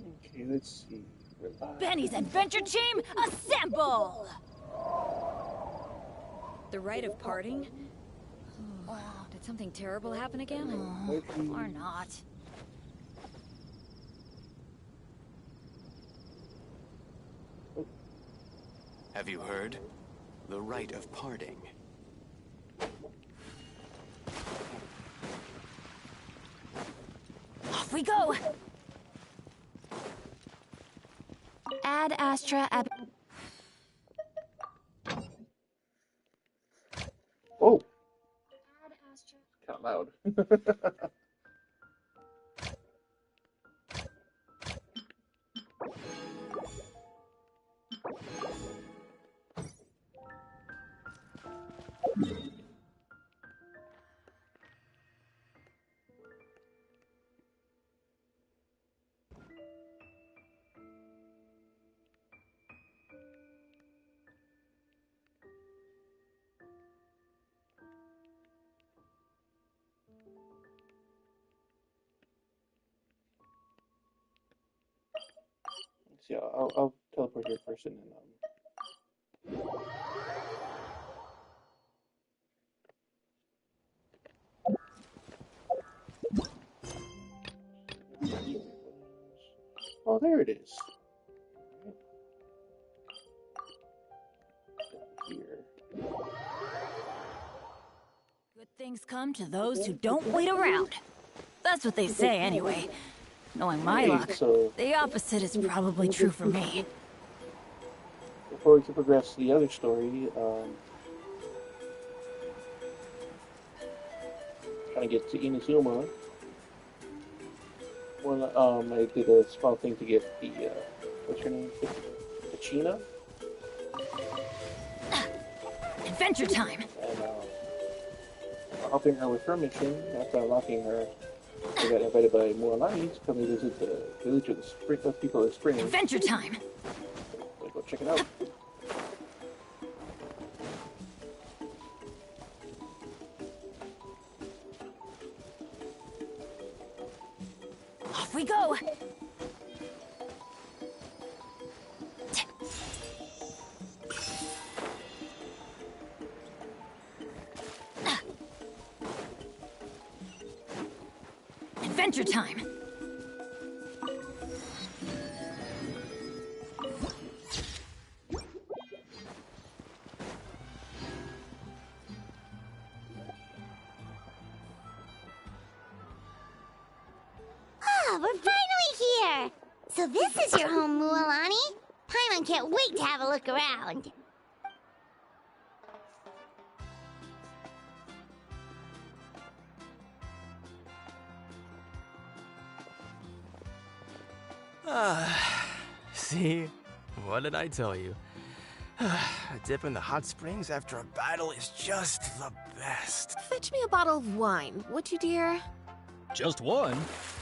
Okay, let's see. Benny's adventure team, assemble! The rite of parting? Oh, did something terrible happen again? Or not. Have you heard? The rite of parting. Off we go! Ad Astra ab... Oh! Kind of loud. Yeah, I'll teleport here first and then oh, there it is. Here. Good things come to those who don't wait around. That's what they say anyway. Knowing my luck, so the opposite is probably true for me. before we can progress to the other story, trying to get to Inazuma. Well, I did a small thing to get the, what's her name? Kachina? Adventure time! And, helping her with her mission, after unlocking her, I got invited by Mualani to come and visit the village of the spring, of people of spring. Adventure time! So go check it out. Off we go! Adventure time! Ah, we're finally here! So this is your home, Mualani? Paimon can't wait to have a look around. See? What did I tell you? A dip in the hot springs after a battle is just the best. Fetch me a bottle of wine, would you, dear? Just one?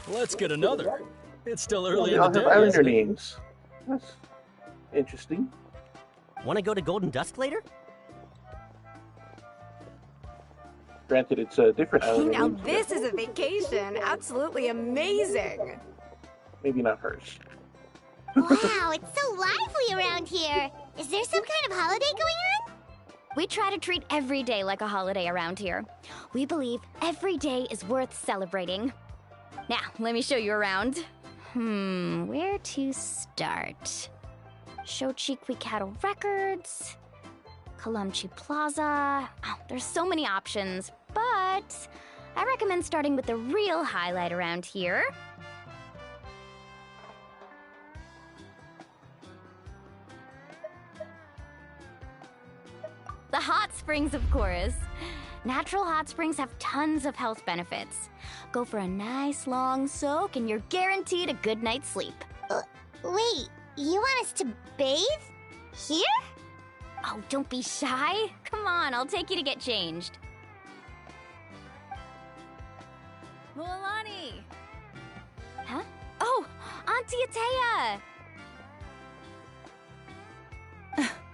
Let's get another. It's still early They in all the have day. islander isn't it? names. That's interesting. Want to go to Golden Dusk later? Granted, it's a different islander Now name, so this is a vacation. Absolutely amazing. maybe not hers. Wow, it's so lively around here. Is there some kind of holiday going on? We try to treat every day like a holiday around here. We believe every day is worth celebrating. Now, let me show you around. Where to start? Shochiqui Cattle Records, Kalamchi Plaza. Oh, there's so many options, but I recommend starting with the real highlight around here. The hot springs, of course. Natural hot springs have tons of health benefits. Go for a nice long soak and you're guaranteed a good night's sleep. Wait, you want us to bathe? Here? Oh, don't be shy. Come on, I'll take you to get changed. Mualani! Huh? Oh, Auntie Atea!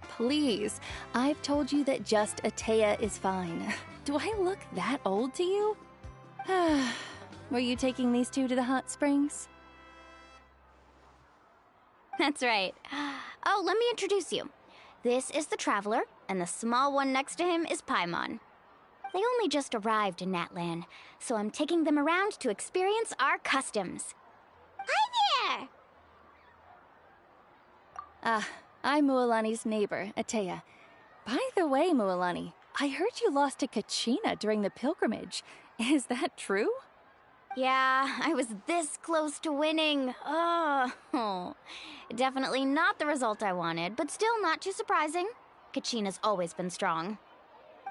Please, I've told you that just Atea is fine. Do I look that old to you? Were you taking these two to the hot springs? That's right. Oh, let me introduce you. This is the Traveler, and the small one next to him is Paimon. They only just arrived in Natlan, so I'm taking them around to experience our customs. Hi there! I'm Mualani's neighbor, Atea. By the way, Mualani, I heard you lost to Kachina during the pilgrimage. Is that true? Yeah, I was this close to winning. Oh, definitely not the result I wanted, but still not too surprising. Kachina's always been strong.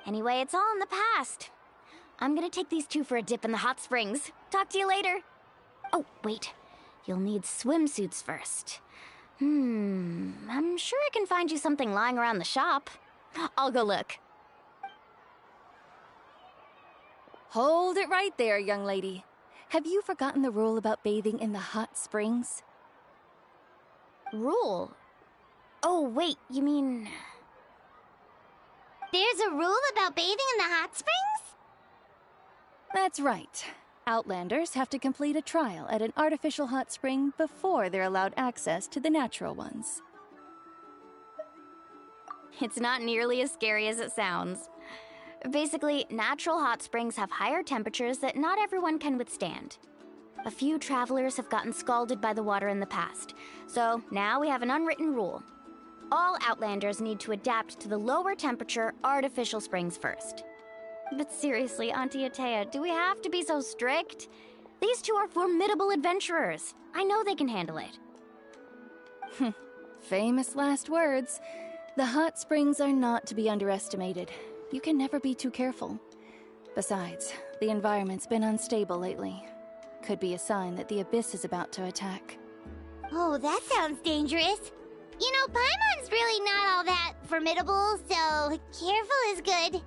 Anyway, it's all in the past. I'm gonna take these two for a dip in the hot springs. Talk to you later. Oh, wait. You'll need swimsuits first. I'm sure I can find you something lying around the shop. I'll go look. Hold it right there, young lady. Have you forgotten the rule about bathing in the hot springs? Rule? Oh, wait, you mean... There's a rule about bathing in the hot springs? That's right. Outlanders have to complete a trial at an artificial hot spring before they're allowed access to the natural ones. It's not nearly as scary as it sounds. Basically, natural hot springs have higher temperatures that not everyone can withstand. A few travelers have gotten scalded by the water in the past, so now we have an unwritten rule. All Outlanders need to adapt to the lower temperature artificial springs first. But seriously, Auntie Atea, do we have to be so strict? These two are formidable adventurers. I know they can handle it. Famous last words. The hot springs are not to be underestimated. You can never be too careful. Besides, the environment's been unstable lately. Could be a sign that the abyss is about to attack. Oh, that sounds dangerous. You know, Paimon's really not all that formidable, so careful is good.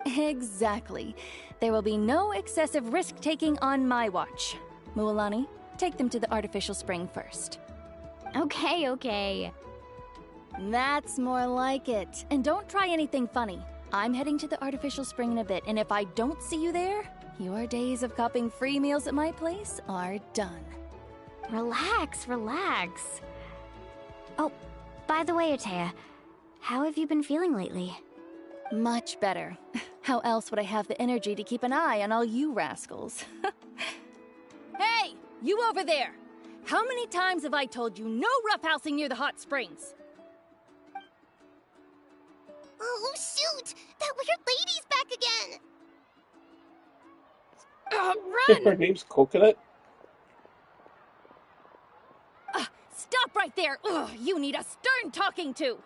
Exactly. There will be no excessive risk-taking on my watch. Mualani, take them to the artificial spring first. Okay. That's more like it. And don't try anything funny. I'm heading to the artificial spring in a bit, and if I don't see you there, your days of copping free meals at my place are done. Relax. Oh, by the way, Atea, how have you been feeling lately? Much better. How else would I have the energy to keep an eye on all you rascals? Hey! You over there! How many times have I told you no roughhousing near the hot springs? Oh, shoot! That weird lady's back again! Run! Her name's Coconut? Stop right there! Ugh, you need a stern talking to!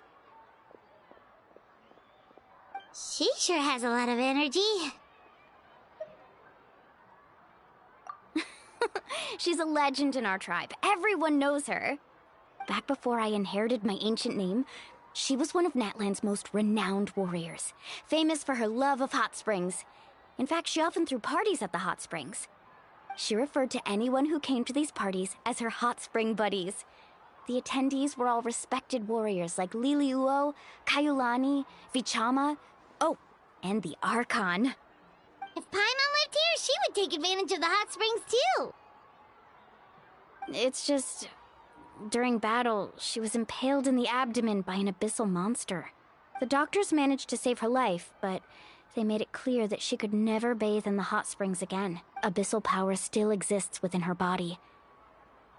She sure has a lot of energy. She's a legend in our tribe. Everyone knows her. Back before I inherited my ancient name, she was one of Natlan's most renowned warriors, famous for her love of hot springs. In fact, she often threw parties at the hot springs. She referred to anyone who came to these parties as her hot spring buddies. The attendees were all respected warriors like Liliuo, Kaiulani, Vichama, oh, and the Archon. If Paimon lived here, she would take advantage of the hot springs too. It's just... during battle, she was impaled in the abdomen by an abyssal monster. The doctors managed to save her life, but they made it clear that she could never bathe in the hot springs again. Abyssal power still exists within her body.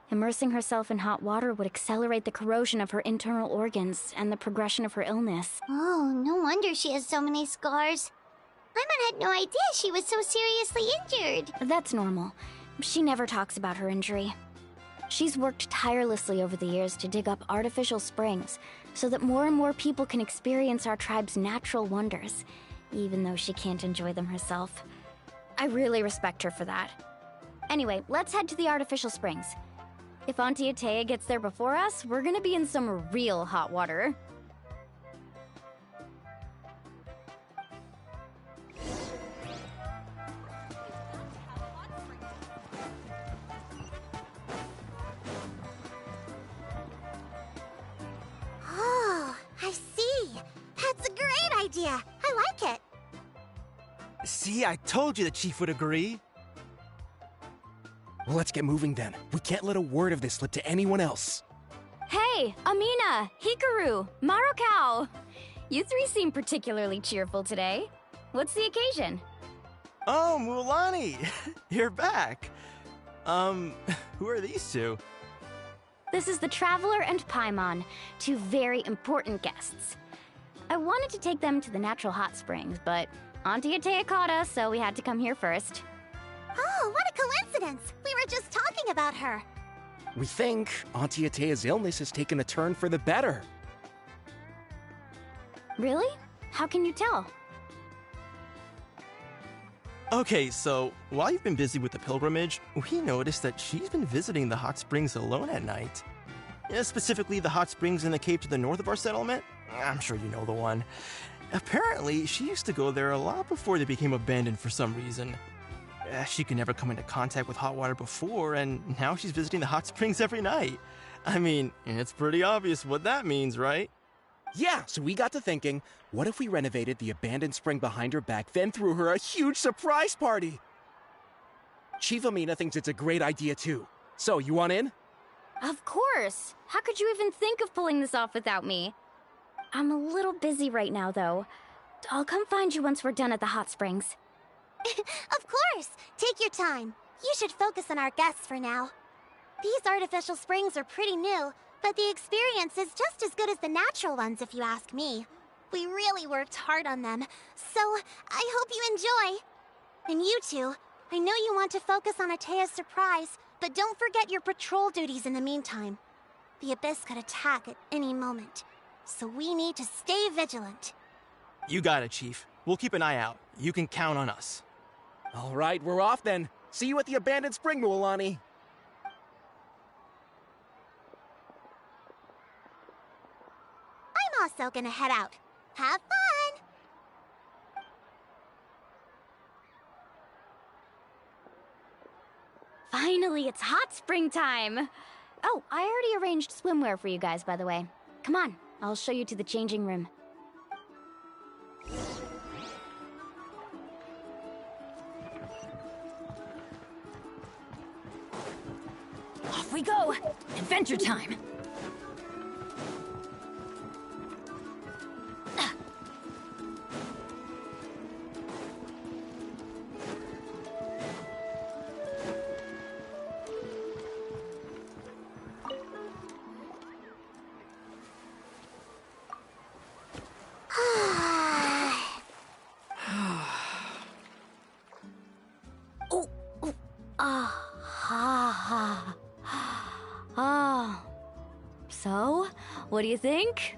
Immersing herself in hot water would accelerate the corrosion of her internal organs and the progression of her illness. Oh, no wonder she has so many scars. Paimon had no idea she was so seriously injured. That's normal. She never talks about her injury. She's worked tirelessly over the years to dig up artificial springs so that more and more people can experience our tribe's natural wonders, even though she can't enjoy them herself. I really respect her for that. Anyway, let's head to the artificial springs. If Auntie Atea gets there before us, we're gonna be in some real hot water. Oh, I see. That's a great idea. I like it. See, I told you the chief would agree. Well, let's get moving then. We can't let a word of this slip to anyone else. Hey, Amina, Hikaru, Marukao. You three seem particularly cheerful today. What's the occasion? Oh, Mualani! You're back! Who are these two? This is the Traveler and Paimon, two very important guests. I wanted to take them to the natural hot springs, but Auntie Atea caught us, so we had to come here first. Oh, what a coincidence! We were just talking about her. We think Auntie Atea's illness has taken a turn for the better. Really? How can you tell? Okay, so while you've been busy with the pilgrimage, we noticed that she's been visiting the hot springs alone at night. Specifically, the hot springs in the cave to the north of our settlement. I'm sure you know the one. Apparently, she used to go there a lot before they became abandoned for some reason. She could never come into contact with hot water before, and now she's visiting the hot springs every night. I mean, it's pretty obvious what that means, right? Yeah, so we got to thinking, what if we renovated the abandoned spring behind her back, then threw her a huge surprise party? Chief Amina thinks it's a great idea too. So, you want in? Of course! How could you even think of pulling this off without me? I'm a little busy right now, though. I'll come find you once we're done at the hot springs. Of course! Take your time. You should focus on our guests for now. These artificial springs are pretty new, but the experience is just as good as the natural ones, if you ask me. We really worked hard on them, so I hope you enjoy. And you two, I know you want to focus on Atea's surprise, but don't forget your patrol duties in the meantime. The Abyss could attack at any moment, so we need to stay vigilant. You got it, Chief. We'll keep an eye out. You can count on us. All right, we're off then. See you at the abandoned spring, Mualani. I'm also gonna head out. Have fun! Finally, it's hot spring time! Oh, I already arranged swimwear for you guys, by the way. Come on, I'll show you to the changing room. Off we go! Adventure time! So, what do you think?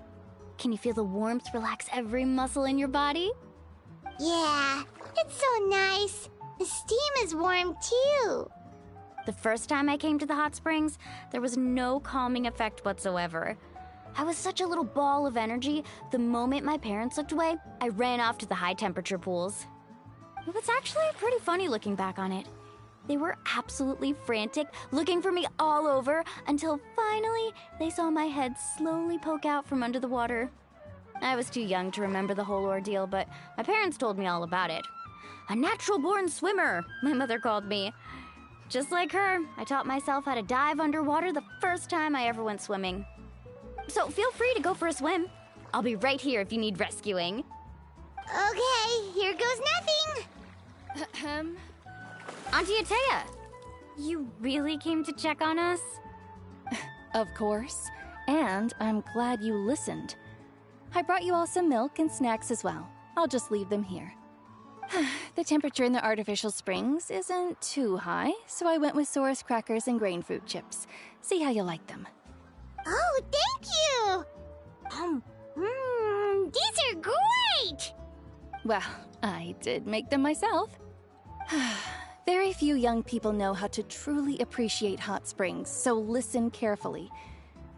Can you feel the warmth relax every muscle in your body? Yeah, it's so nice. The steam is warm too. The first time I came to the hot springs, there was no calming effect whatsoever. I was such a little ball of energy, the moment my parents looked away, I ran off to the high temperature pools. It was actually pretty funny looking back on it. They were absolutely frantic, looking for me all over, until finally they saw my head slowly poke out from under the water. I was too young to remember the whole ordeal, but my parents told me all about it. A natural-born swimmer, my mother called me. Just like her, I taught myself how to dive underwater the first time I ever went swimming. So feel free to go for a swim. I'll be right here if you need rescuing. Okay, here goes nothing. Auntie Atea, you really came to check on us? Of course. And I'm glad you listened. I brought you all some milk and snacks as well. I'll just leave them here. The temperature in the artificial springs isn't too high, so I went with Saurus crackers and grain fruit chips. See how you like them. Oh, thank you! These are great! Well, I did make them myself. Very few young people know how to truly appreciate hot springs, so listen carefully.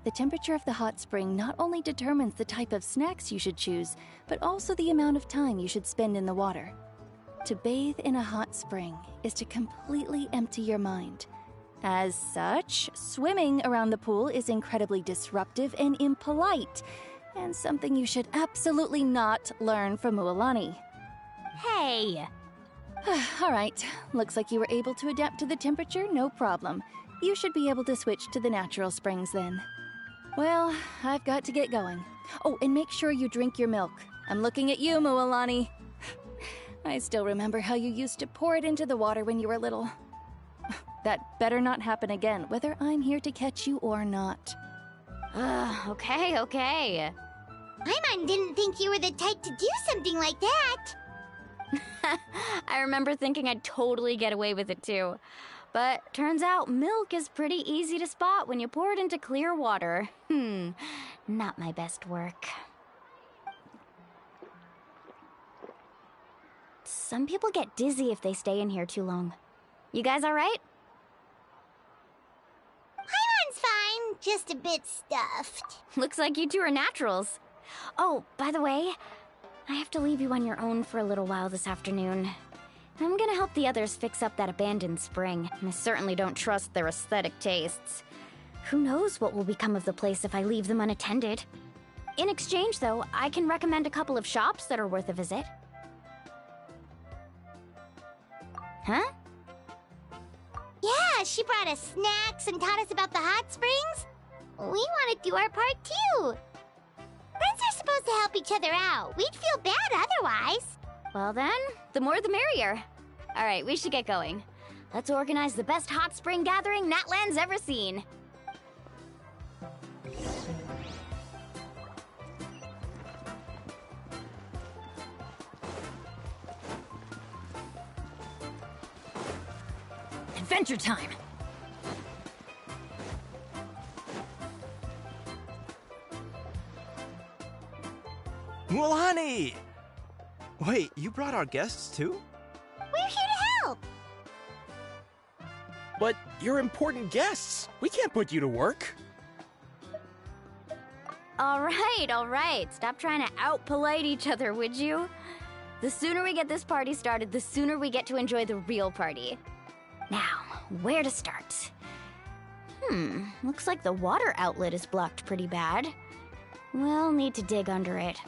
The temperature of the hot spring not only determines the type of snacks you should choose, but also the amount of time you should spend in the water. To bathe in a hot spring is to completely empty your mind. As such, swimming around the pool is incredibly disruptive and impolite, and something you should absolutely not learn from Mualani. Hey! All right, looks like you were able to adapt to the temperature, no problem. You should be able to switch to the natural springs then. Well, I've got to get going. Oh, and make sure you drink your milk. I'm looking at you, Mualani. I still remember how you used to pour it into the water when you were little. That better not happen again, whether I'm here to catch you or not. Okay. Paimon didn't think you were the type to do something like that. I remember thinking I'd totally get away with it too. But turns out milk is pretty easy to spot when you pour it into clear water. Not my best work. Some people get dizzy if they stay in here too long. You guys all right? Paimon's fine, just a bit stuffed. Looks like you two are naturals. Oh, by the way, I have to leave you on your own for a little while this afternoon. I'm gonna help the others fix up that abandoned spring, and I certainly don't trust their aesthetic tastes. Who knows what will become of the place if I leave them unattended? In exchange, though, I can recommend a couple of shops that are worth a visit. Huh? Yeah, she brought us snacks and taught us about the hot springs. We want to do our part too. Friends are supposed to help each other out. We'd feel bad otherwise. Well then, the more the merrier. All right, we should get going. Let's organize the best hot spring gathering Natland's ever seen. Adventure time! Mualani! Wait, you brought our guests too? We're here to help. But you're important guests. We can't put you to work. All right. Stop trying to out-polite each other, would you? The sooner we get this party started, the sooner we get to enjoy the real party. Now, where to start? Looks like the water outlet is blocked pretty bad. We'll need to dig under it.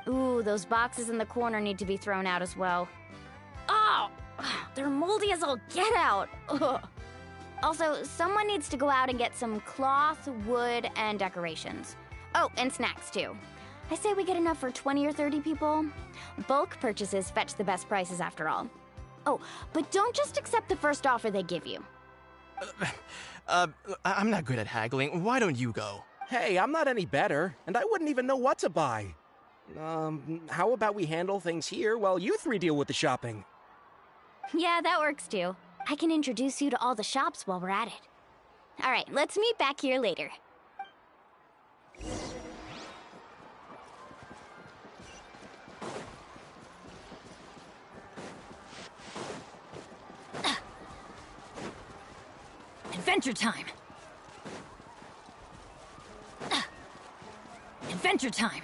Ooh, those boxes in the corner need to be thrown out as well. Oh! They're moldy as all get out! Ugh. Also, someone needs to go out and get some cloth, wood, and decorations. Oh, and snacks too. I say we get enough for 20 or 30 people. Bulk purchases fetch the best prices after all. Oh, but don't just accept the first offer they give you. I'm not good at haggling. Why don't you go? Hey, I'm not any better, and I wouldn't even know what to buy. How about we handle things here while you three deal with the shopping? Yeah, that works too. I can introduce you to all the shops while we're at it. All right, let's meet back here later. Adventure time! Adventure time!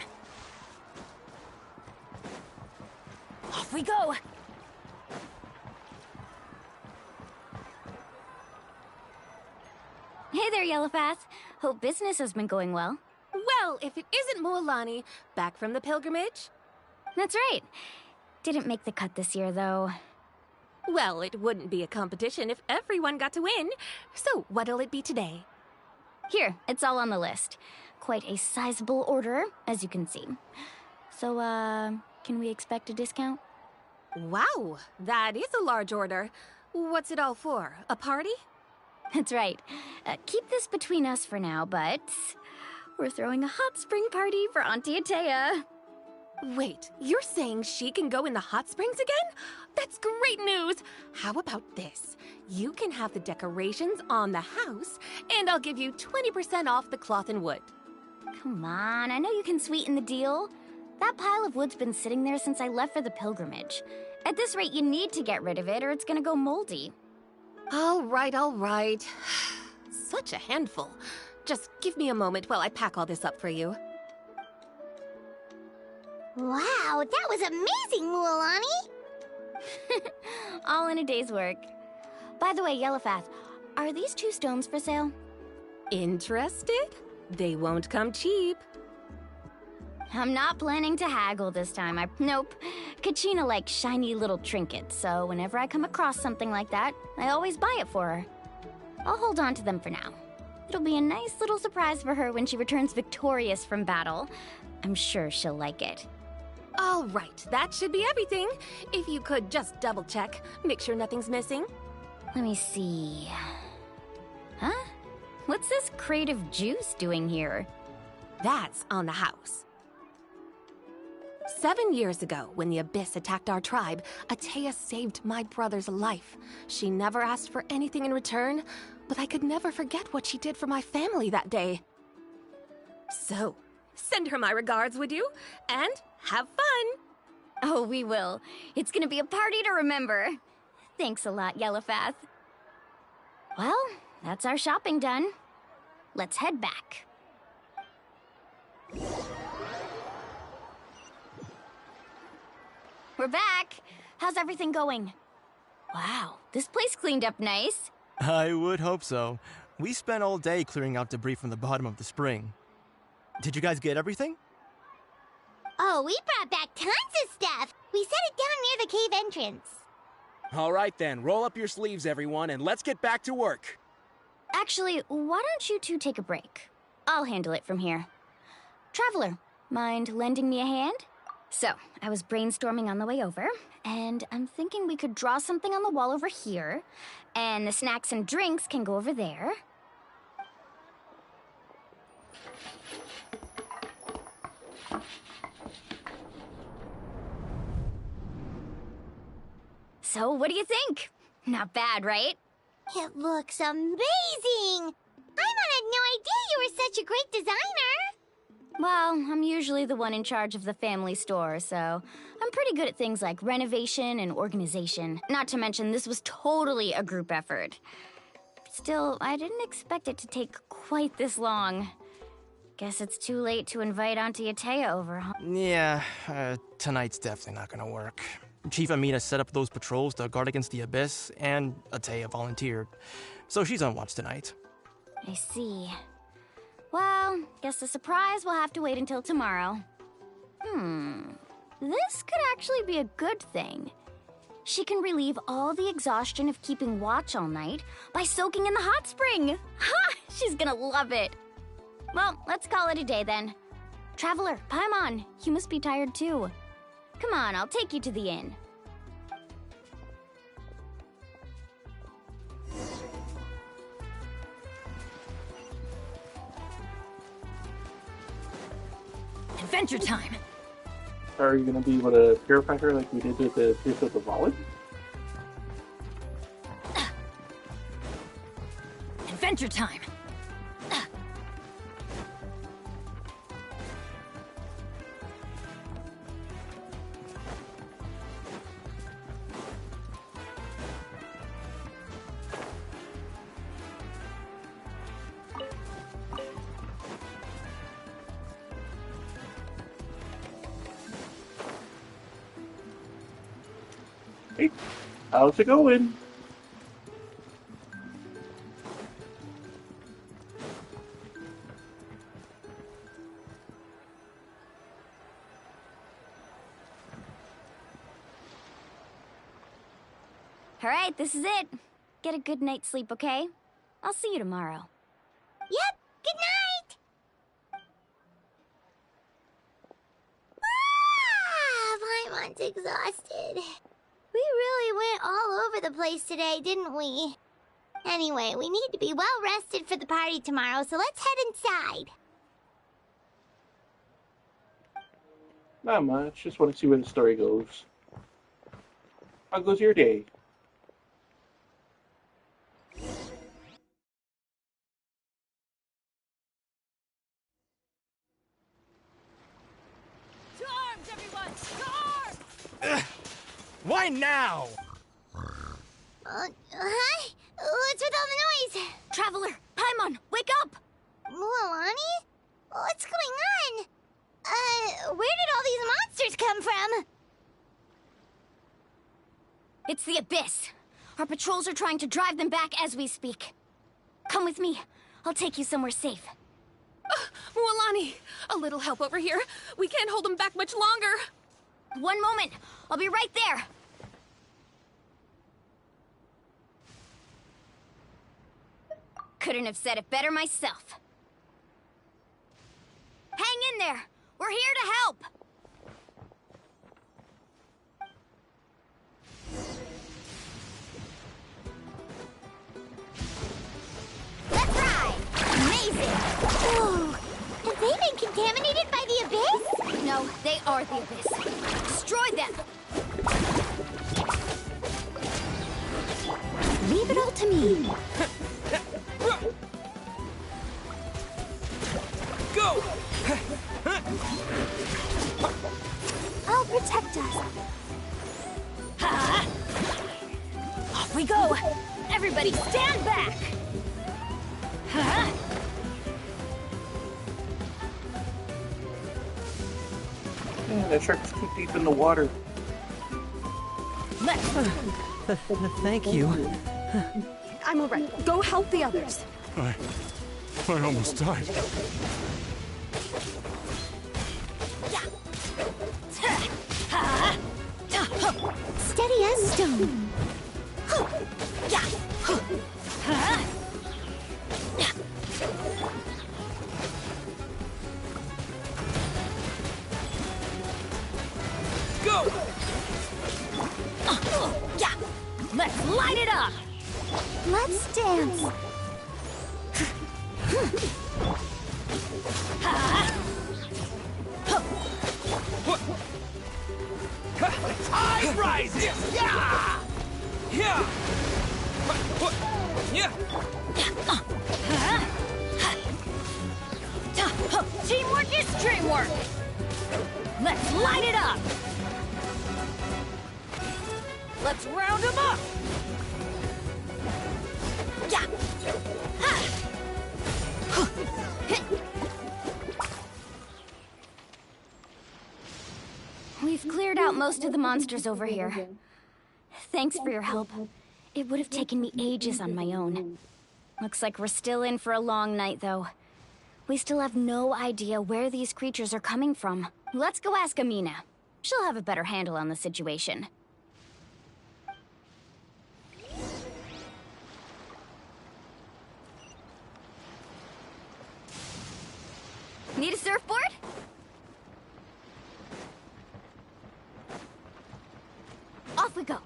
Off we go! Hey there, Yellowfast. Hope business has been going well. Well, if it isn't Mualani, back from the pilgrimage? That's right. Didn't make the cut this year, though. Well, it wouldn't be a competition if everyone got to win. So, what'll it be today? Here, it's all on the list. Quite a sizable order, as you can see. So, can we expect a discount? Wow, that is a large order. What's it all for? A party? That's right. Keep this between us for now, but we're throwing a hot spring party for Auntie Atea. Wait, you're saying she can go in the hot springs again? That's great news! How about this? You can have the decorations on the house, and I'll give you 20% off the cloth and wood. Come on, I know you can sweeten the deal. That pile of wood's been sitting there since I left for the pilgrimage. At this rate, you need to get rid of it or it's gonna go moldy. All right. Such a handful. Just give me a moment while I pack all this up for you. Wow, that was amazing, Mualani! All in a day's work. By the way, Yellowfast, are these 2 stones for sale? Interested? They won't come cheap. I'm not planning to haggle this time. Nope. Kachina likes shiny little trinkets, so whenever I come across something like that, I always buy it for her. I'll hold on to them for now. It'll be a nice little surprise for her when she returns victorious from battle. I'm sure she'll like it. All right, that should be everything. If you could just double check, make sure nothing's missing. Let me see. Huh? What's this crate of juice doing here? That's on the house. 7 years ago, when the Abyss attacked our tribe, Atea saved my brother's life. She never asked for anything in return, but I could never forget what she did for my family that day. So, send her my regards, would you? And have fun! Oh, we will. It's gonna be a party to remember. Thanks a lot, Yellowfath. Well, that's our shopping done. Let's head back. We're back. How's everything going? Wow, this place cleaned up nice. I would hope so. We spent all day clearing out debris from the bottom of the spring. Did you guys get everything? Oh, we brought back tons of stuff. We set it down near the cave entrance. All right then, roll up your sleeves, everyone, and let's get back to work. Actually, why don't you two take a break? I'll handle it from here. Traveler, mind lending me a hand? So, I was brainstorming on the way over, and I'm thinking we could draw something on the wall over here, and the snacks and drinks can go over there. So, what do you think? Not bad, right? It looks amazing! Paimon had no idea you were such a great designer! Well, I'm usually the one in charge of the family store, so I'm pretty good at things like renovation and organization. Not to mention, this was totally a group effort. Still, I didn't expect it to take quite this long. Guess it's too late to invite Auntie Atea over, huh? Yeah, tonight's definitely not gonna work. Chief Amina set up those patrols to guard against the Abyss, and Atea volunteered. So she's on watch tonight. I see. Well, guess the surprise will have to wait until tomorrow. This could actually be a good thing. She can relieve all the exhaustion of keeping watch all night by soaking in the hot spring. Ha! She's gonna love it. Well, let's call it a day then. Traveler, Paimon, you must be tired too. Come on, I'll take you to the inn. Adventure time! Are you going to be able to purify her like we did with the Pierce of the Wallet? Adventure time! Hey, how's it going? All right, this is it. Get a good night's sleep, okay? I'll see you tomorrow. Yep, good night! Paimon's exhausted. We really went all over the place today, didn't we? Anyway, we need to be well rested for the party tomorrow, so let's head inside. Not much. Just want to see where the story goes. How goes your day? To arms, everyone! To arms! Why now? Hi? What's with all the noise? Traveler, Paimon, wake up! Mualani? What's going on? Where did all these monsters come from? It's the Abyss. Our patrols are trying to drive them back as we speak. Come with me. I'll take you somewhere safe. Mualani, a little help over here. We can't hold them back much longer. One moment. I'll be right there. Couldn't have said it better myself. Hang in there! We're here to help! Let's ride! Amazing! Whoa! Have they been contaminated by the Abyss? No, they are the Abyss. Destroy them! Leave it all to me. Go! I'll protect us. Ha! Off we go! Everybody stand back! Ha! Yeah, that shark's too deep in the water. Let's... Thank you. I'm alright. Go help the others. I almost died. Steady as stone. Go! Let's light it up! Let's dance. Tide rises! Yeah! Yeah! Yeah! Teamwork is dreamwork! Let's light it up! Let's round them up! We've cleared out most of the monsters over here. Thanks for your help. It would have taken me ages on my own. Looks like we're still in for a long night, though. We still have no idea where these creatures are coming from. Let's go ask Amina. She'll have a better handle on the situation. Need a surfboard? Off we go.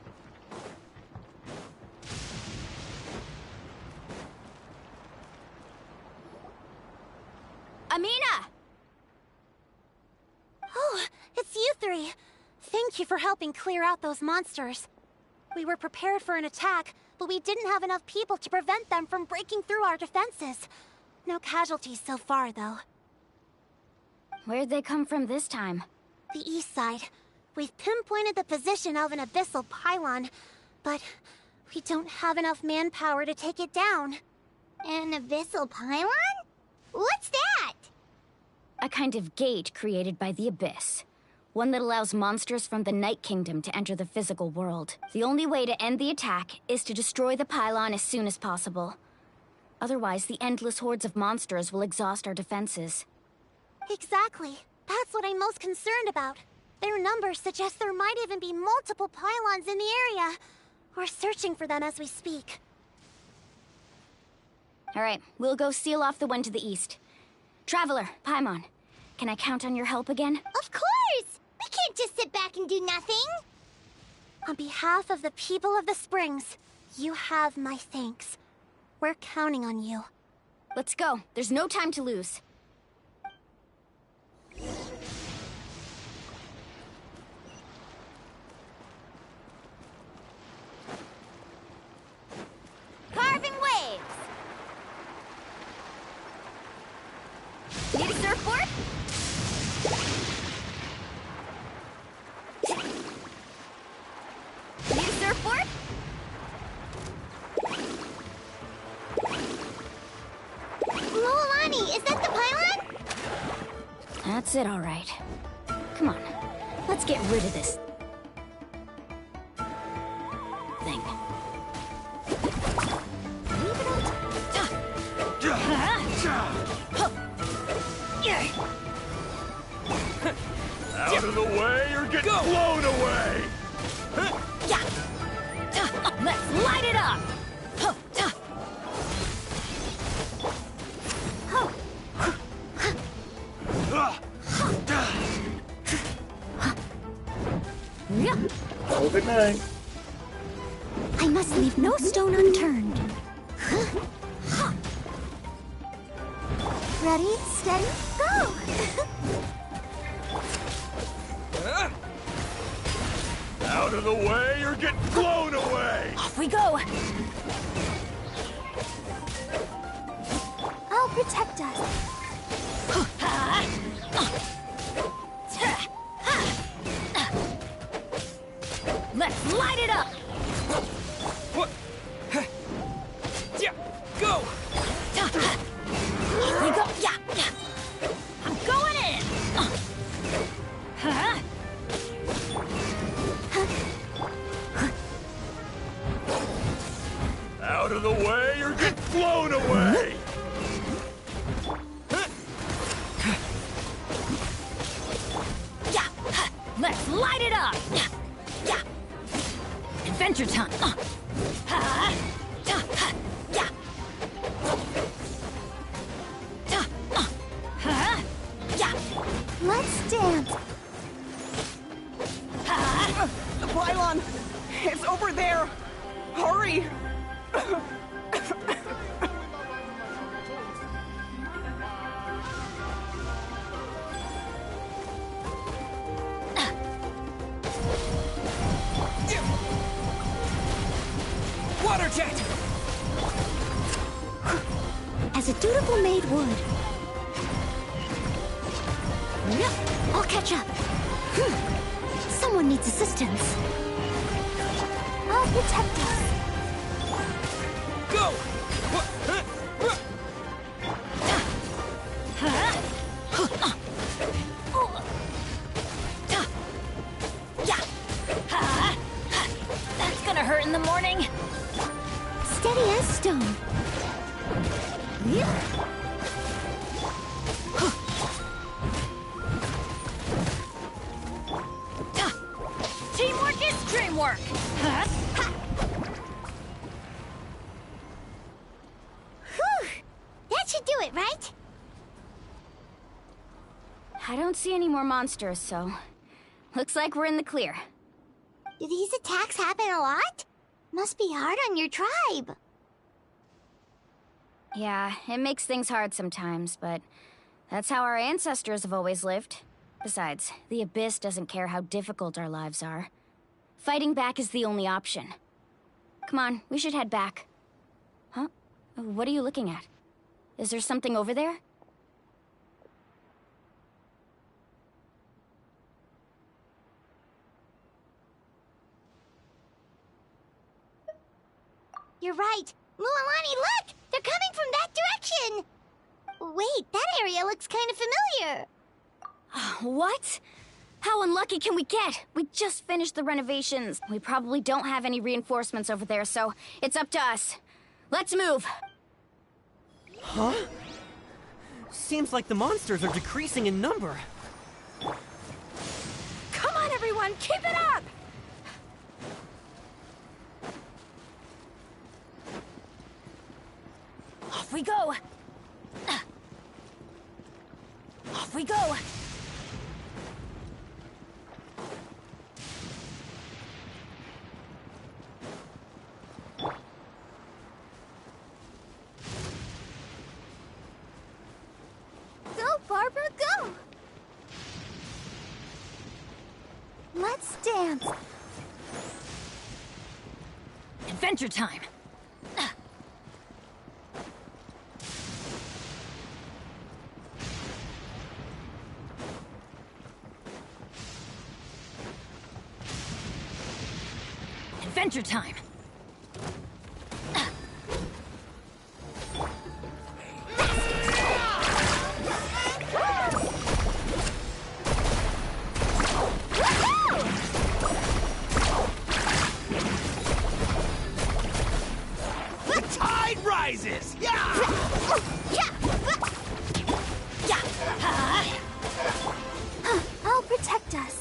Amina! Oh, it's you three. Thank you for helping clear out those monsters. We were prepared for an attack, but we didn't have enough people to prevent them from breaking through our defenses. No casualties so far, though. Where'd they come from this time? The east side. We've pinpointed the position of an abyssal pylon, but we don't have enough manpower to take it down. An abyssal pylon? What's that? A kind of gate created by the Abyss. One that allows monsters from the Night Kingdom to enter the physical world. The only way to end the attack is to destroy the pylon as soon as possible. Otherwise, the endless hordes of monsters will exhaust our defenses. Exactly. That's what I'm most concerned about. Their numbers suggest there might even be multiple pylons in the area. We're searching for them as we speak. All right, we'll go seal off the one to the east. Traveler, Paimon, can I count on your help again? Of course! We can't just sit back and do nothing! On behalf of the people of the Springs, you have my thanks. We're counting on you. Let's go. There's no time to lose. Carving waves! Need a surfboard? Need a surfboard? Mualani, is that the pylon? That's it, all right. Come on, let's get rid of this thing. Out of the way or get blown away! Let's light it up! Good night. I must leave no stone unturned. Ready, steady, go! Out of the way or get blown away! Off we go! I'll protect us. Let's light it up! Go! Here we go! Yeah! I'm going in! Out of the way or get blown away! Yeah! Let's light it up! Yeah! Adventure time! Let's dance. The pylon! It's over there! Hurry! Water jet! As a dutiful maid would. I'll catch up. Someone needs assistance. I'll protect us. Go! That's gonna hurt in the morning. Steady as stone. Teamwork is dreamwork! Whew! That should do it, right? I don't see any more monsters, so looks like we're in the clear. Do these attacks happen a lot? Must be hard on your tribe. Yeah, it makes things hard sometimes, but that's how our ancestors have always lived. Besides, the Abyss doesn't care how difficult our lives are. Fighting back is the only option. Come on, we should head back. Huh? What are you looking at? Is there something over there? You're right. Mualani, look! They're coming from that direction! Wait, that area looks kind of familiar. What? How unlucky can we get? We just finished the renovations. We probably don't have any reinforcements over there, so it's up to us. Let's move. Huh? Seems like the monsters are decreasing in number. Come on, everyone, keep it up! Off we go! Off we go! Go, Barbara, go! Let's dance. Adventure time! Adventure time! The tide rises! Yeah! I'll protect us.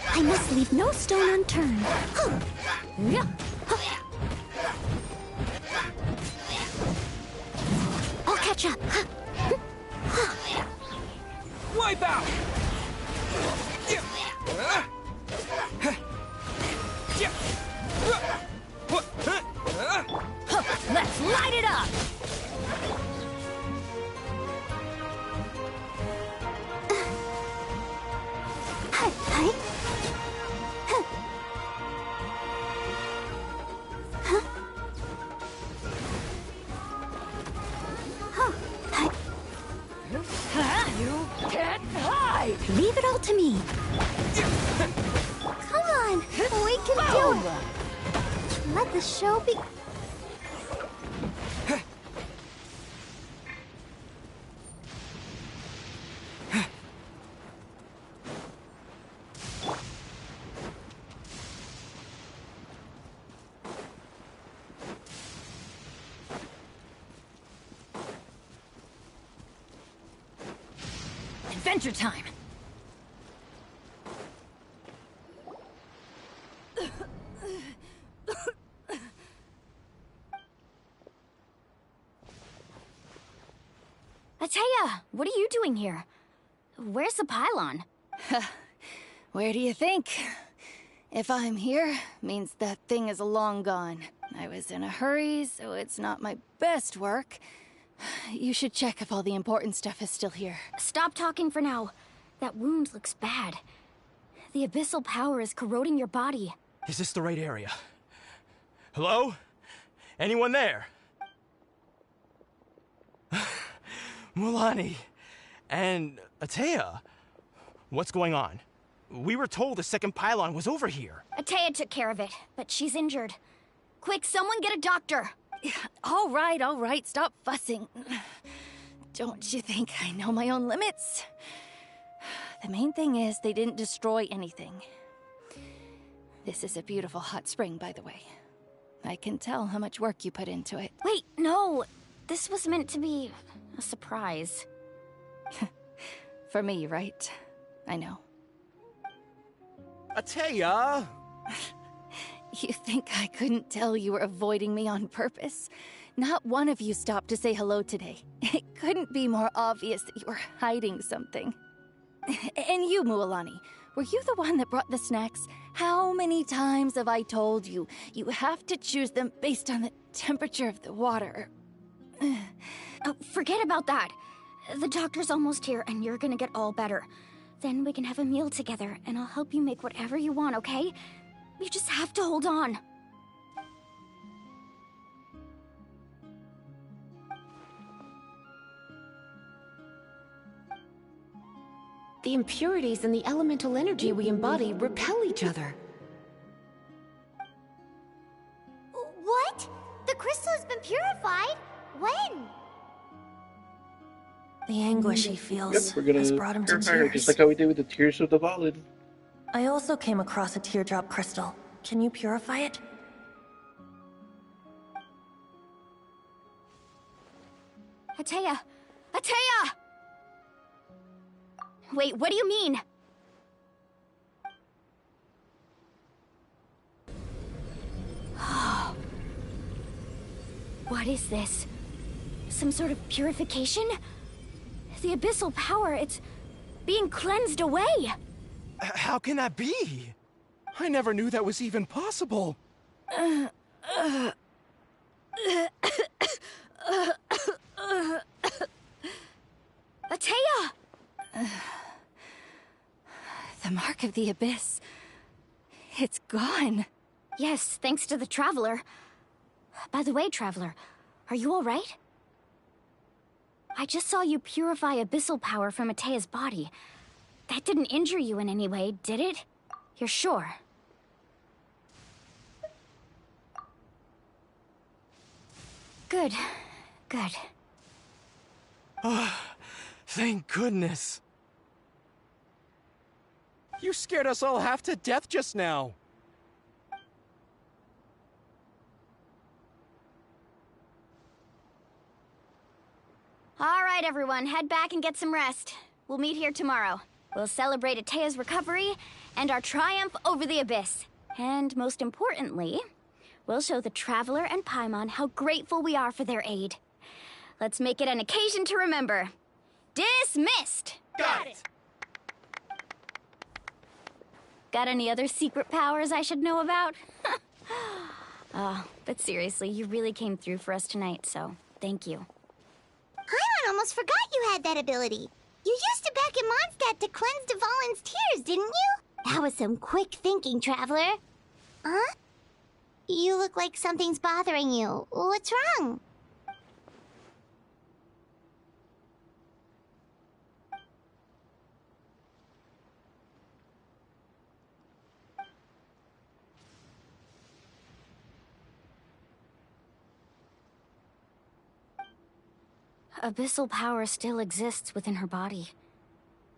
I must leave no stone unturned. I'll catch up. Wipe out! Leave it all to me. Come on, we can do it. Let the show be. Adventure time. Atea, what are you doing here? Where's the pylon? Where do you think? If I'm here, means that thing is long gone. I was in a hurry, so it's not my best work. You should check if all the important stuff is still here. Stop talking for now. That wound looks bad. The abyssal power is corroding your body. Is this the right area? Hello? Anyone there? Mualani and Atea. What's going on? We were told the second pylon was over here. Atea took care of it, but she's injured. Quick, someone get a doctor! All right, stop fussing. Don't you think I know my own limits? The main thing is they didn't destroy anything. This is a beautiful hot spring, by the way. I can tell how much work you put into it. Wait, no! This was meant to be a surprise. For me, right? I know. Atea! You think I couldn't tell you were avoiding me on purpose? Not one of you stopped to say hello today. It couldn't be more obvious that you were hiding something. And you, Mualani, were you the one that brought the snacks? How many times have I told you, you have to choose them based on the temperature of the water? Oh, forget about that. The doctor's almost here, and you're gonna get all better. Then we can have a meal together, and I'll help you make whatever you want, okay? You just have to hold on. The impurities and the elemental energy we embody repel each other. What? The crystal has been purified? When? The anguish he feels Yep, we're gonna has brought him to purify her, tears. just like how we did with the tears of the Valid. I also came across a teardrop crystal. Can you purify it? Atea! Atea! Wait, what do you mean? What is this? Some sort of purification? The abyssal power, it's being cleansed away! How can that be? I never knew that was even possible. Atea! The mark of the abyss. It's gone. Yes, thanks to the Traveler. By the way, Traveler, are you alright? I just saw you purify abyssal power from Atea's body. That didn't injure you in any way, did it? You're sure? Good. Good. Thank goodness. You scared us all half to death just now. All right, everyone, head back and get some rest. We'll meet here tomorrow. We'll celebrate Atea's recovery and our triumph over the abyss. And most importantly, we'll show the Traveler and Paimon how grateful we are for their aid. Let's make it an occasion to remember. Dismissed! Got it! Got any other secret powers I should know about? But seriously, you really came through for us tonight, so thank you. Paimon almost forgot you had that ability. You used it back in Mondstadt to cleanse Dvalin's tears, didn't you? That was some quick thinking, Traveler. Huh? You look like something's bothering you. What's wrong? Abyssal power still exists within her body.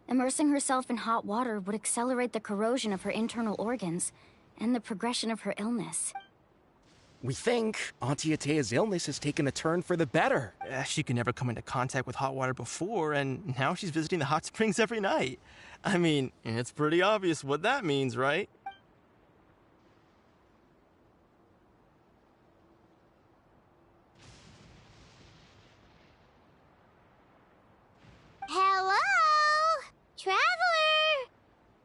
Immersing herself in hot water would accelerate the corrosion of her internal organs and the progression of her illness. We think Auntie Atea's illness has taken a turn for the better. She could never come into contact with hot water before, and now she's visiting the hot springs every night. I mean, it's pretty obvious what that means, right? Hello? Traveler!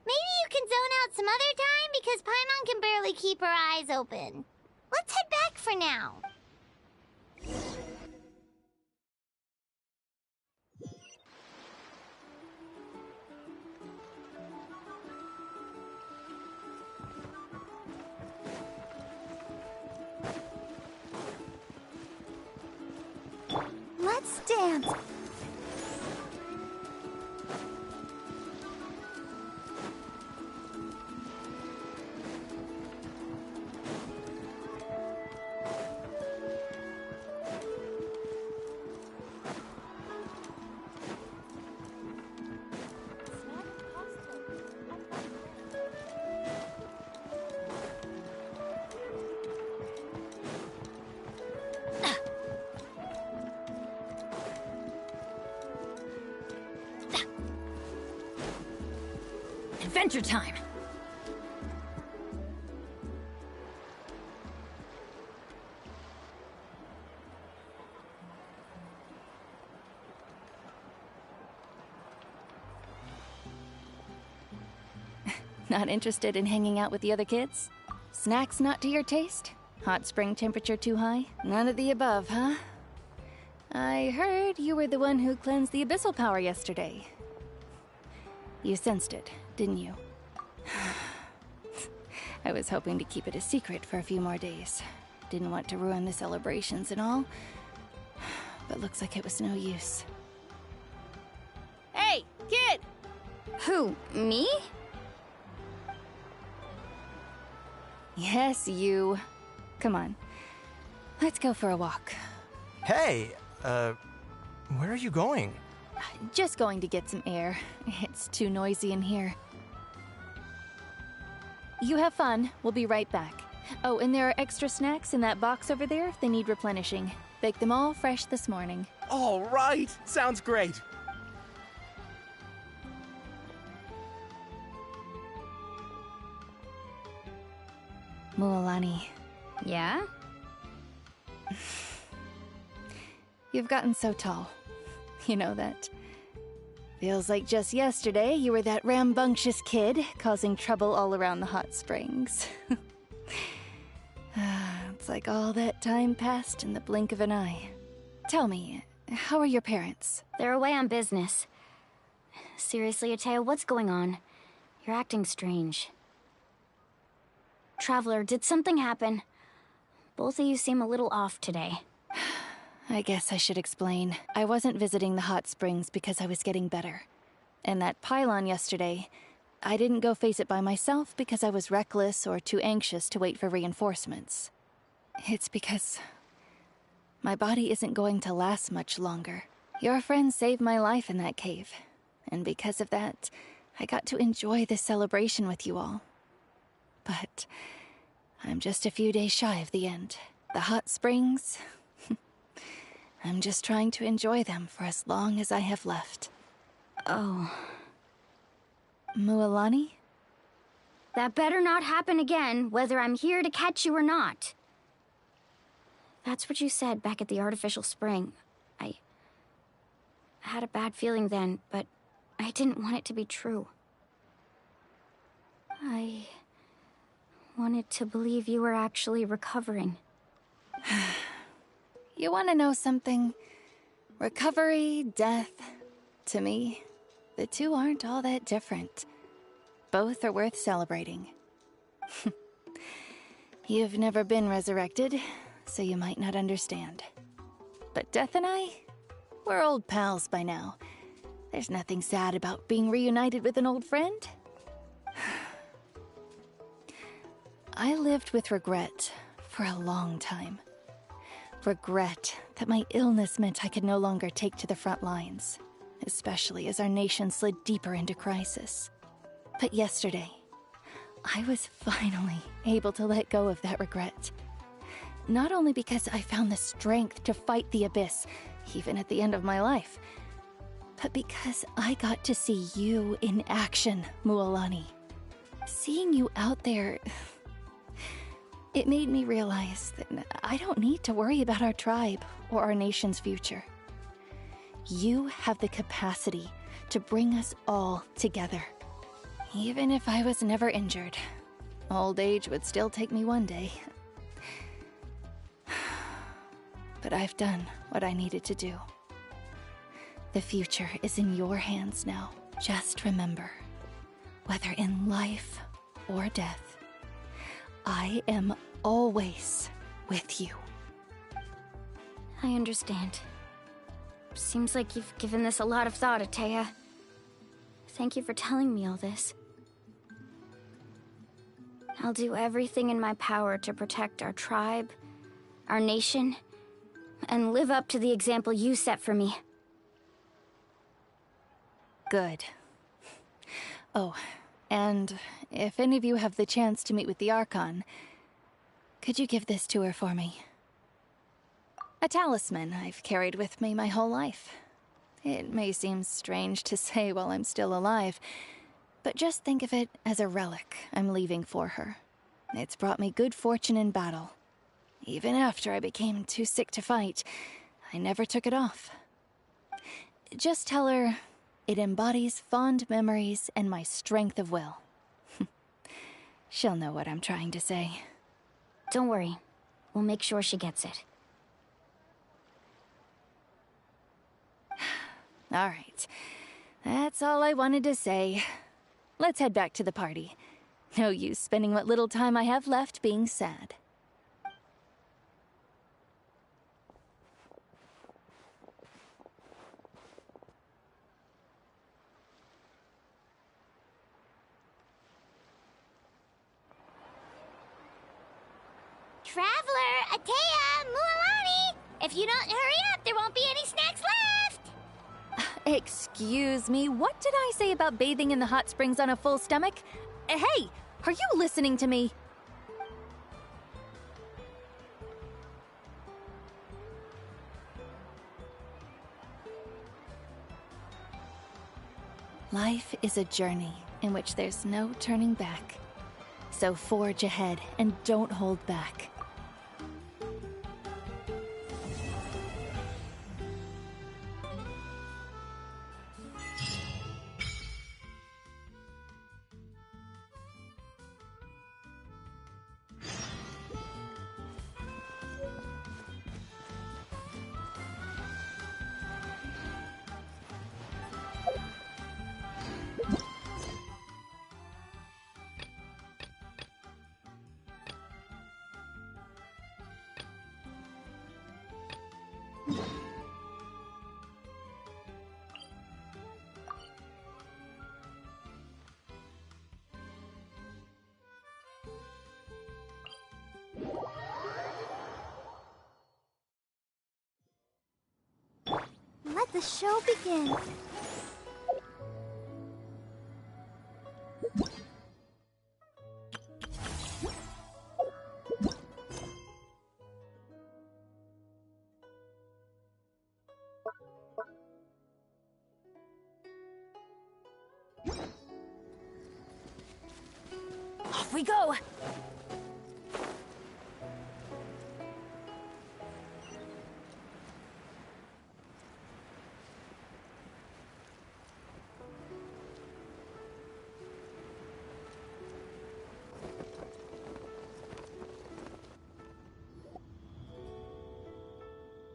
Maybe you can zone out some other time because Paimon can barely keep her eyes open. Let's head back for now. Let's dance. Adventure time! Not interested in hanging out with the other kids? Snacks not to your taste? Hot spring temperature too high? None of the above, huh? I heard you were the one who cleansed the abyssal power yesterday. You sensed it, didn't you? I was hoping to keep it a secret for a few more days. Didn't want to ruin the celebrations and all. But looks like it was no use. Hey, kid! Who, me? Yes, you. Come on. Let's go for a walk. Hey, where are you going? Just going to get some air. It's too noisy in here. You have fun. We'll be right back. Oh, and there are extra snacks in that box over there if they need replenishing. Baked them all fresh this morning. All right. Sounds great. Mualani. Yeah? You've gotten so tall. You know that. Feels like just yesterday you were that rambunctious kid causing trouble all around the hot springs. It's like all that time passed in the blink of an eye. Tell me, how are your parents? They're away on business. Seriously, Atea, what's going on? You're acting strange. Traveler, did something happen? Both of you seem a little off today. I guess I should explain. I wasn't visiting the hot springs because I was getting better. And that pylon yesterday, I didn't go face it by myself because I was reckless or too anxious to wait for reinforcements. It's because my body isn't going to last much longer. Your friend saved my life in that cave. And because of that, I got to enjoy this celebration with you all. But I'm just a few days shy of the end. The hot springs... I'm just trying to enjoy them for as long as I have left. Oh. Mualani? That better not happen again, whether I'm here to catch you or not. That's what you said back at the artificial spring. I had a bad feeling then, but I didn't want it to be true. I wanted to believe you were actually recovering. You want to know something? Recovery, death, to me, the two aren't all that different. Both are worth celebrating. You've never been resurrected, so you might not understand. But Death and I, we're old pals by now. There's nothing sad about being reunited with an old friend. I lived with regret for a long time. Regret that my illness meant I could no longer take to the front lines, especially as our nation slid deeper into crisis. But yesterday, I was finally able to let go of that regret. Not only because I found the strength to fight the abyss, even at the end of my life, but because I got to see you in action, Mualani. Seeing you out there, it made me realize that I don't need to worry about our tribe or our nation's future. You have the capacity to bring us all together. Even if I was never injured, old age would still take me one day. But I've done what I needed to do. The future is in your hands now. Just remember, whether in life or death, I am always with you. I understand. Seems like you've given this a lot of thought, Atea. Thank you for telling me all this. I'll do everything in my power to protect our tribe, our nation, and live up to the example you set for me. Good. Oh, and if any of you have the chance to meet with the Archon, could you give this to her for me? A talisman I've carried with me my whole life. It may seem strange to say while I'm still alive, but just think of it as a relic I'm leaving for her. It's brought me good fortune in battle. Even after I became too sick to fight, I never took it off. Just tell her it embodies fond memories and my strength of will. She'll know what I'm trying to say. Don't worry. We'll make sure she gets it. All right. That's all I wanted to say. Let's head back to the party. No use spending what little time I have left being sad. Traveler, Atea, Mualani! If you don't hurry up, there won't be any snacks left! Excuse me, what did I say about bathing in the hot springs on a full stomach? Hey, are you listening to me? Life is a journey in which there's no turning back. So forge ahead and don't hold back. Let the show begin. Off we go!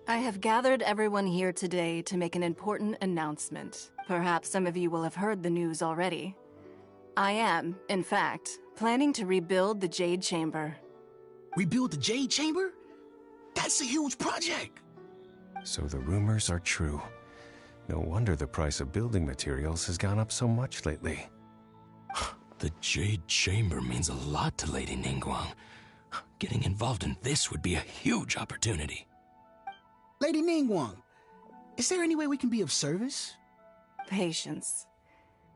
I have gathered everyone here today to make an important announcement. Perhaps some of you will have heard the news already. I am, in fact, planning to rebuild the Jade Chamber. Rebuild the Jade Chamber? That's a huge project! So the rumors are true. No wonder the price of building materials has gone up so much lately. The Jade Chamber means a lot to Lady Ningguang. Getting involved in this would be a huge opportunity. Lady Ningguang, is there any way we can be of service? Patience.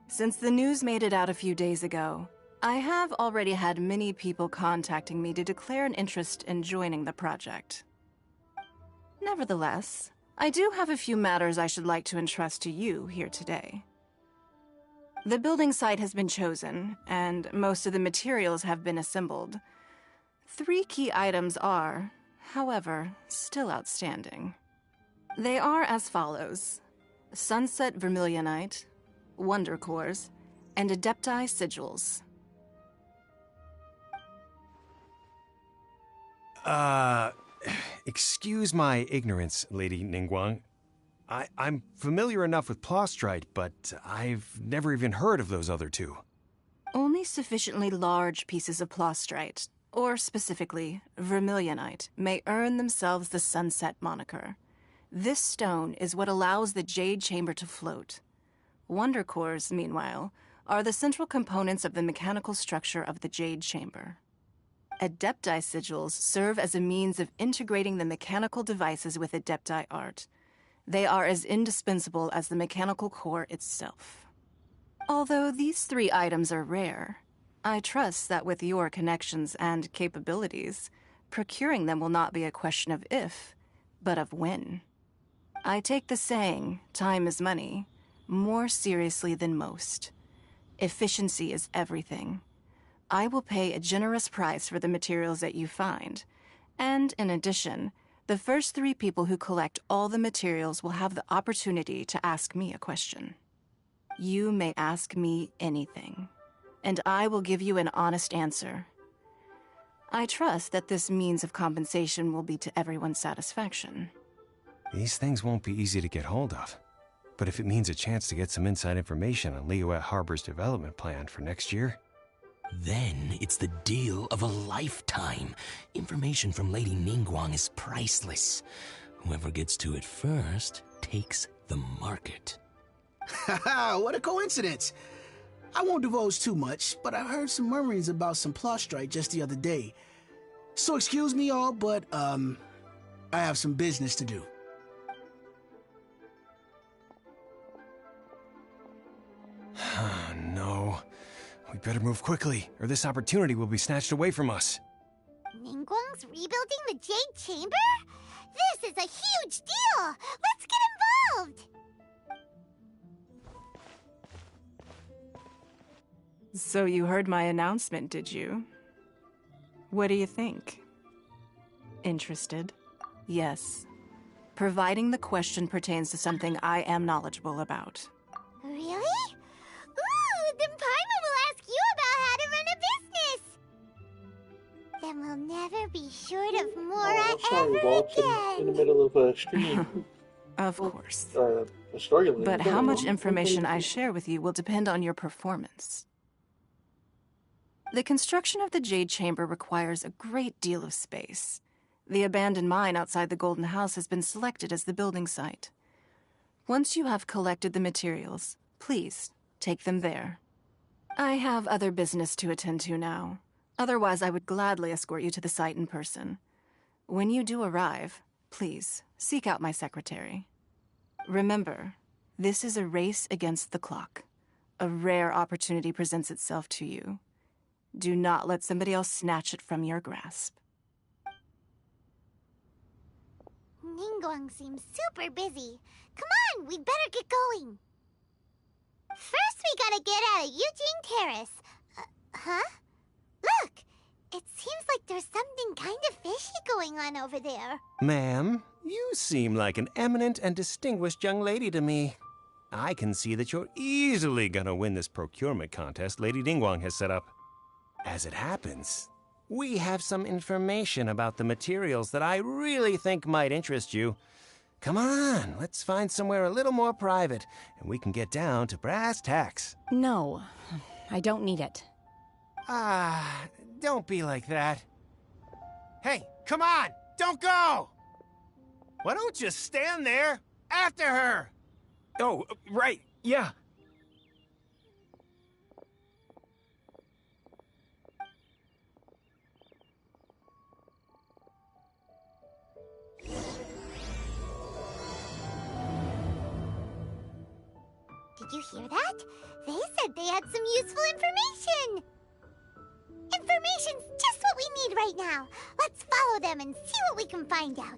Since the news made it out a few days ago, I have already had many people contacting me to declare an interest in joining the project. Nevertheless, I do have a few matters I should like to entrust to you here today. The building site has been chosen, and most of the materials have been assembled. 3 key items are, however, still outstanding. They are as follows: Sunset Vermilionite, Wonder Cores, and Adepti Sigils. Excuse my ignorance, Lady Ningguang. I'm familiar enough with Plostrite, but I've never even heard of those other 2. Only sufficiently large pieces of Plostrite, or specifically Vermilionite, may earn themselves the Sunset moniker. This stone is what allows the Jade Chamber to float. Wonder Cores, meanwhile, are the central components of the mechanical structure of the Jade Chamber. Adepti Sigils serve as a means of integrating the mechanical devices with Adepti art. They are as indispensable as the mechanical core itself. Although these 3 items are rare, I trust that with your connections and capabilities, procuring them will not be a question of if, but of when. I take the saying, time is money, more seriously than most. Efficiency is everything. I will pay a generous price for the materials that you find, and in addition, the first 3 people who collect all the materials will have the opportunity to ask me a question. You may ask me anything, and I will give you an honest answer. I trust that this means of compensation will be to everyone's satisfaction. These things won't be easy to get hold of. But if it means a chance to get some inside information on Liyuet Harbor's development plan for next year... Then it's the deal of a lifetime. Information from Lady Ningguang is priceless. Whoever gets to it first takes the market. Haha, what a coincidence. I won't divulge too much, but I heard some murmurings about some Plostrite just the other day. So excuse me all, but, I have some business to do. No. We better move quickly, or this opportunity will be snatched away from us. Ningguang's rebuilding the Jade Chamber? This is a huge deal! Let's get involved! So you heard my announcement, did you? What do you think? Interested? Yes. Providing the question pertains to something I am knowledgeable about. Really? Ooh, then Paimon will ask you about how to run a business! Then we'll never be short of Mora ever in the again! middle of a stream. Of course. A storyline. But how much information I share with you will depend on your performance. The construction of the Jade Chamber requires a great deal of space. The abandoned mine outside the Golden House has been selected as the building site. Once you have collected the materials, please take them there. I have other business to attend to now. Otherwise, I would gladly escort you to the site in person. When you do arrive, please seek out my secretary. Remember, this is a race against the clock. A rare opportunity presents itself to you. Do not let somebody else snatch it from your grasp. Ningguang seems super busy. Come on, we'd better get going. First, we gotta get out of Eugene Terrace. Huh? Look! It seems like there's something kind of fishy going on over there. Ma'am, you seem like an eminent and distinguished young lady to me. I can see that you're easily gonna win this procurement contest Lady Ningguang has set up. As it happens, we have some information about the materials that I really think might interest you. Come on, let's find somewhere a little more private, and we can get down to brass tacks. No, I don't need it. Don't be like that. Hey, come on, don't go! Why don't you stand there after her? Oh, right, yeah. Did you hear that? They said they had some useful information! Information's just what we need right now. Let's follow them and see what we can find out.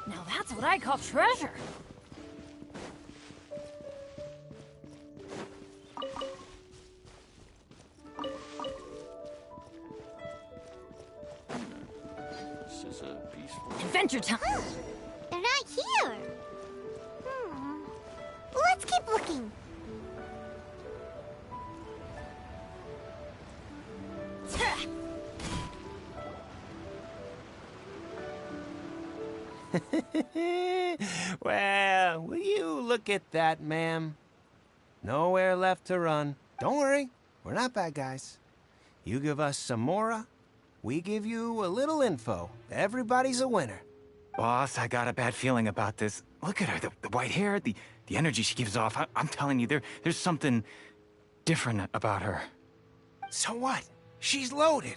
Now that's what I call treasure. This is a peaceful Adventure time. They're not here. Let's keep looking. Well, will you look at that, ma'am? Nowhere left to run. Don't worry, we're not bad guys. You give us some mora, we give you a little info. Everybody's a winner. Boss, I got a bad feeling about this. Look at her, the white hair, the energy she gives off. I'm telling you, there's something different about her. So what? She's loaded.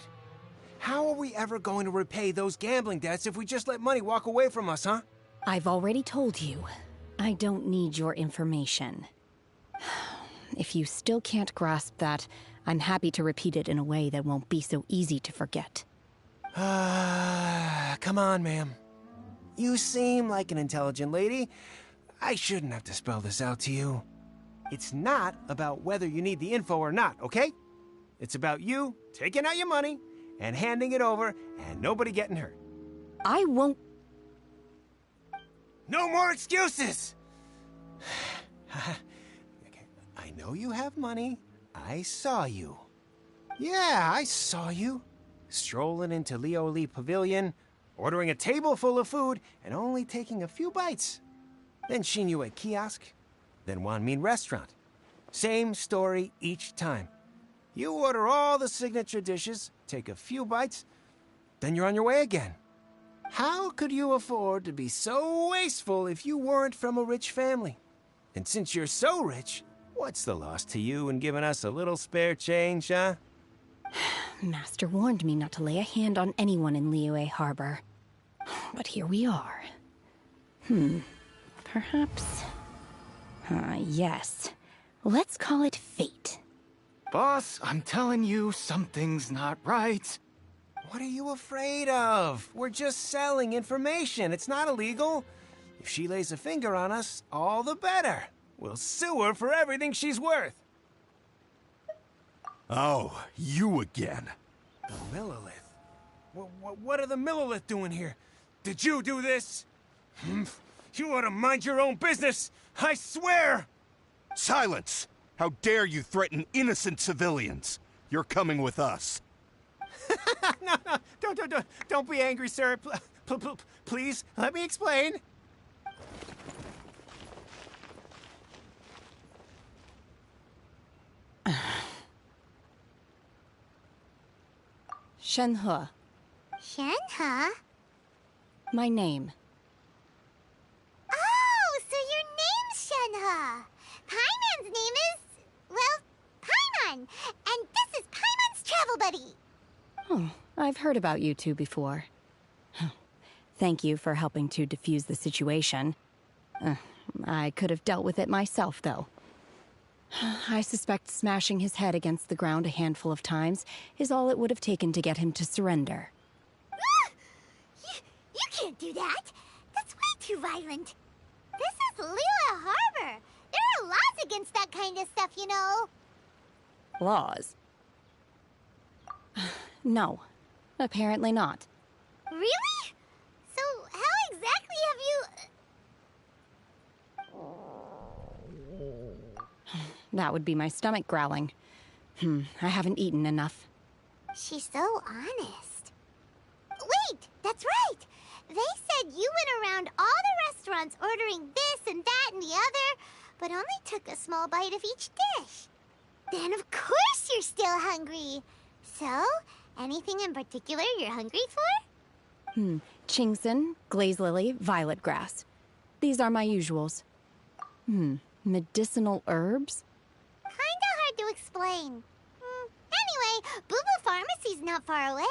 How are we ever going to repay those gambling debts if we just let money walk away from us, huh? I've already told you, I don't need your information. If you still can't grasp that, I'm happy to repeat it in a way that won't be so easy to forget. Come on, ma'am. You seem like an intelligent lady. I shouldn't have to spell this out to you. It's not about whether you need the info or not, okay? It's about you taking out your money and handing it over and nobody getting hurt. I won't... No more excuses! Okay, I know you have money. I saw you. Yeah, I saw you. Strolling into Leo Lee Pavilion, ordering a table full of food, and only taking a few bites. Then Shinyue Kiosk, then Wanmin Restaurant. Same story each time. You order all the signature dishes, take a few bites, then you're on your way again. How could you afford to be so wasteful if you weren't from a rich family? And since you're so rich, what's the loss to you in giving us a little spare change, huh? Master warned me not to lay a hand on anyone in Liyue Harbor. But here we are. Perhaps... yes. Let's call it fate. Boss, I'm telling you, something's not right. What are you afraid of? We're just selling information. It's not illegal. If she lays a finger on us, all the better. We'll sue her for everything she's worth. Oh, you again. The Millilith? What are the Millilith doing here? Did you do this? You ought to mind your own business, I swear! Silence! How dare you threaten innocent civilians? You're coming with us. No, don't be angry, sir. Please, let me explain. Shenhe. Shenhe? My name. Oh, so your name's Shenhe. Paimon's name is... well, Paimon. And this is Paimon's travel buddy. Oh, I've heard about you two before. Thank you for helping to defuse the situation. I could have dealt with it myself, though. I suspect smashing his head against the ground a handful of times is all it would have taken to get him to surrender. You can't do that. That's way too violent. This is Liyue Harbor. There are laws against that kind of stuff, you know. Laws? No, apparently not. Really? So how exactly have you... That would be my stomach growling. I haven't eaten enough. She's so honest. Wait, that's right. They said you went around all the restaurants ordering this and that and the other, but only took a small bite of each dish. Then of course you're still hungry. So, anything in particular you're hungry for? Chingson, glaze lily, violet grass. These are my usuals. Medicinal herbs? Kinda hard to explain. Anyway, Boo Boo Pharmacy's not far away.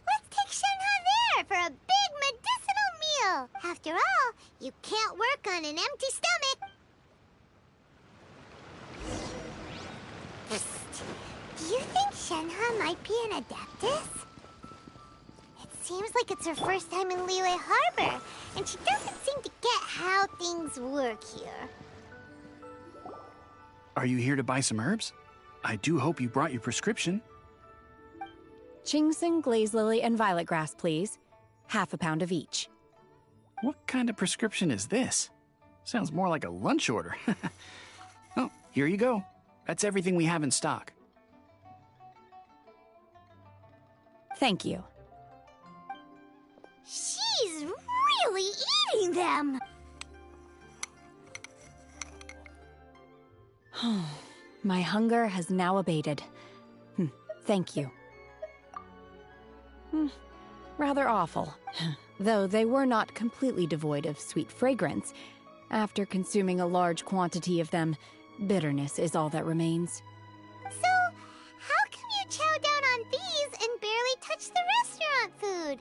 Let's take Shenhe there for a big medicinal meal. After all, you can't work on an empty stomach. Psst. Do you think Shenhe might be an Adeptus? It seems like it's her first time in Liyue Harbor, and she doesn't seem to get how things work here. Are you here to buy some herbs? I do hope you brought your prescription. Chingson, glaze lily, and violet grass, please. Half a pound of each. What kind of prescription is this? Sounds more like a lunch order. Oh, here you go. That's everything we have in stock. Thank you. She's really eating them! My hunger has now abated. Thank you. Rather awful. Though they were not completely devoid of sweet fragrance. After consuming a large quantity of them, bitterness is all that remains. So, how come you chow down on these and barely touch the restaurant food?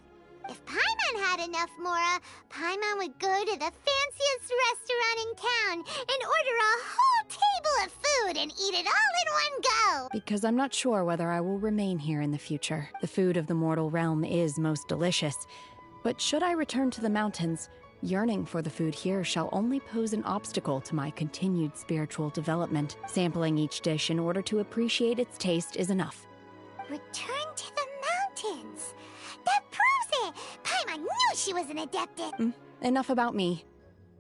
If Paimon had enough Mora, Paimon would go to the fanciest restaurant in town and order a whole table of food and eat it all in one go! Because I'm not sure whether I will remain here in the future. The food of the mortal realm is most delicious. But should I return to the mountains, yearning for the food here shall only pose an obstacle to my continued spiritual development. Sampling each dish in order to appreciate its taste is enough. Return to the mountains! That proves it! Paimon knew she was an Adeptus! Enough about me.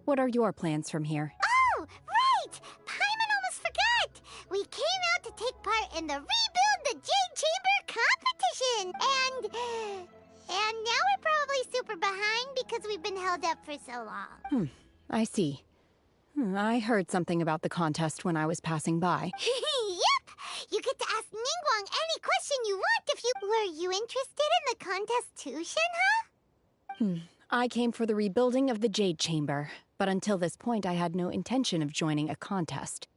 What are your plans from here? Oh, right! Paimon almost forgot! We came out to take part in the Rebuild the Jade Chamber competition! And now we're probably super behind because we've been held up for so long. I see. I heard something about the contest when I was passing by. Yep! You get to ask Ningguang any question you want if you... Were you interested in the contest too, Shenhe? I came for the rebuilding of the Jade Chamber, but until this point I had no intention of joining a contest.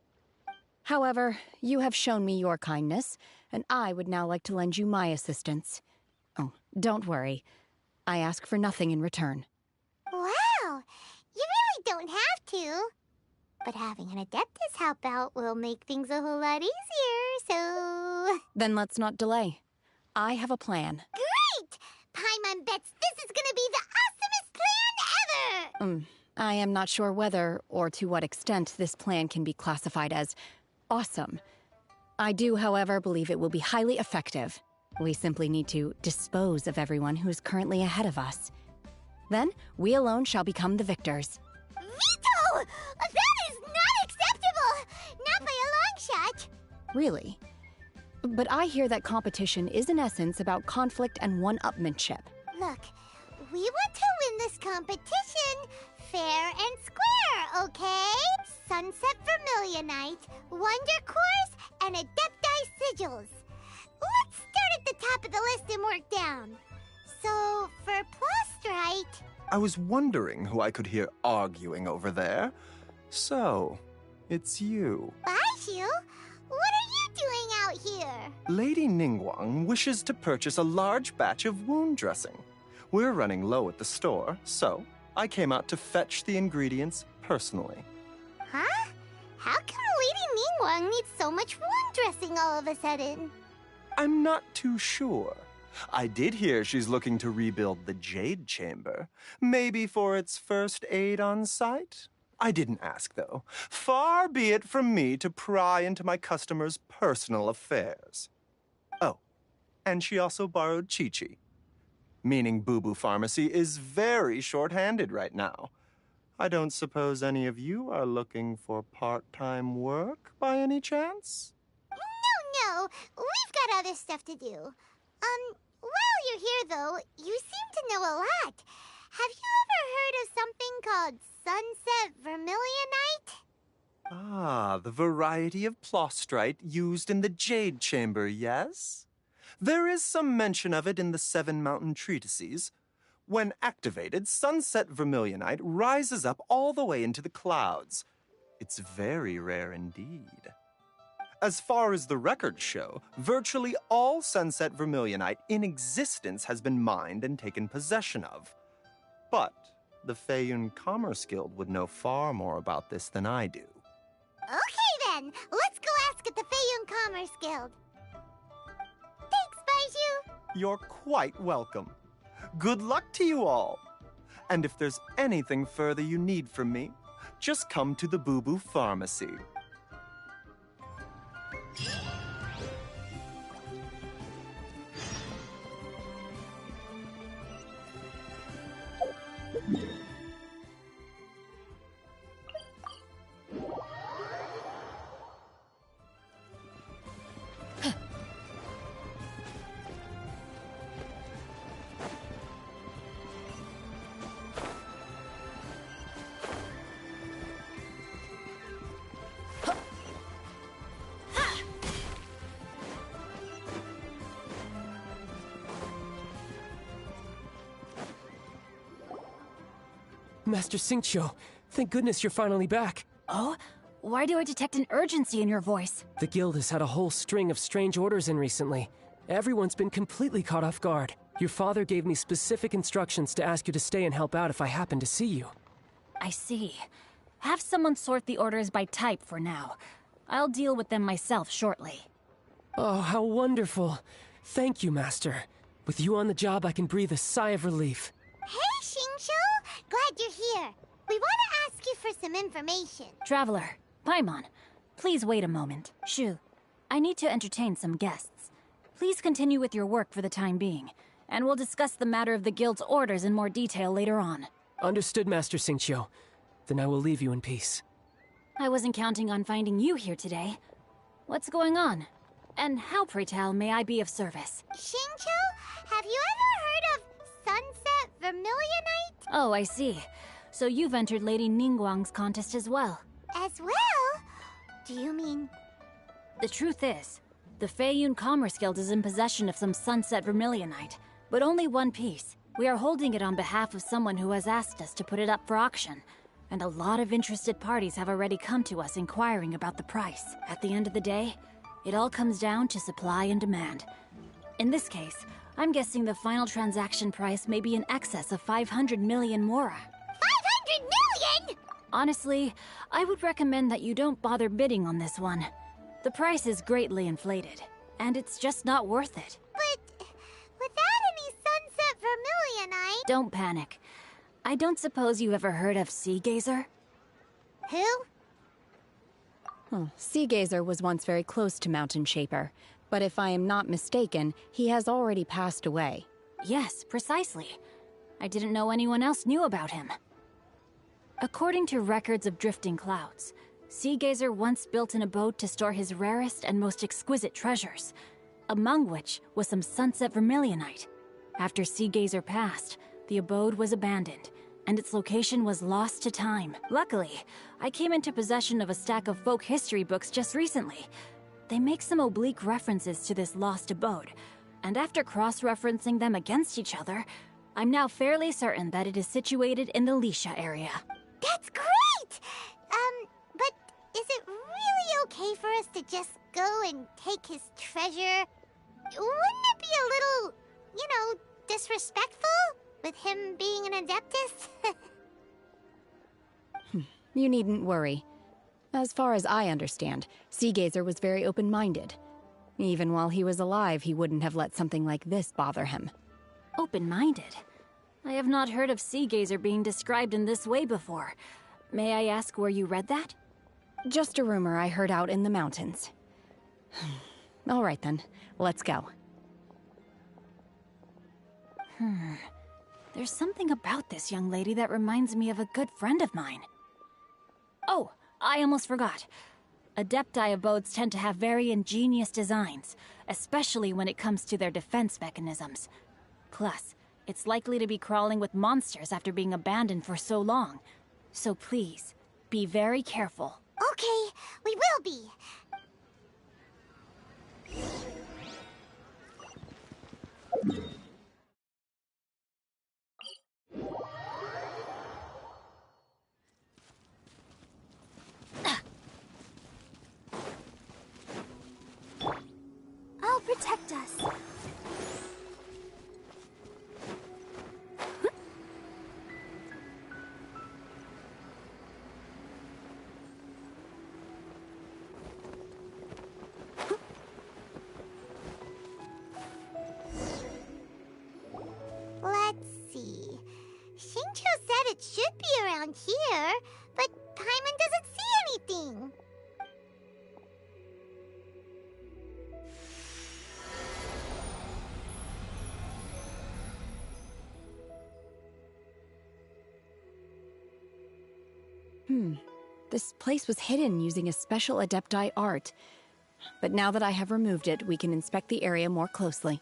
However, you have shown me your kindness, and I would now like to lend you my assistance. Oh, don't worry. I ask for nothing in return. Wow! You really don't have to. But having an Adeptus help out will make things a whole lot easier, so... Then let's not delay. I have a plan. Great! Paimon bets this is gonna be the awesomest plan ever! I am not sure whether or to what extent this plan can be classified as awesome. I do, however, believe it will be highly effective. We simply need to dispose of everyone who is currently ahead of us. Then, we alone shall become the victors. Veto! That is not acceptable! Not by a long shot! Really? But I hear that competition is in essence about conflict and one-upmanship. Look, we want to win this competition fair and square, okay? Sunset Vermilionite, Wonder Cores, and Adepti Sigils. Let's start at the top of the list and work down. So, for Plustrite... I was wondering who I could hear arguing over there. So, it's you. Baishu? What are you doing out here? Lady Ningguang wishes to purchase a large batch of wound dressing. We're running low at the store, so I came out to fetch the ingredients personally. Huh? How come Lady Ningguang needs so much wound dressing all of a sudden? I'm not too sure. I did hear she's looking to rebuild the Jade Chamber. Maybe for its first aid on site? I didn't ask, though. Far be it from me to pry into my customers' personal affairs. Oh, and she also borrowed Chi-Chi. Meaning Boo Boo Pharmacy is very short-handed right now. I don't suppose any of you are looking for part-time work by any chance? No, we've got other stuff to do. While you're here, though, you seem to know a lot. Have you ever heard of something called Sunset Vermilionite? Ah, the variety of Plustrite used in the Jade Chamber, yes? There is some mention of it in the Seven Mountain Treatises. When activated, Sunset Vermilionite rises up all the way into the clouds. It's very rare indeed. As far as the records show, virtually all Sunset Vermilionite in existence has been mined and taken possession of. But the Feiyun Commerce Guild would know far more about this than I do. Okay then, let's go ask at the Feiyun Commerce Guild. Thanks, Baiju. You're quite welcome. Good luck to you all. And if there's anything further you need from me, just come to the Boo Boo Pharmacy. Master Xingqiu, thank goodness you're finally back. Oh? Why do I detect an urgency in your voice? The guild has had a whole string of strange orders in recently. Everyone's been completely caught off guard. Your father gave me specific instructions to ask you to stay and help out if I happen to see you. I see. Have someone sort the orders by type for now. I'll deal with them myself shortly. Oh, how wonderful. Thank you, Master. With you on the job, I can breathe a sigh of relief. Hey, Xingqiu! Glad you're here. We want to ask you for some information. Traveler, Paimon, please wait a moment. Shu, I need to entertain some guests. Please continue with your work for the time being, and we'll discuss the matter of the guild's orders in more detail later on. Understood, Master Xingqiu. Then I will leave you in peace. I wasn't counting on finding you here today. What's going on? And how, pray tell, may I be of service? Xingqiu, have you ever heard of Sunset Vermilionite? Oh, I see. So you've entered Lady Ningguang's contest as well. As well? Do you mean... The truth is, the Feiyun Commerce Guild is in possession of some Sunset Vermilionite, but only one piece. We are holding it on behalf of someone who has asked us to put it up for auction, and a lot of interested parties have already come to us inquiring about the price. At the end of the day, it all comes down to supply and demand. In this case, I'm guessing the final transaction price may be in excess of 500 million mora. 500 million?! Honestly, I would recommend that you don't bother bidding on this one. The price is greatly inflated, and it's just not worth it. But without any Sunset Vermilionite... Don't panic. I don't suppose you ever heard of Sea Gazer? Who? Sea Gazer was once very close to Mountain Shaper, but if I am not mistaken, he has already passed away. Yes, precisely. I didn't know anyone else knew about him. According to records of drifting clouds, Sea Gazer once built an abode to store his rarest and most exquisite treasures, among which was some Sunset Vermilionite. After Sea Gazer passed, the abode was abandoned, and its location was lost to time. Luckily, I came into possession of a stack of folk history books just recently. They make some oblique references to this lost abode, and after cross-referencing them against each other, I'm now fairly certain that it is situated in the Lisha area. That's great! But is it really okay for us to just go and take his treasure? Wouldn't it be a little, disrespectful? With him being an Adeptus? You needn't worry. As far as I understand, Sea Gazer was very open-minded. Even while he was alive, he wouldn't have let something like this bother him. Open-minded? I have not heard of Sea Gazer being described in this way before. May I ask where you read that? Just a rumor I heard out in the mountains. All right then, let's go. There's something about this young lady that reminds me of a good friend of mine. Oh, I almost forgot. Adepti abodes tend to have very ingenious designs, especially when it comes to their defense mechanisms. Plus, it's likely to be crawling with monsters after being abandoned for so long. So please, be very careful. Okay, we will be. protect us. Let's see. Xingqiu said it should be around here, but Paimon doesn't see anything. This place was hidden using a special Adepti art. But now that I have removed it, we can inspect the area more closely.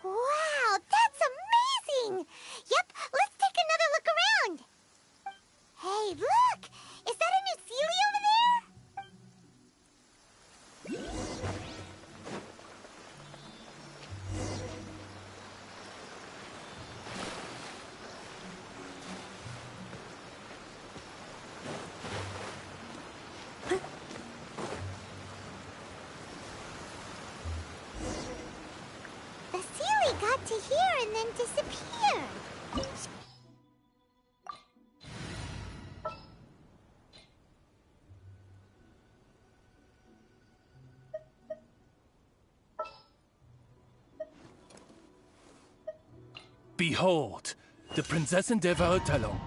Wow, that's amazing! Yep, let's take another look around. Hey, look! Is that a new Sealy over there? The Sealy got to here and then disappeared. Behold, the Prinzessin der Verurteilung.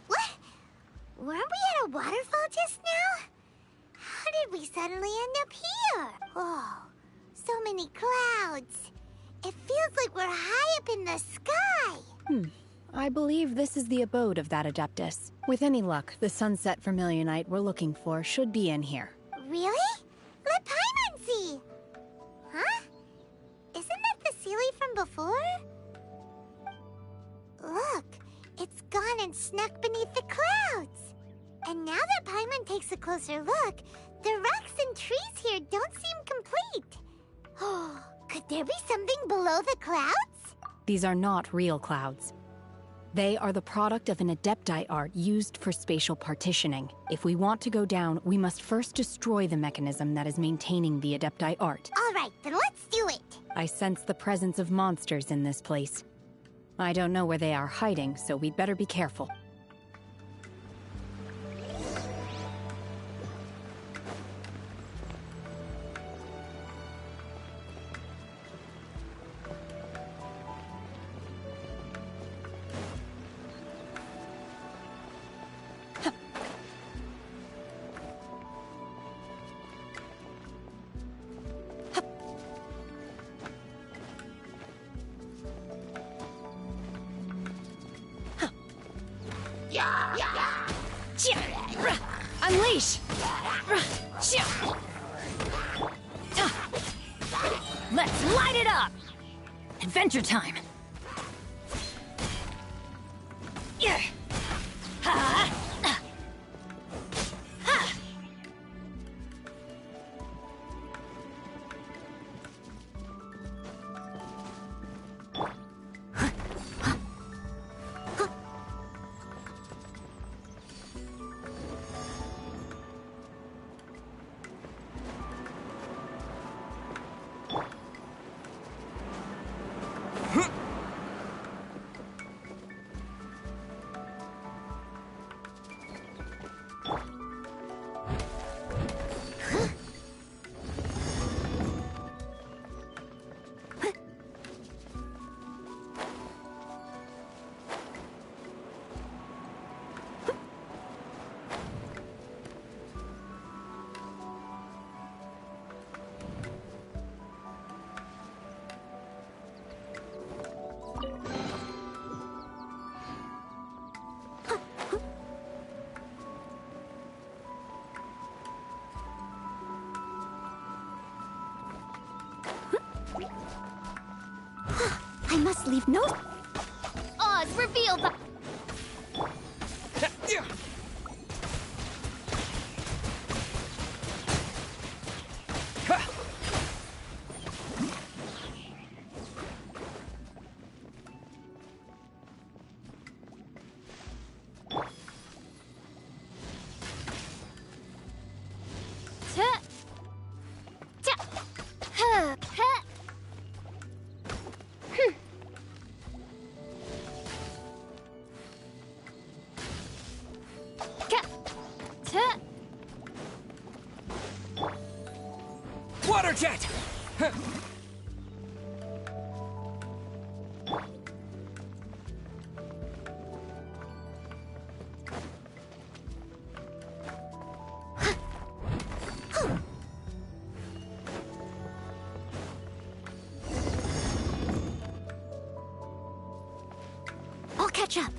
What? Weren't we at a waterfall just now? How did we suddenly end up here? Oh, so many clouds. It feels like we're high up in the sky. I believe this is the abode of that Adeptus. With any luck, the sunset Vermilionite we're looking for should be in here. Really? Let Paimon see. Huh? Isn't that the Sealy from before? Look, it's gone and snuck beneath the clouds. And now that Paimon takes a closer look, the rocks and trees here don't seem complete. Oh, could there be something below the clouds? These are not real clouds. They are the product of an Adepti art used for spatial partitioning. If we want to go down, we must first destroy the mechanism that is maintaining the Adepti art. All right, then let's do it. I sense the presence of monsters in this place. I don't know where they are hiding, so we'd better be careful. Unleash! Let's light it up! Adventure time! Yeah. Ha. Ha. I must leave no... Oz, reveal the... Water jet! I'll catch up.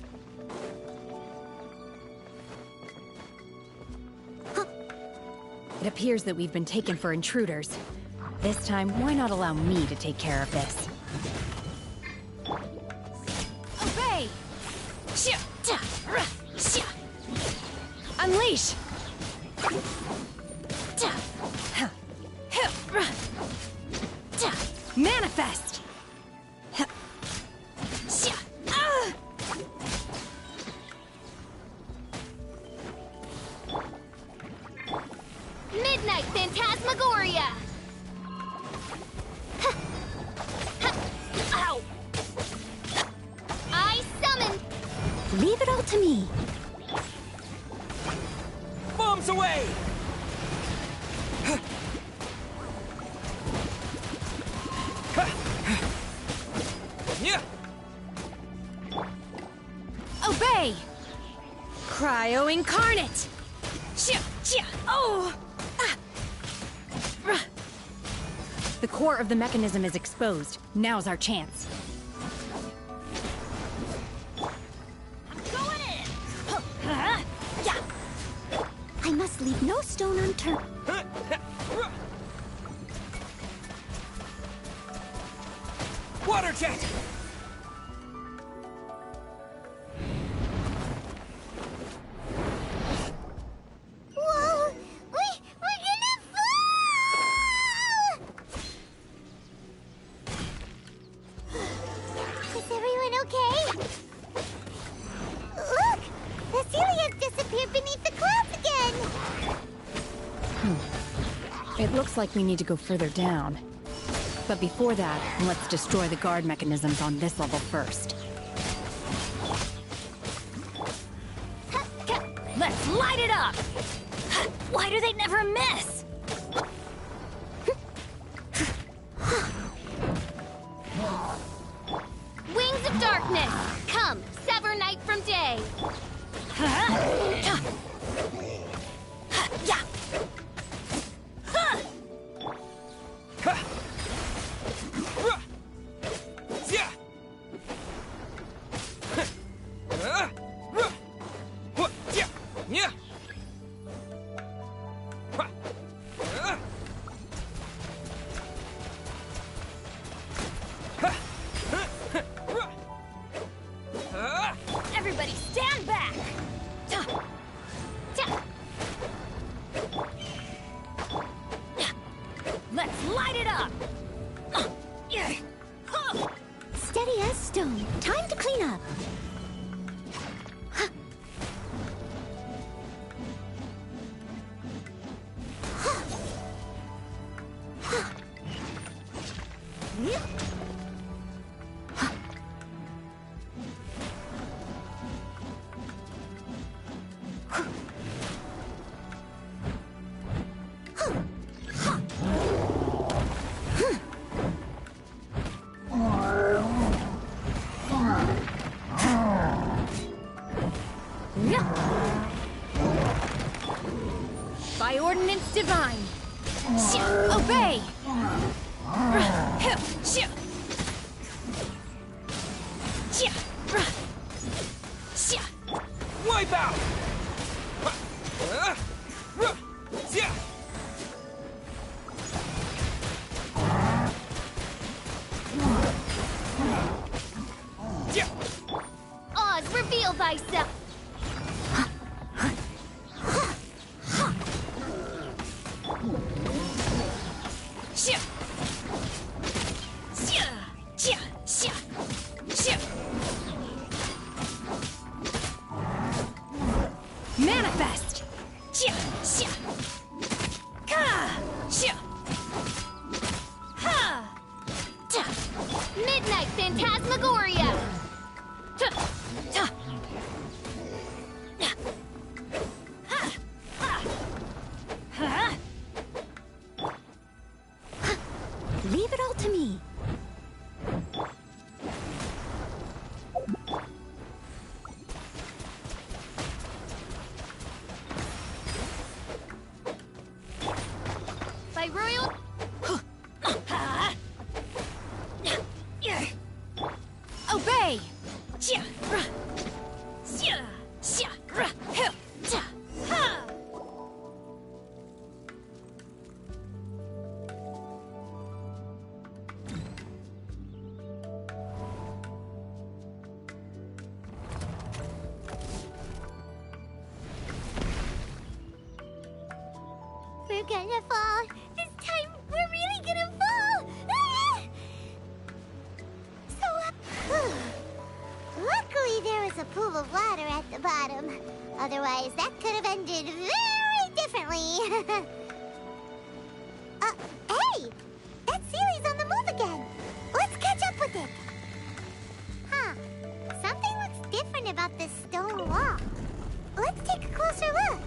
It appears that we've been taken for intruders. This time, why not allow me to take care of this? Obey! Unleash! Manifest! Midnight Phantasmagoria! Ow! I summon! Leave it all to me. Bombs away! Obey! Cryo Incarnate! Oh! The core of the mechanism is exposed. Now's our chance. I must leave no stone unturned. Water jet! Whoa! We're gonna fall! Is everyone okay? Look! The Celia's disappeared beneath the clouds again! It looks like we need to go further down. But before that, let's destroy the guard mechanisms on this level first. Let's light it up! Why do they never miss? Wings of Darkness! Come, sever night from day! Everybody stand back! Let's light it up! Steady as stone. Time to clean up. By ordinance divine! Obey! Wipe out! Oz, reveal thyself! Manifest! Midnight Phantasmagoria! Leave it all to me. By royal... Obey! We're gonna fall. This time, we're really gonna fall. Ah! Luckily, there was a pool of water at the bottom. Otherwise, that could have ended very differently. Hey! That Sealy's on the move again. Let's catch up with it. Huh. Something looks different about this stone wall. Let's take a closer look.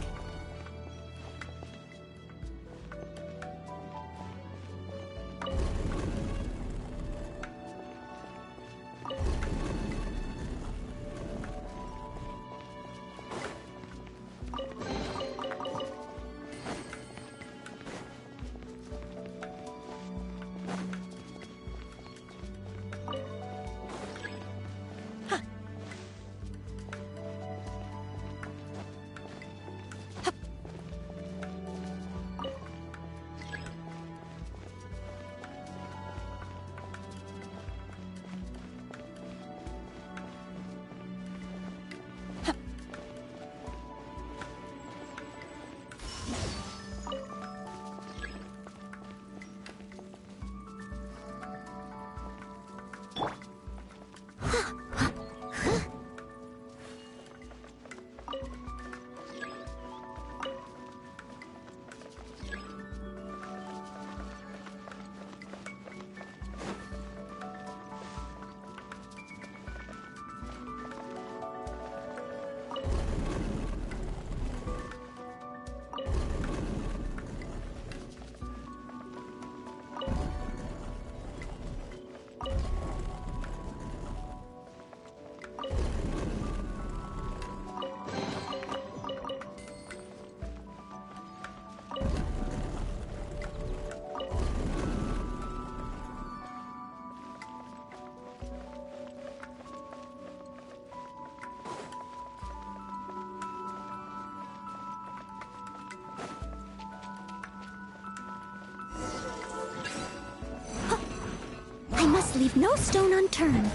I must leave no stone unturned.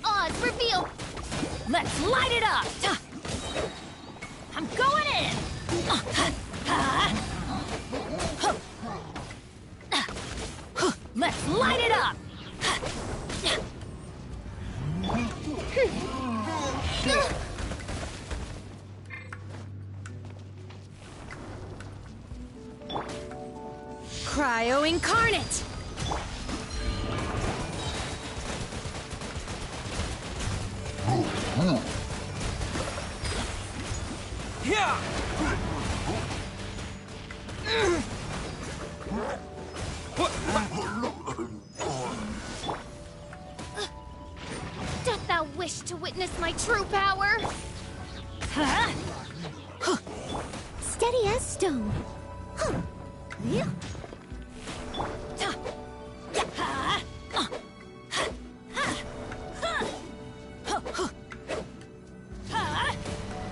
Odds reveal! Let's light it up! I'm going in! Let's light it up! Cryo Incarnate! Doth thou wish to witness my true power? Steady as stone. Yeah.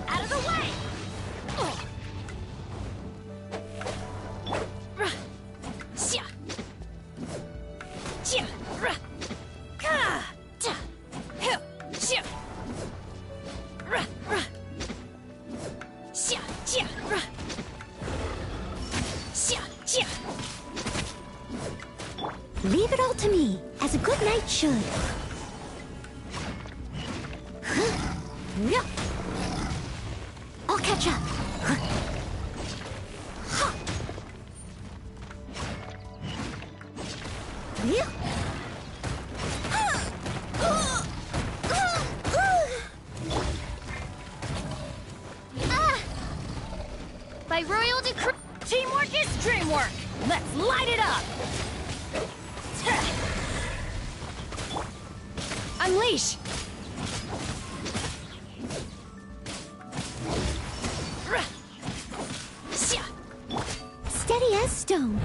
Out of the way! Leave it all to me, as a good knight should. I'll catch up. By royal decree, Teamwork is dreamwork! work! Let's light it up! Unleash! Steady as stone.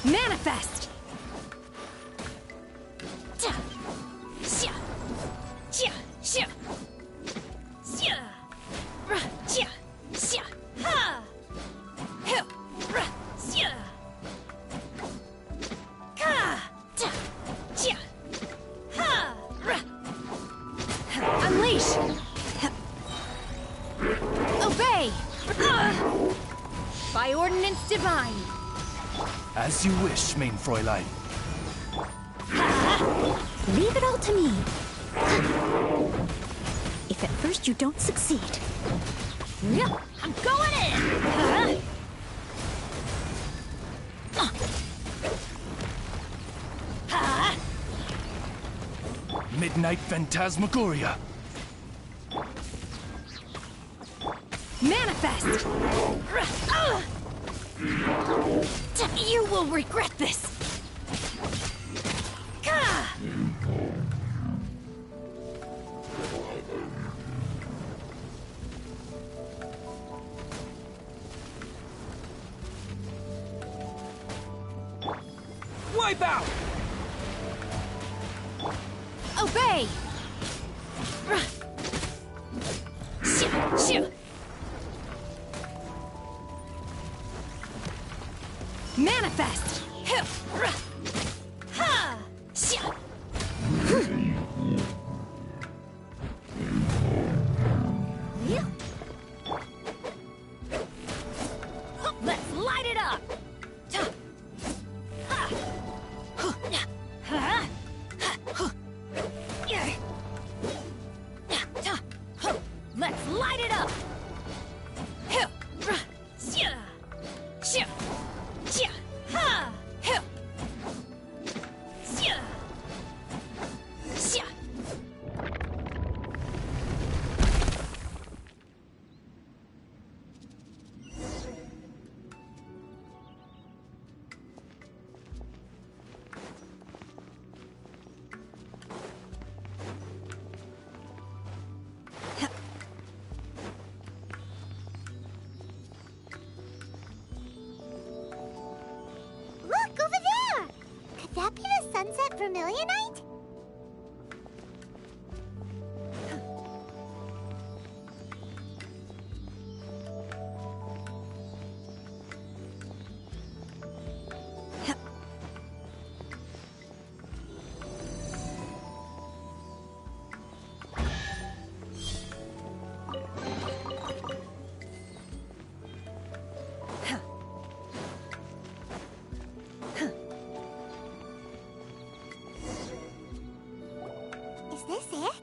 Manifest! Unleash! Obey! By ordinance divine! As you wish, main Fräulein. Leave it all to me. If at first you don't succeed. I'm going in! Midnight Phantasmagoria. Manifest! You will regret this! Wipe out! Obey! Manifest! Let's light it up! Let's light it up! Look, over there! Could that be the Sunset Vermilionite? Is this it?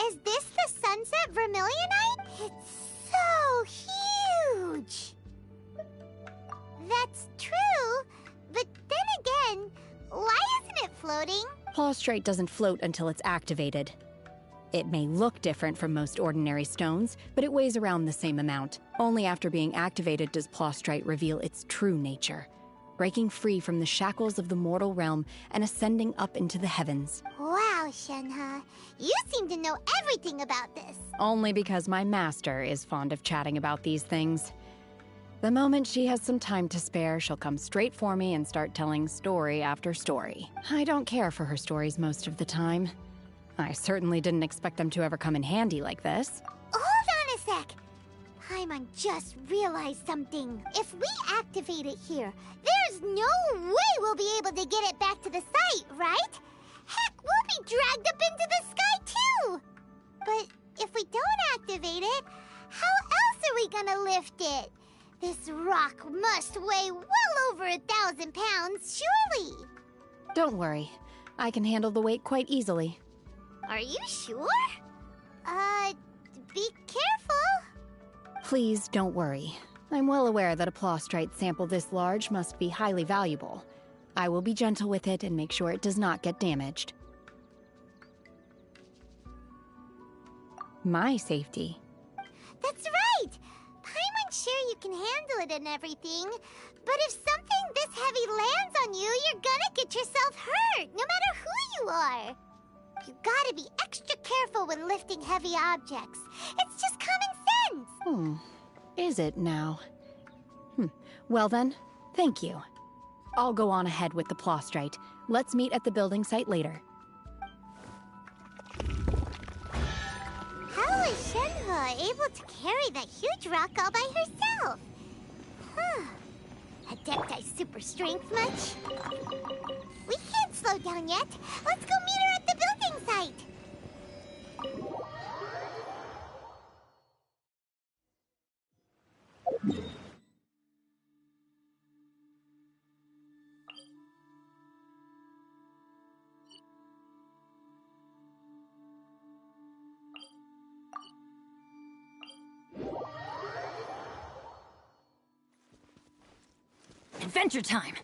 Is this the Sunset Vermilionite? It's so huge! That's true, but then again, why isn't it floating? Plaustrite doesn't float until it's activated. It may look different from most ordinary stones, but it weighs around the same amount. Only after being activated does Plaustrite reveal its true nature, breaking free from the shackles of the mortal realm and ascending up into the heavens. Wow, Shenhe, you seem to know everything about this. Only because my master is fond of chatting about these things. The moment she has some time to spare, she'll come straight for me and start telling story after story. I don't care for her stories most of the time. I certainly didn't expect them to ever come in handy like this. Hold on a sec. Paimon just realized something. If we activate it here, there's no way we'll be able to get it back to the site, right? Heck, we'll be dragged up into the sky too! But if we don't activate it, how else are we gonna lift it? This rock must weigh well over 1,000 pounds, surely! Don't worry. I can handle the weight quite easily. Are you sure? Be careful. Please don't worry. I'm well aware that a Plostrite sample this large must be highly valuable. I will be gentle with it and make sure it does not get damaged. My safety. That's right! Paimon's sure you can handle it and everything, but if something this heavy lands on you, you're gonna get yourself hurt, no matter who you are. You gotta be extra careful when lifting heavy objects. It's just common sense. Is it now? Well then, thank you. I'll go on ahead with the Plostrite. Let's meet at the building site later. How is Shenhe able to carry that huge rock all by herself? Adepti super strength much? We can't slow down yet. Let's go meet her at the building site. Adventure time!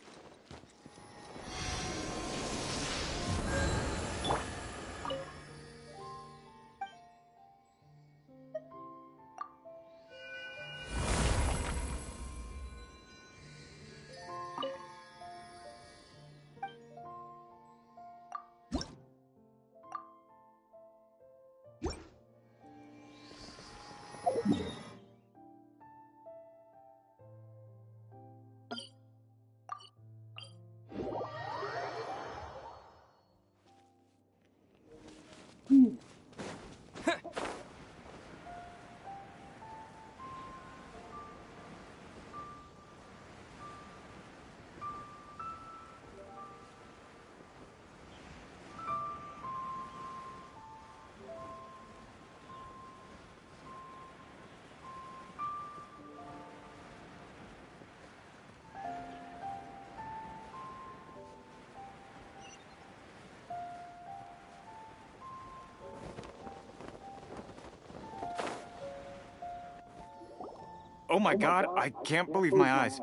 Oh my god, I can't believe my eyes.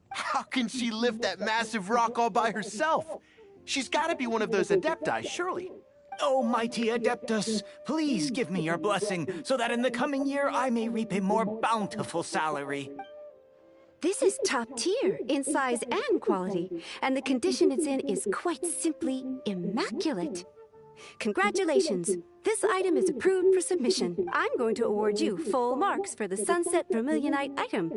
How can she lift that massive rock all by herself? She's gotta be one of those Adepti, surely. Oh, mighty Adeptus, please give me your blessing, so that in the coming year I may reap a more bountiful salary. This is top tier in size and quality, and the condition it's in is quite simply immaculate. Congratulations! This item is approved for submission. I'm going to award you full marks for the Sunset Vermilionite item.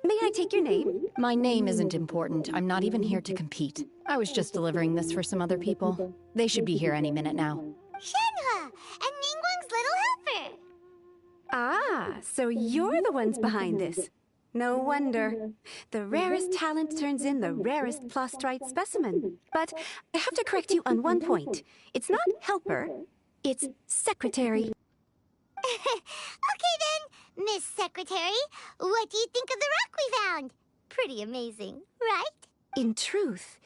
May I take your name? My name isn't important. I'm not even here to compete. I was just delivering this for some other people. They should be here any minute now. Shenhe! And Ningguang's little helper! Ah, so you're the ones behind this. No wonder. The rarest talent turns in the rarest Plostrite specimen. But I have to correct you on one point. It's not helper, it's secretary. Okay then, Miss Secretary, what do you think of the rock we found? Pretty amazing, right? In truth,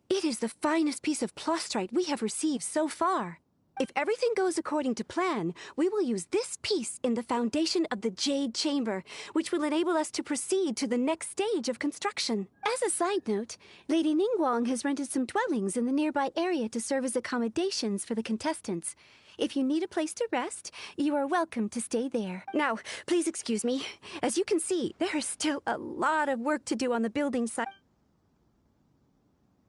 it is the finest piece of Plostrite we have received so far. If everything goes according to plan, we will use this piece in the foundation of the Jade Chamber, which will enable us to proceed to the next stage of construction. As a side note, Lady Ningguang has rented some dwellings in the nearby area to serve as accommodations for the contestants. If you need a place to rest, you are welcome to stay there. Now, please excuse me. As you can see, there is still a lot of work to do on the building site.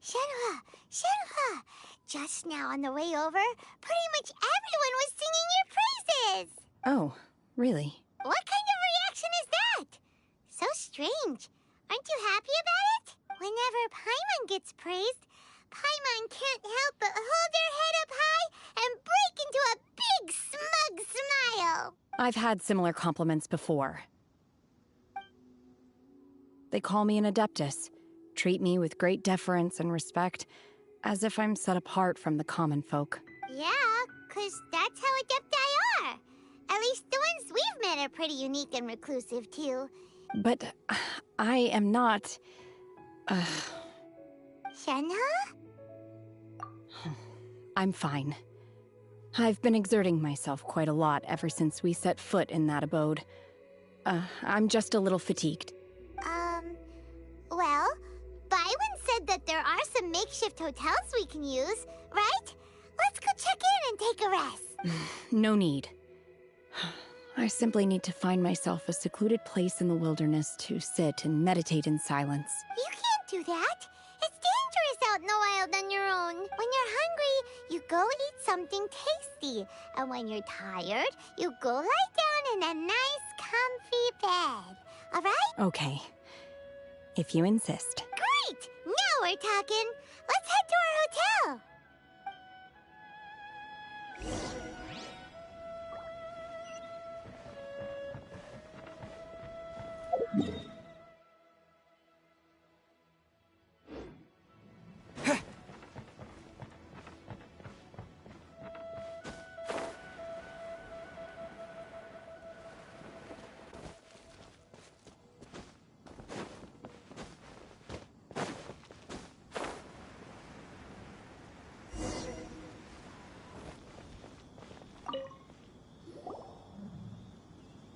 Shenhe! Shenhe! Just now on the way over, pretty much everyone was singing your praises! Oh, really? What kind of reaction is that? So strange. Aren't you happy about it? Whenever Paimon gets praised, Paimon can't help but hold her head up high and break into a big smug smile. I've had similar compliments before. They call me an Adeptus, treat me with great deference and respect, as if I'm set apart from the common folk. Yeah, 'cause that's how Adepti are. At least the ones we've met are pretty unique and reclusive, too. But I am not... Shenhe? I'm fine. I've been exerting myself quite a lot ever since we set foot in that abode. I'm just a little fatigued. Well, Byron said that there are some makeshift hotels we can use, right? Let's go check in and take a rest. No need. I simply need to find myself a secluded place in the wilderness to sit and meditate in silence. You can't do that. It's dangerous out in the wild on your own. When you're hungry, you go eat something tasty. And when you're tired, you go lie down in a nice, comfy bed. All right? Okay. If you insist. Great! Now we're talking. Let's head to our hotel.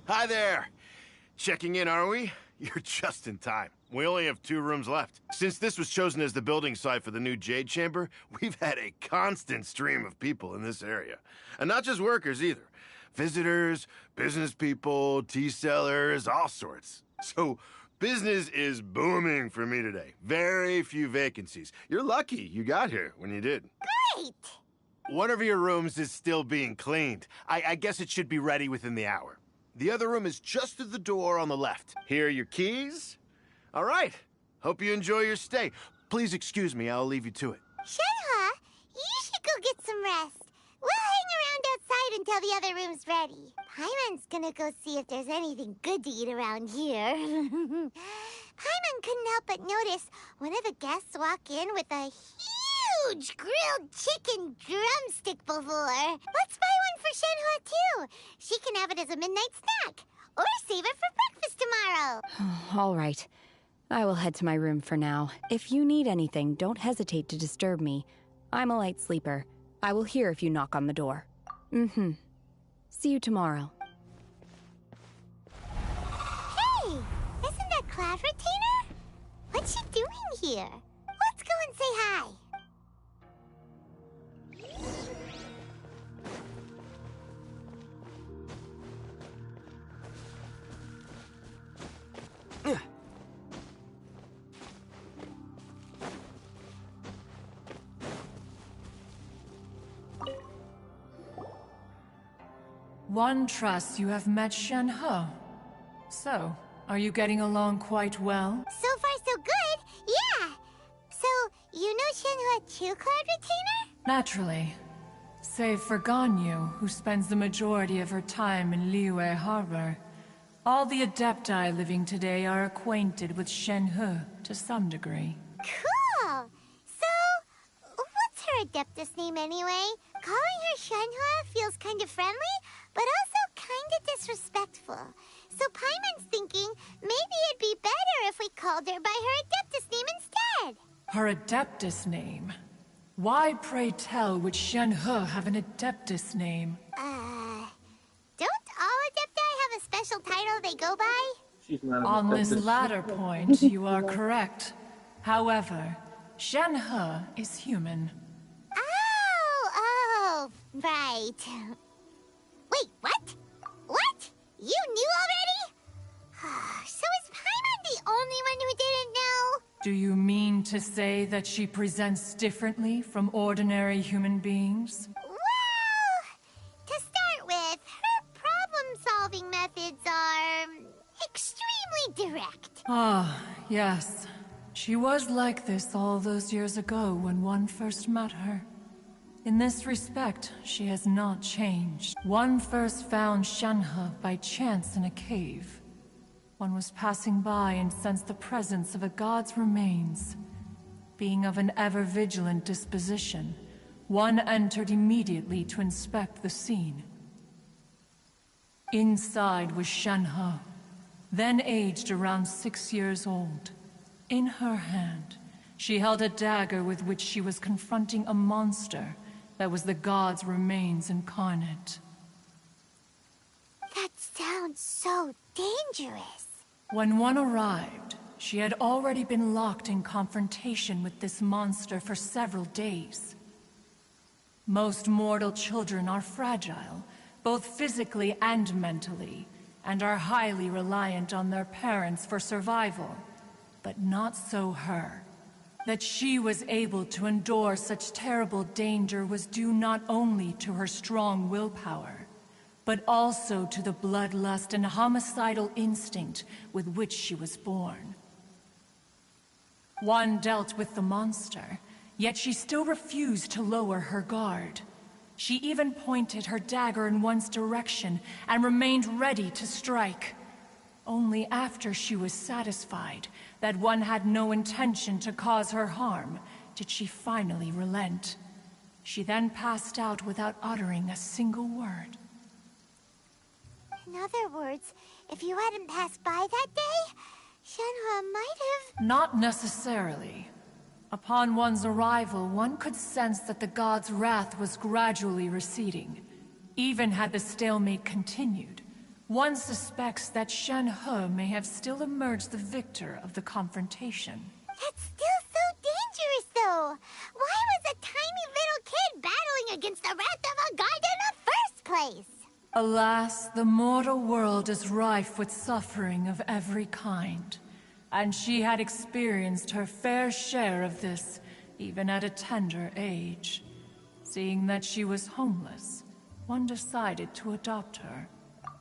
Hi there! Checking in, are we? You're just in time. We only have 2 rooms left. Since this was chosen as the building site for the new Jade Chamber, we've had a constant stream of people in this area. And not just workers, either. Visitors, business people, tea sellers, all sorts. So, business is booming for me today. Very few vacancies. You're lucky you got here when you did. Great! One of your rooms is still being cleaned. I guess it should be ready within the hour. The other room is just through the door on the left. Here are your keys. All right. Hope you enjoy your stay. Please excuse me, I'll leave you to it. Shenhe, you should go get some rest. We'll hang around outside until the other room's ready. Paimon's gonna go see if there's anything good to eat around here. Paimon couldn't help but notice one of the guests walk in with a huge grilled chicken drumstick before. Let's buy one for Shenhe too. She can have it as a midnight snack. Or save it for breakfast tomorrow. All right. I will head to my room for now. If you need anything, don't hesitate to disturb me. I'm a light sleeper. I will hear if you knock on the door. See you tomorrow. Hey! Isn't that Cloud Retainer? What's she doing here? Let's go and say hi. One trusts you have met Shenhe. So, are you getting along quite well? So far, so good. Yeah. So, you know Shenhe too, Cloud Retainer? Naturally. Save for Ganyu, who spends the majority of her time in Liyue Harbor. All the Adepti living today are acquainted with Shenhe to some degree. Cool! So, what's her Adeptus name anyway? Calling her Shenhe feels kind of friendly, but also kind of disrespectful. So Paimon's thinking maybe it'd be better if we called her by her Adeptus name instead. Her Adeptus name? Why, pray tell, would Shenhe have an Adeptus name? Don't all Adepti have a special title they go by? She's not On this Adeptus. latter point, you are correct. However, Shenhe is human. Oh, right. Wait, what? What? You knew already? So is Paimon the only one who didn't know? Do you mean to say that she presents differently from ordinary human beings? Well, to start with, her problem-solving methods are extremely direct. Ah, yes. She was like this all those years ago when one first met her. In this respect, she has not changed. One first found Shenhe by chance in a cave. One was passing by and sensed the presence of a god's remains. Being of an ever-vigilant disposition, one entered immediately to inspect the scene. Inside was Shenhe, then aged around 6 years old. In her hand, she held a dagger with which she was confronting a monster that was the god's remains incarnate. That sounds sounds so dangerous. When one arrived, she had already been locked in confrontation with this monster for several days. Most mortal children are fragile, both physically and mentally, and are highly reliant on their parents for survival. But not so her. That she was able to endure such terrible danger was due not only to her strong willpower, but also to the bloodlust and homicidal instinct with which she was born. One dealt with the monster, yet she still refused to lower her guard. She even pointed her dagger in one's direction and remained ready to strike. Only after she was satisfied that one had no intention to cause her harm did she finally relent. She then passed out without uttering a single word. In other words, if you hadn't passed by that day, Shenhe might have... Not necessarily. Upon one's arrival, one could sense that the god's wrath was gradually receding. Even had the stalemate continued, one suspects that Shenhe may have still emerged the victor of the confrontation. That's still so dangerous, though. Why was a tiny little kid battling against the wrath of a god in the first place? Alas, the mortal world is rife with suffering of every kind. And she had experienced her fair share of this, even at a tender age. Seeing that she was homeless, one decided to adopt her.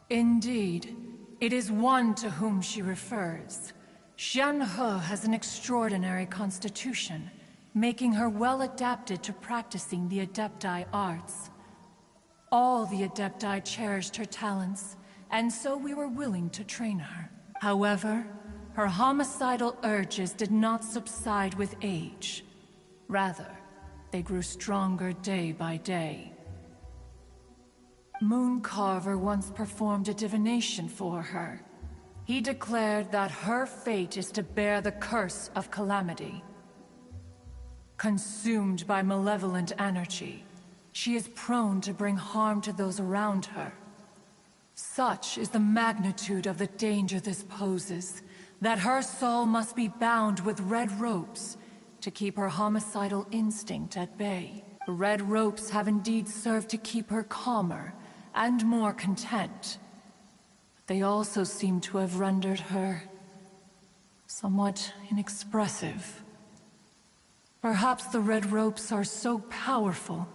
Indeed, it is one to whom she refers. Shenhe has an extraordinary constitution, making her well adapted to practicing the Adepti arts. All the Adepti cherished her talents, and so we were willing to train her. However, her homicidal urges did not subside with age. Rather, they grew stronger day by day. Mooncarver once performed a divination for her. He declared that her fate is to bear the curse of calamity. Consumed by malevolent energy, she is prone to bring harm to those around her. Such is the magnitude of the danger this poses, that her soul must be bound with red ropes to keep her homicidal instinct at bay. The red ropes have indeed served to keep her calmer and more content. But they also seem to have rendered her somewhat inexpressive. Perhaps the red ropes are so powerful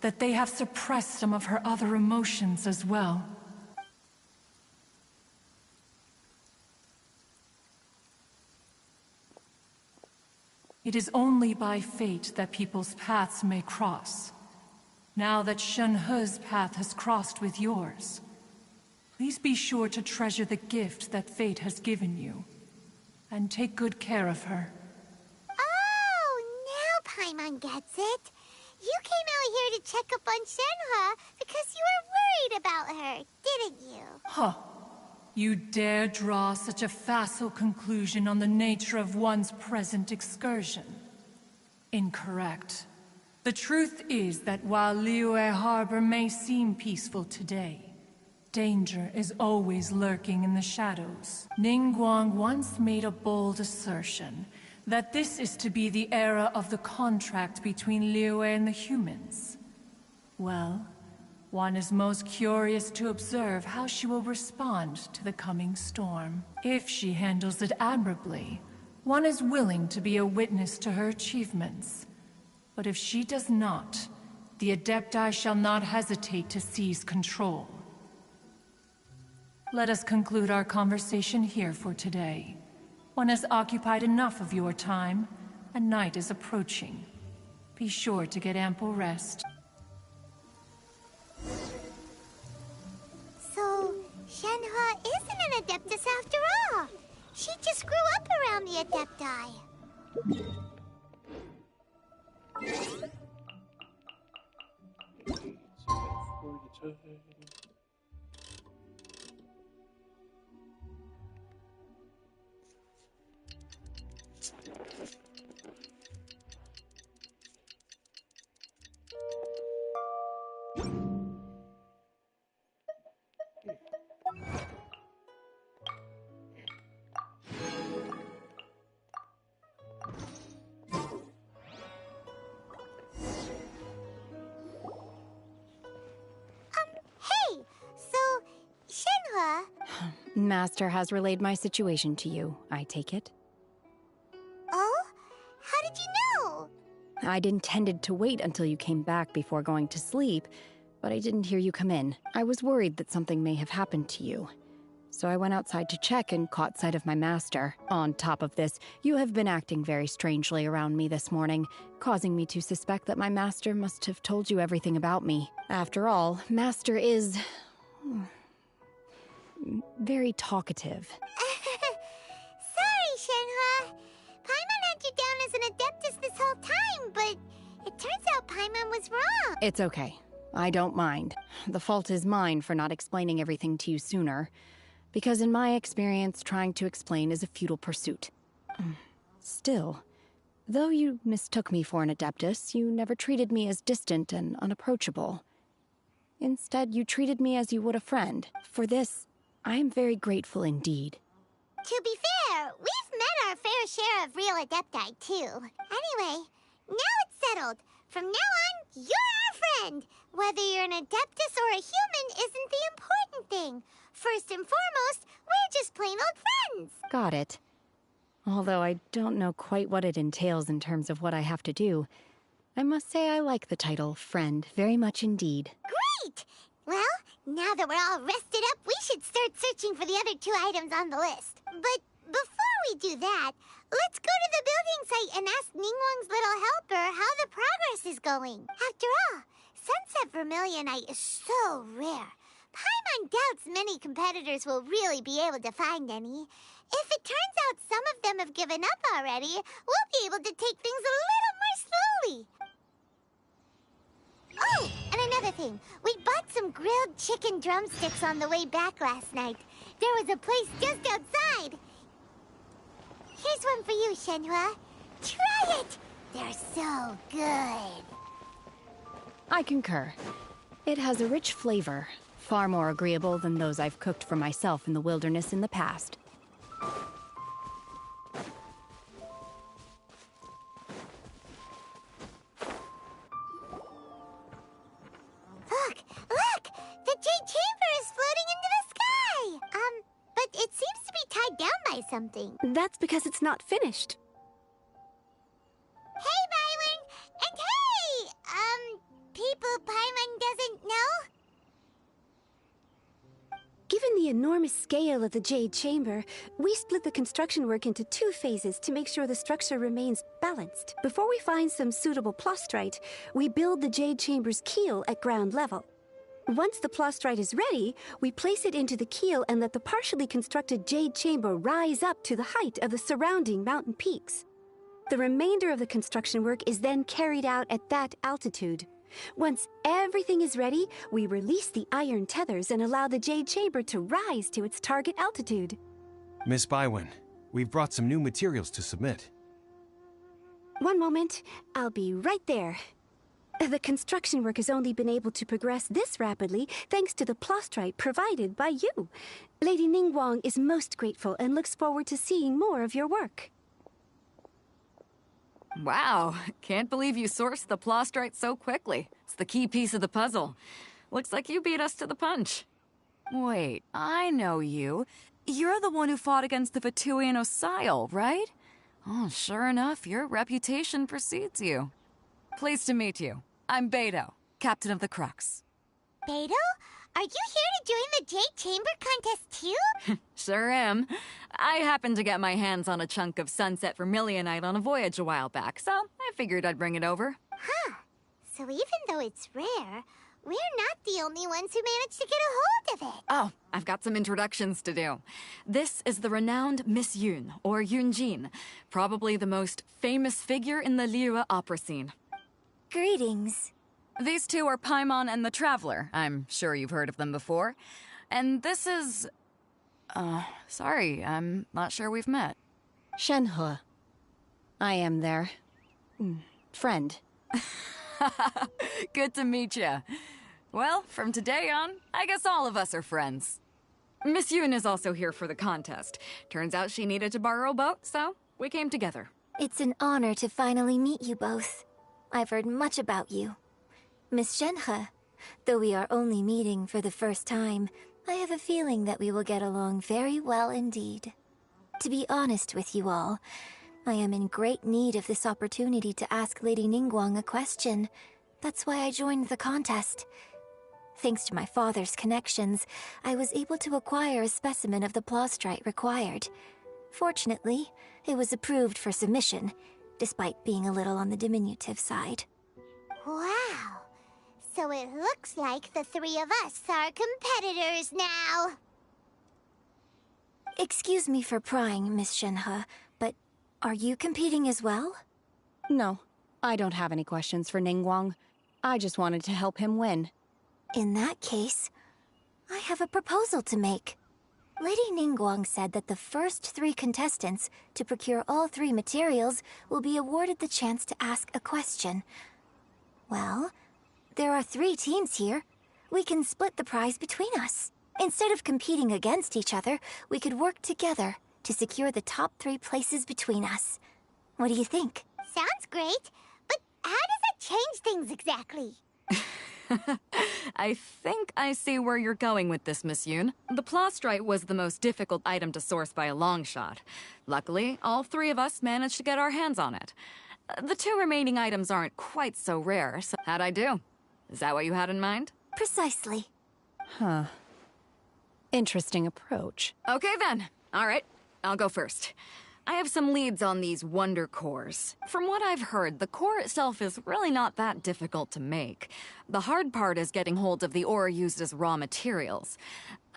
that they have suppressed some of her other emotions as well. It is only by fate that people's paths may cross. Now that Shenhe's path has crossed with yours, please be sure to treasure the gift that fate has given you, and take good care of her. Oh, now Paimon gets it. You came out here to check up on Shenhe because you were worried about her, didn't you? Huh. You dare draw such a facile conclusion on the nature of one's present excursion? Incorrect. The truth is that while Liyue Harbor may seem peaceful today, danger is always lurking in the shadows. Ningguang once made a bold assertion that this is to be the era of the contract between Liyue and the humans. Well, one is most curious to observe how she will respond to the coming storm. If she handles it admirably, one is willing to be a witness to her achievements. But if she does not, the Adepti shall not hesitate to seize control. Let us conclude our conversation here for today. One has occupied enough of your time, and night is approaching. Be sure to get ample rest. So, Shenhe isn't an Adeptus after all. She just grew up around the Adepti. Master has relayed my situation to you, I take it. Oh? How did you know? I'd intended to wait until you came back before going to sleep, but I didn't hear you come in. I was worried that something may have happened to you. So I went outside to check and caught sight of my master. On top of this, you have been acting very strangely around me this morning, causing me to suspect that my master must have told you everything about me. After all, master is very talkative. Sorry, Shenhua. Paimon had you down as an adeptus this whole time, but it turns out Paimon was wrong. It's okay. I don't mind. The fault is mine for not explaining everything to you sooner. Because in my experience, trying to explain is a futile pursuit. Still, though you mistook me for an adeptus, you never treated me as distant and unapproachable. Instead, you treated me as you would a friend. For this, I am very grateful indeed. To be fair, we've met our fair share of real adepti, too. Anyway, now it's settled. From now on, you're our friend. Whether you're an adeptus or a human isn't the important thing. First and foremost, we're just plain old friends. Got it. Although I don't know quite what it entails in terms of what I have to do, I must say I like the title friend very much indeed. Great! Well, now that we're all rested up, we should start searching for the other 2 items on the list. But before we do that, let's go to the building site and ask Ningguang's little helper how the progress is going. After all, Sunset Vermilionite is so rare. Paimon doubts many competitors will really be able to find any. If it turns out some of them have given up already, we'll be able to take things a little more slowly. Oh, and another thing. We bought some grilled chicken drumsticks on the way back last night. There was a place just outside. Here's one for you, Shenhua. Try it! They're so good. I concur. It has a rich flavor, far more agreeable than those I've cooked for myself in the wilderness in the past. Look! The Jade Chamber is floating into the sky! But it seems to be tied down by something. That's because it's not finished. Hey, Byron! And hey! People Paimon doesn't know? Given the enormous scale of the Jade Chamber, we split the construction work into 2 phases to make sure the structure remains balanced. Before we find some suitable plastrite, we build the Jade Chamber's keel at ground level. Once the plastrite is ready, we place it into the keel and let the partially constructed Jade Chamber rise up to the height of the surrounding mountain peaks. The remainder of the construction work is then carried out at that altitude. Once everything is ready, we release the iron tethers and allow the Jade Chamber to rise to its target altitude. Miss Bywin, we've brought some new materials to submit. One moment, I'll be right there. The construction work has only been able to progress this rapidly thanks to the plastrite provided by you. Lady Ningguang is most grateful and looks forward to seeing more of your work. Wow, can't believe you sourced the plastrite so quickly. It's the key piece of the puzzle. Looks like you beat us to the punch. Wait, I know you. You're the one who fought against the Vatuian Osile, right? Oh, sure enough, your reputation precedes you. Pleased to meet you. I'm Beto, captain of the Crux. Beto? Are you here to join the Jade Chamber contest too? Sure am. I happened to get my hands on a chunk of Sunset Vermilionite on a voyage a while back, so I figured I'd bring it over. Huh. So even though it's rare, we're not the only ones who managed to get a hold of it. Oh, I've got some introductions to do. This is the renowned Miss Yun, or Yunjin, probably the most famous figure in the Liyue opera scene. Greetings. These 2 are Paimon and the Traveler. I'm sure you've heard of them before. And this is... sorry, I'm not sure we've met. Shenhua. I am their... friend. Good to meet you. Well, from today on, I guess all of us are friends. Miss Yun is also here for the contest. Turns out she needed to borrow a boat, so we came together. It's an honor to finally meet you both. I've heard much about you. Miss Shenhe, though we are only meeting for the first time, I have a feeling that we will get along very well indeed. To be honest with you all, I am in great need of this opportunity to ask Lady Ningguang a question. That's why I joined the contest. Thanks to my father's connections, I was able to acquire a specimen of the plaustrite required. Fortunately, it was approved for submission, despite being a little on the diminutive side. Wow. So it looks like the three of us are competitors now. Excuse me for prying, Miss Shenhe, but are you competing as well? No, I don't have any questions for Ningguang. I just wanted to help him win. In that case, I have a proposal to make. Lady Ningguang said that the first 3 contestants to procure all 3 materials will be awarded the chance to ask a question. Well, there are 3 teams here. We can split the prize between us. Instead of competing against each other, we could work together to secure the top 3 places between us. What do you think? Sounds great, but how does that change things exactly? I think I see where you're going with this, Miss Yoon. The plaustrite was the most difficult item to source by a long shot. Luckily, all 3 of us managed to get our hands on it. The 2 remaining items aren't quite so rare, so how'd I do? Is that what you had in mind? Precisely. Huh. Interesting approach. Okay then. All right, I'll go first. I have some leads on these wonder cores. From what I've heard, the core itself is really not that difficult to make. The hard part is getting hold of the ore used as raw materials.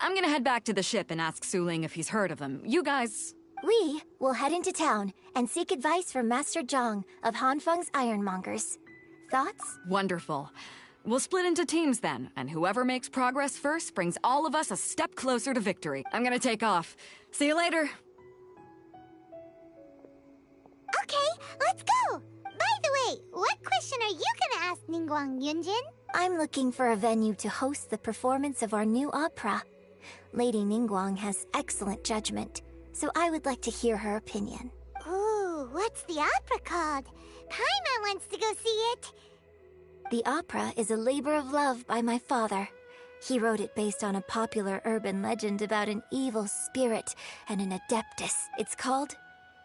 I'm gonna head back to the ship and ask Su Ling if he's heard of them. You guys... We will head into town and seek advice from Master Zhang of Hanfeng's Ironmongers. Thoughts? Wonderful. We'll split into teams then, and whoever makes progress first brings all of us a step closer to victory. I'm gonna take off. See you later. Okay, let's go! By the way, what question are you gonna ask Ningguang, Yunjin? I'm looking for a venue to host the performance of our new opera. Lady Ningguang has excellent judgment, so I would like to hear her opinion. Ooh, what's the opera called? Paimon wants to go see it. The opera is a labor of love by my father. He wrote it based on a popular urban legend about an evil spirit and an adeptus. It's called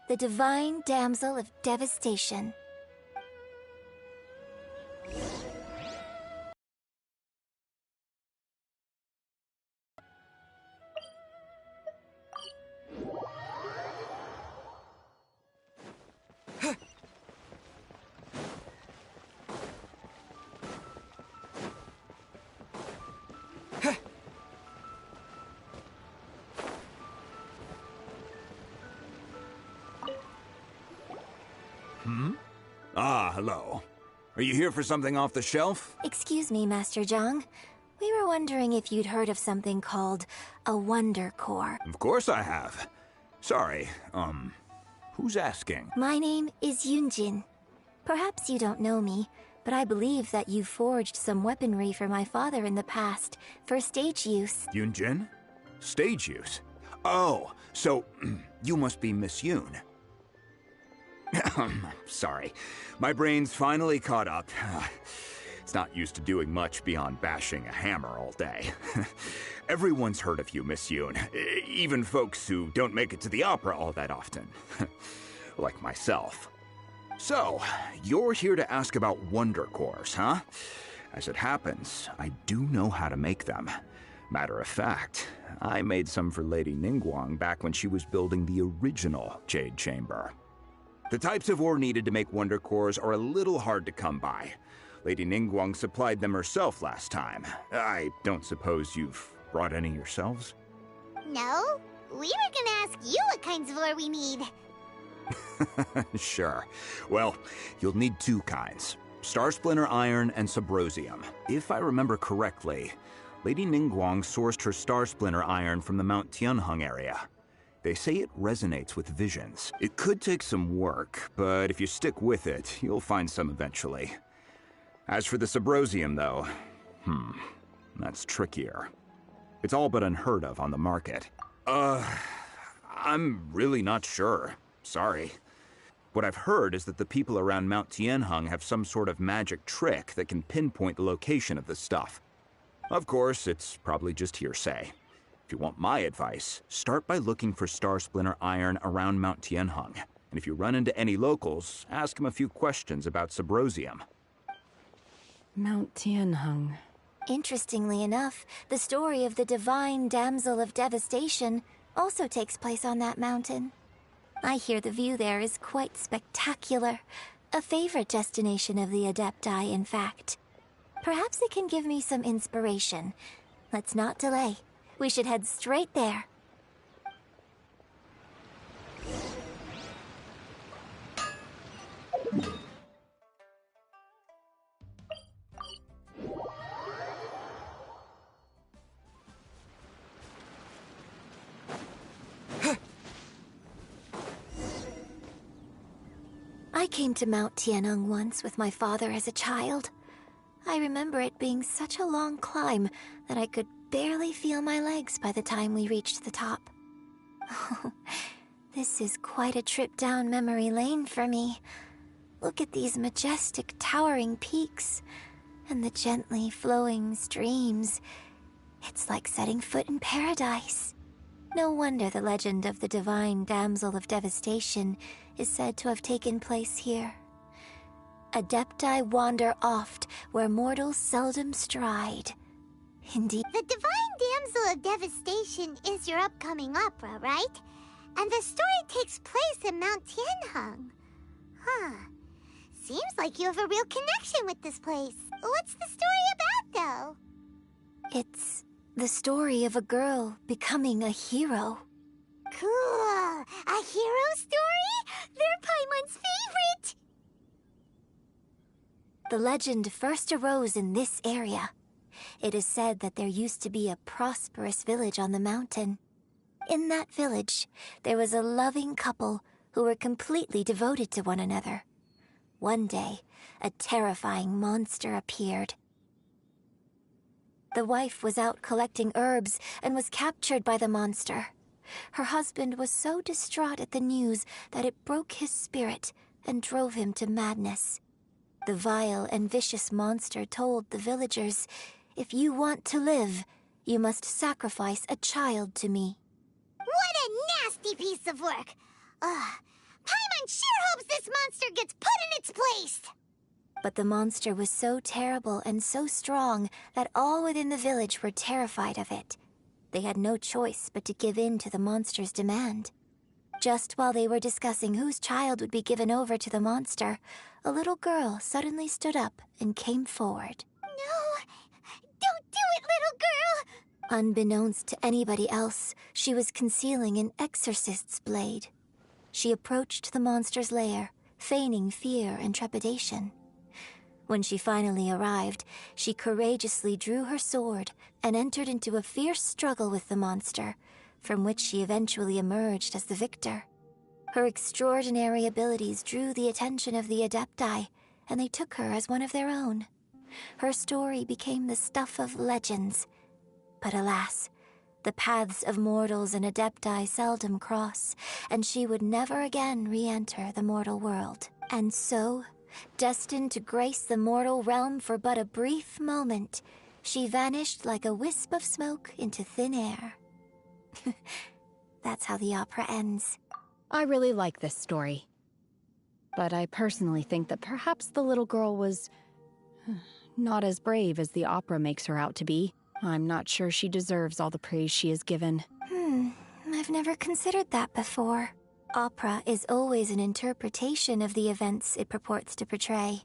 The Divine Damsel of Devastation. Ah, hello. Are you here for something off the shelf? Excuse me, Master Zhang. We were wondering if you'd heard of something called a Wonder Core. Of course I have. Sorry, who's asking? My name is Yunjin. Perhaps you don't know me, but I believe that you forged some weaponry for my father in the past, for stage use. Yunjin? Stage use? Oh, so you must be Miss Yoon. Sorry. My brain's finally caught up. It's not used to doing much beyond bashing a hammer all day. Everyone's heard of you, Miss Yoon. Even folks who don't make it to the opera all that often. Like myself. So, you're here to ask about wonder cores, huh? As it happens, I do know how to make them. Matter of fact, I made some for Lady Ningguang back when she was building the original Jade Chamber. The types of ore needed to make wonder cores are a little hard to come by. Lady Ningguang supplied them herself last time. I don't suppose you've brought any yourselves? No, we were gonna ask you what kinds of ore we need. Sure. Well, you'll need 2 kinds. Star Splinter Iron and Subrosium. If I remember correctly, Lady Ningguang sourced her Star Splinter Iron from the Mount Tianheng area. They say it resonates with visions. It could take some work, but if you stick with it, you'll find some eventually. As for the Subrosium, though, that's trickier. It's all but unheard of on the market. I'm really not sure. Sorry. What I've heard is that the people around Mount Tianheng have some sort of magic trick that can pinpoint the location of the stuff. Of course, it's probably just hearsay. If you want my advice, start by looking for Star Splinter iron around Mount Tianheng. And if you run into any locals, ask them a few questions about Subrosium. Mount Tianheng. Interestingly enough, the story of the divine damsel of devastation also takes place on that mountain. I hear the view there is quite spectacular. A favorite destination of the Adepti, in fact. Perhaps it can give me some inspiration. Let's not delay. We should head straight there. I came to Mount Tianheng once with my father as a child. I remember it being such a long climb that I could barely feel my legs by the time we reached the top. Oh, this is quite a trip down memory lane for me. Look at these majestic, towering peaks and the gently flowing streams. It's like setting foot in paradise. No wonder the legend of the divine damsel of devastation is said to have taken place here. Adepti wander oft where mortals seldom stride. Indeed. The Divine Damsel of Devastation is your upcoming opera, right? And the story takes place in Mount Tianheng. Huh. Seems like you have a real connection with this place. What's the story about, though? It's the story of a girl becoming a hero. Cool. A hero story? They're Paimon's favorite! The legend first arose in this area. It is said that there used to be a prosperous village on the mountain. In that village, there was a loving couple who were completely devoted to one another. One day, a terrifying monster appeared. The wife was out collecting herbs and was captured by the monster. Her husband was so distraught at the news that it broke his spirit and drove him to madness. The vile and vicious monster told the villagers, "If you want to live, you must sacrifice a child to me." What a nasty piece of work! Paimon sure hopes this monster gets put in its place! But the monster was so terrible and so strong that all within the village were terrified of it. They had no choice but to give in to the monster's demand. Just while they were discussing whose child would be given over to the monster, a little girl suddenly stood up and came forward. No! Don't do it, little girl! Unbeknownst to anybody else, she was concealing an exorcist's blade. She approached the monster's lair, feigning fear and trepidation. When she finally arrived, she courageously drew her sword and entered into a fierce struggle with the monster, from which she eventually emerged as the victor. Her extraordinary abilities drew the attention of the Adepti, and they took her as one of their own. Her story became the stuff of legends. But alas, the paths of mortals and Adepti seldom cross, and she would never again re-enter the mortal world. And so, destined to grace the mortal realm for but a brief moment, she vanished like a wisp of smoke into thin air. That's how the opera ends. I really like this story. But I personally think that perhaps the little girl was not as brave as the opera makes her out to be. I'm not sure she deserves all the praise she is given. I've never considered that before. Opera is always an interpretation of the events it purports to portray.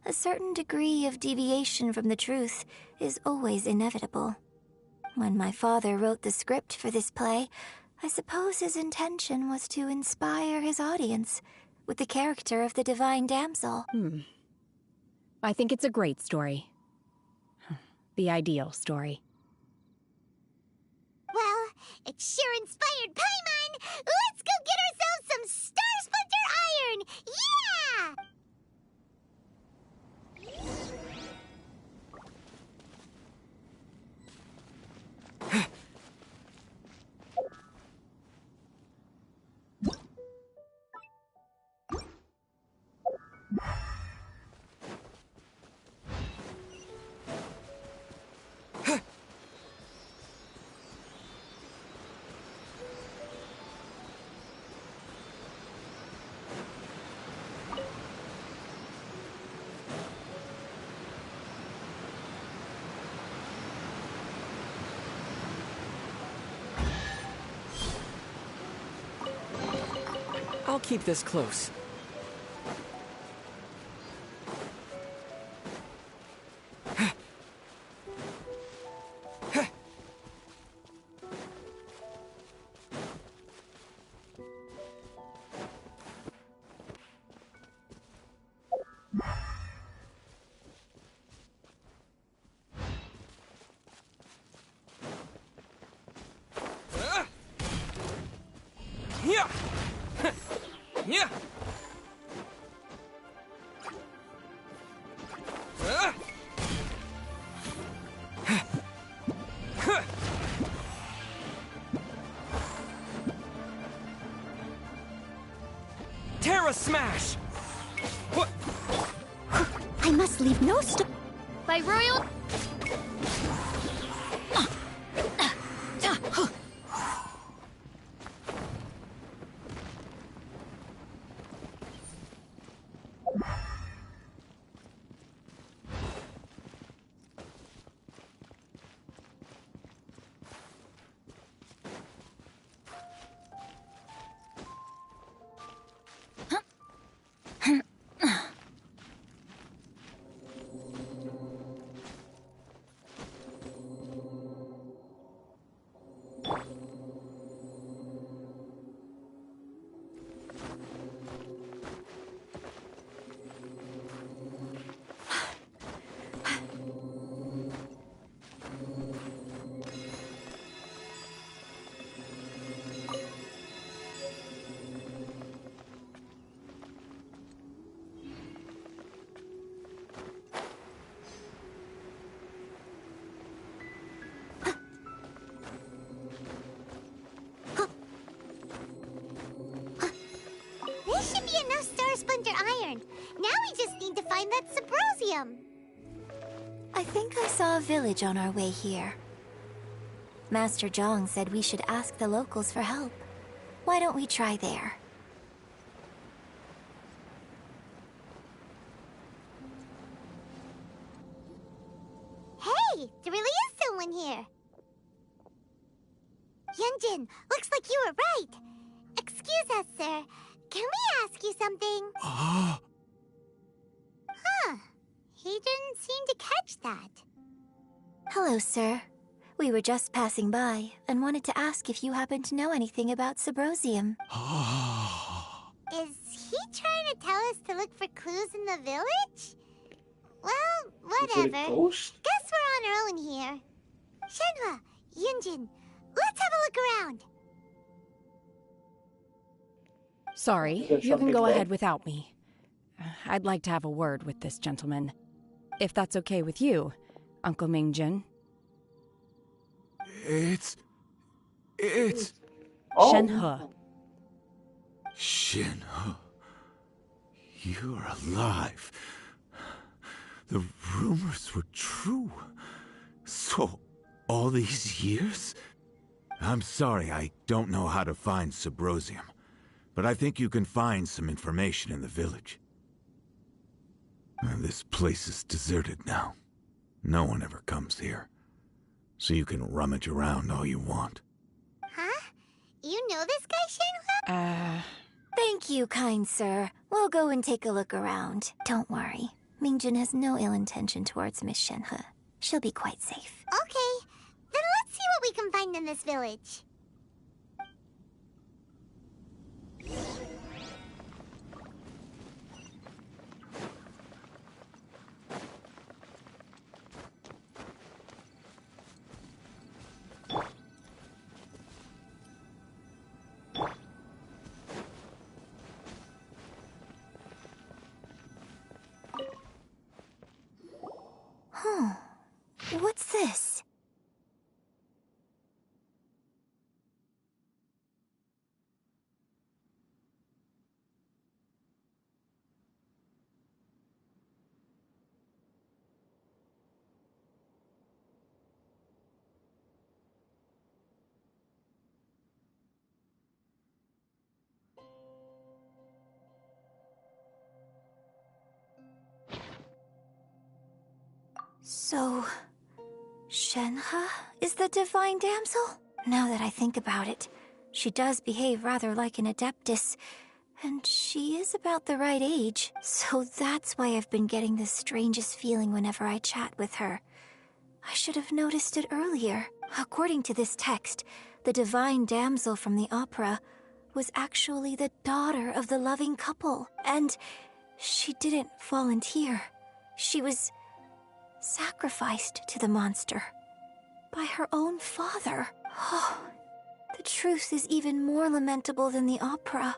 A certain degree of deviation from the truth is always inevitable. When my father wrote the script for this play, I suppose his intention was to inspire his audience with the character of the divine damsel. I think it's a great story. The ideal story. Well, it sure inspired Paimon! Let's go get ourselves some Star Splinter iron! Yeah! I'll keep this close. Yeah. Yeah. Terra Smash! What? I must leave no stone. By royal... This should be enough Star Splinter Iron. Now we just need to find that Subrosium. I think I saw a village on our way here. Master Zhang said we should ask the locals for help. Why don't we try there? Hey, there really is someone here. Yunjin, looks like you were right. Excuse us, sir. Can we ask you something? Huh. He didn't seem to catch that. Hello, sir. We were just passing by and wanted to ask if you happen to know anything about Subrosium. Is he trying to tell us to look for clues in the village? Well, whatever. Guess we're on our own here. Shenhua, Yunjin, let's have a look around. Sorry, you can go ahead without me. I'd like to have a word with this gentleman. If that's okay with you, Uncle Mingjin. It's... Shenhe. Shenhe. You're alive. The rumors were true. So, all these years? I'm sorry, I don't know how to find Subrosium. But I think you can find some information in the village. This place is deserted now. No one ever comes here. So you can rummage around all you want. Huh? You know this guy, Shenhua? Thank you, kind sir. We'll go and take a look around. Don't worry. Mingjin has no ill intention towards Miss Shenhe. She'll be quite safe. Okay, then let's see what we can find in this village. What's this? So, Shenhe is the divine damsel? Now that I think about it, she does behave rather like an adeptus, And she is about the right age, so that's why I've been getting the strangest feeling whenever I chat with her. I should have noticed it earlier. According to this text, the divine damsel from the opera was actually the daughter of the loving couple. And she didn't volunteer. She was sacrificed to the monster by her own father. Oh, the truth is even more lamentable than the opera.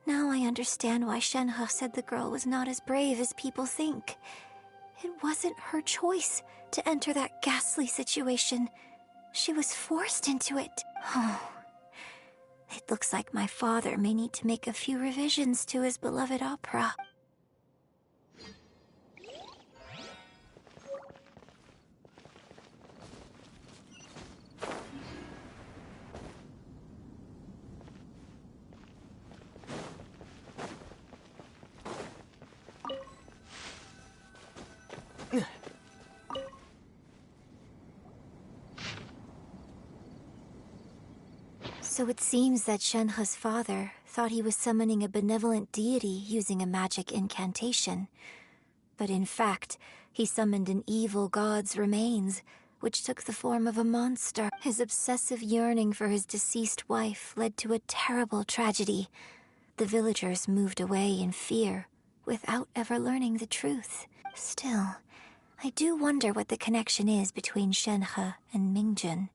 Now I understand why Shenhe said the girl was not as brave as people think. It wasn't her choice to enter that ghastly situation. She was forced into it. Oh, it looks like my father may need to make a few revisions to his beloved opera. So it seems that Shenhe's father thought he was summoning a benevolent deity using a magic incantation. But in fact, he summoned an evil god's remains, which took the form of a monster. His obsessive yearning for his deceased wife led to a terrible tragedy. The villagers moved away in fear, without ever learning the truth. Still, I do wonder what the connection is between Shenhe and Mingjun.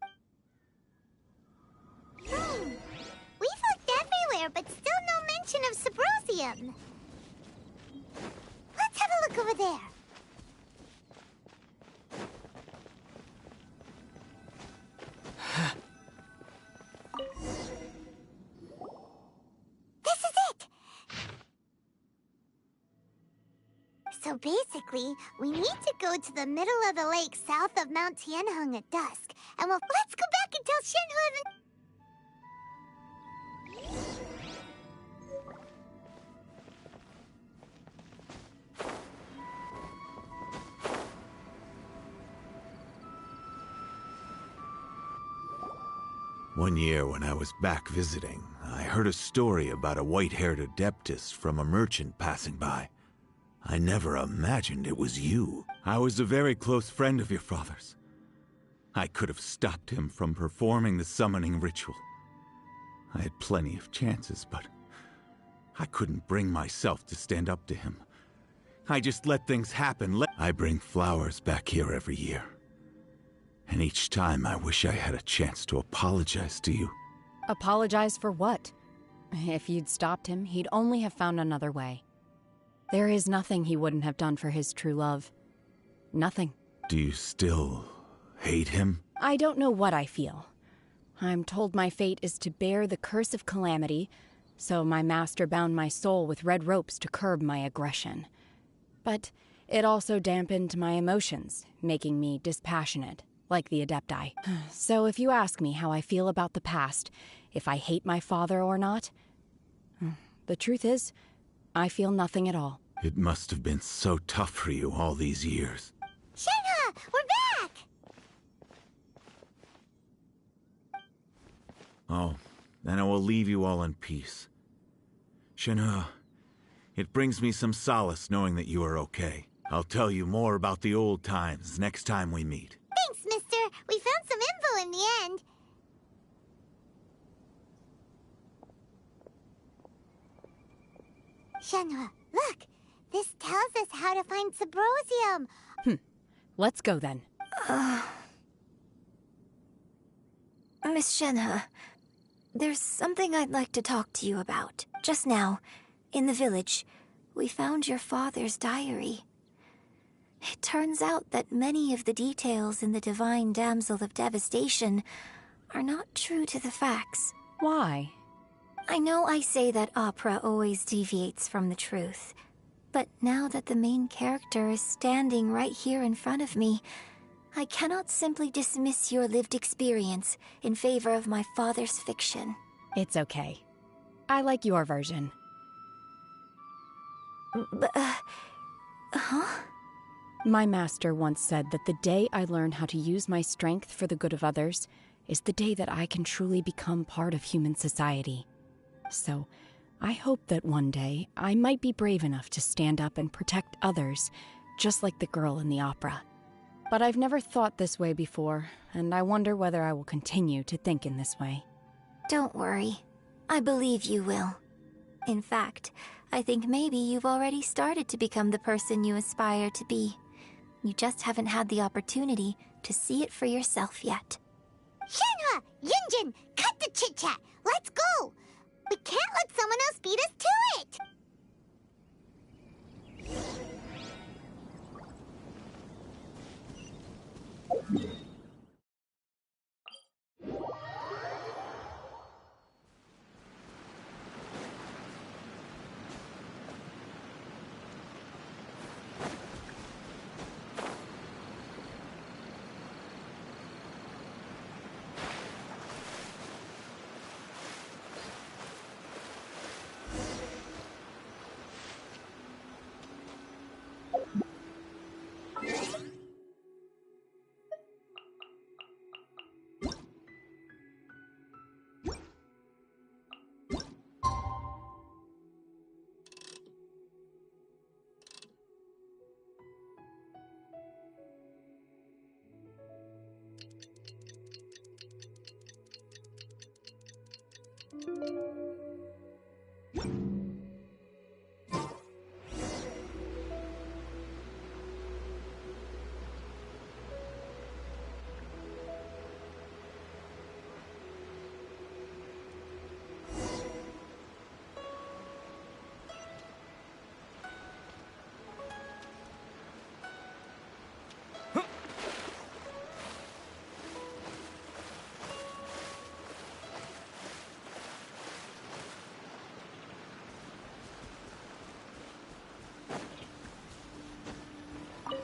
We've looked everywhere, but still no mention of Sabrosium. Let's have a look over there. This is it! So basically, we need to go to the middle of the lake south of Mount Tianheng at dusk, and let's go back and tell Shenhe the... One year when I was back visiting, I heard a story about a white-haired adeptus from a merchant passing by. I never imagined it was you. I was a very close friend of your father's. I could have stopped him from performing the summoning ritual. I had plenty of chances, but I couldn't bring myself to stand up to him. I just let things happen. I bring flowers back here every year. And each time I wish I had a chance to apologize to you. Apologize for what? If you'd stopped him, he'd only have found another way. There is nothing he wouldn't have done for his true love. Nothing. Do you still hate him? I don't know what I feel. I'm told my fate is to bear the curse of calamity, so my master bound my soul with red ropes to curb my aggression. But it also dampened my emotions, making me dispassionate, like the Adepti. So if you ask me how I feel about the past, if I hate my father or not, the truth is, I feel nothing at all. It must have been so tough for you all these years. Shenhe! We're back! Oh, then I will leave you all in peace. Shenhe, it brings me some solace knowing that you are okay. I'll tell you more about the old times next time we meet. Thanks, mister. We found some info in the end. Shenhe, look! This tells us how to find Sabrosium. Let's go then. Miss Shenhe, there's something I'd like to talk to you about. Just now, in the village, we found your father's diary. It turns out that many of the details in the Divine Damsel of Devastation are not true to the facts. Why? I know I say that opera always deviates from the truth, but now that the main character is standing right here in front of me, I cannot simply dismiss your lived experience in favor of my father's fiction. It's okay. I like your version. Huh? My master once said that the day I learn how to use my strength for the good of others is the day that I can truly become part of human society. So, I hope that one day I might be brave enough to stand up and protect others, just like the girl in the opera. But I've never thought this way before, and I wonder whether I will continue to think in this way. Don't worry. I believe you will. In fact, I think maybe you've already started to become the person you aspire to be. You just haven't had the opportunity to see it for yourself yet. Shenhua! Yunjin! Cut the chit-chat! Let's go! We can't let someone else beat us to it!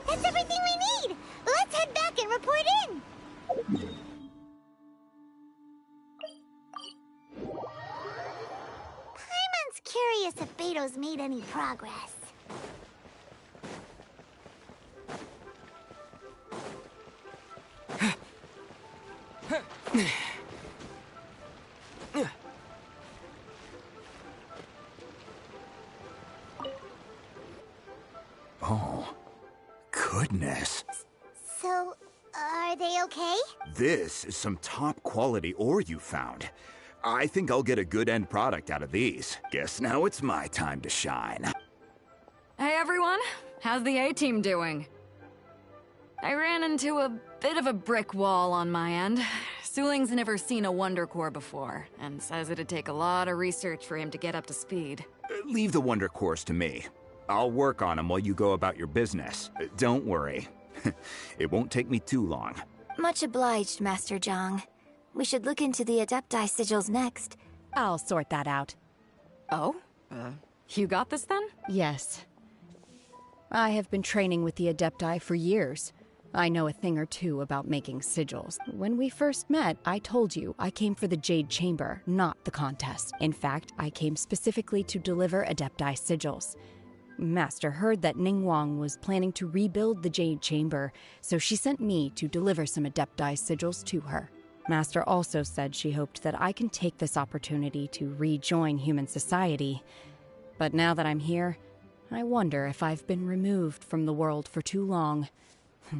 That's everything we need! Let's head back and report in! Paimon's curious if Beto's made any progress. Oh, goodness. So, are they okay? This is some top quality ore you found. I think I'll get a good end product out of these. Guess now it's my time to shine. Hey everyone, how's the A-team doing? I ran into a bit of a brick wall on my end. Suling's never seen a Wonder Core before, and says it'd take a lot of research for him to get up to speed. Leave the Wonder Cores to me. I'll work on them while you go about your business. Don't worry. It won't take me too long. Much obliged, Master Zhang. We should look into the Adepti sigils next. I'll sort that out. Oh? You got this then? Yes. I have been training with the Adepti for years. I know a thing or two about making sigils. When we first met, I told you I came for the Jade Chamber, not the contest. In fact, I came specifically to deliver Adepti sigils. Master heard that Ningguang was planning to rebuild the Jade Chamber, so she sent me to deliver some Adepti sigils to her. Master also said she hoped that I can take this opportunity to rejoin human society. But now that I'm here, I wonder if I've been removed from the world for too long.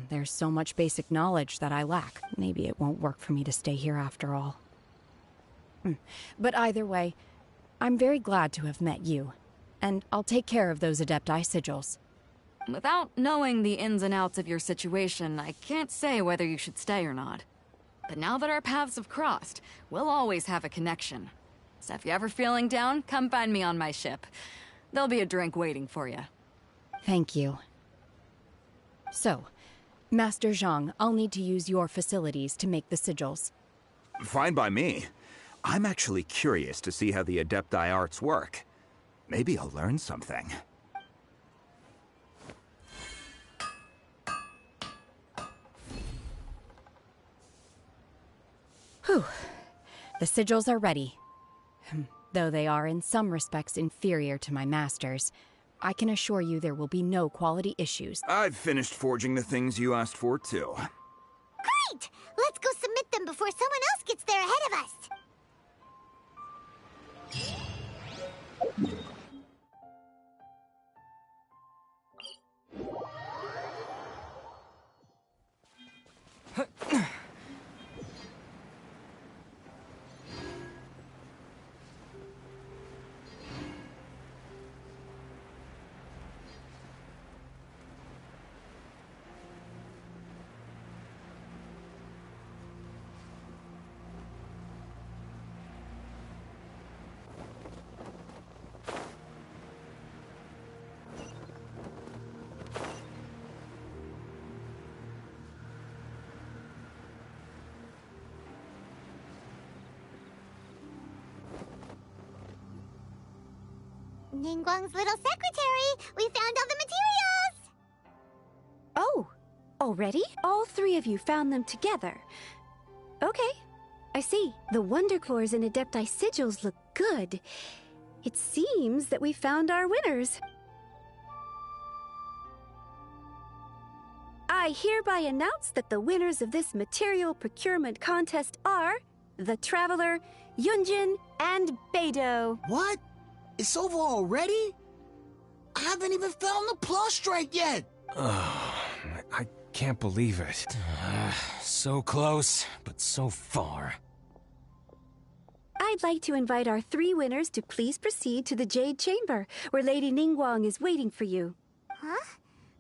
There's so much basic knowledge that I lack. Maybe it won't work for me to stay here after all. But either way, I'm very glad to have met you. And I'll take care of those Adepti sigils. Without knowing the ins and outs of your situation, I can't say whether you should stay or not. But now that our paths have crossed, we'll always have a connection. So if you're ever feeling down, come find me on my ship. There'll be a drink waiting for you. Thank you. So, Master Zhang, I'll need to use your facilities to make the sigils. Fine by me. I'm actually curious to see how the Adepti arts work. Maybe I'll learn something. Whew. The sigils are ready. Though they are in some respects inferior to my master's, I can assure you there will be no quality issues. I've finished forging the things you asked for, too. Great! Let's go submit them before someone else gets there ahead of us! Ningguang's little secretary! We found all the materials! Oh, already? All three of you found them together. Okay, I see. The Wonder Cores and Adepti sigils look good. It seems that we found our winners. I hereby announce that the winners of this material procurement contest are the Traveler, Yunjin, and Beidou. What? It's over already? I haven't even found the Plustrite yet! I can't believe it. So close, but so far. I'd like to invite our three winners to please proceed to the Jade Chamber, where Lady Ningguang is waiting for you. Huh?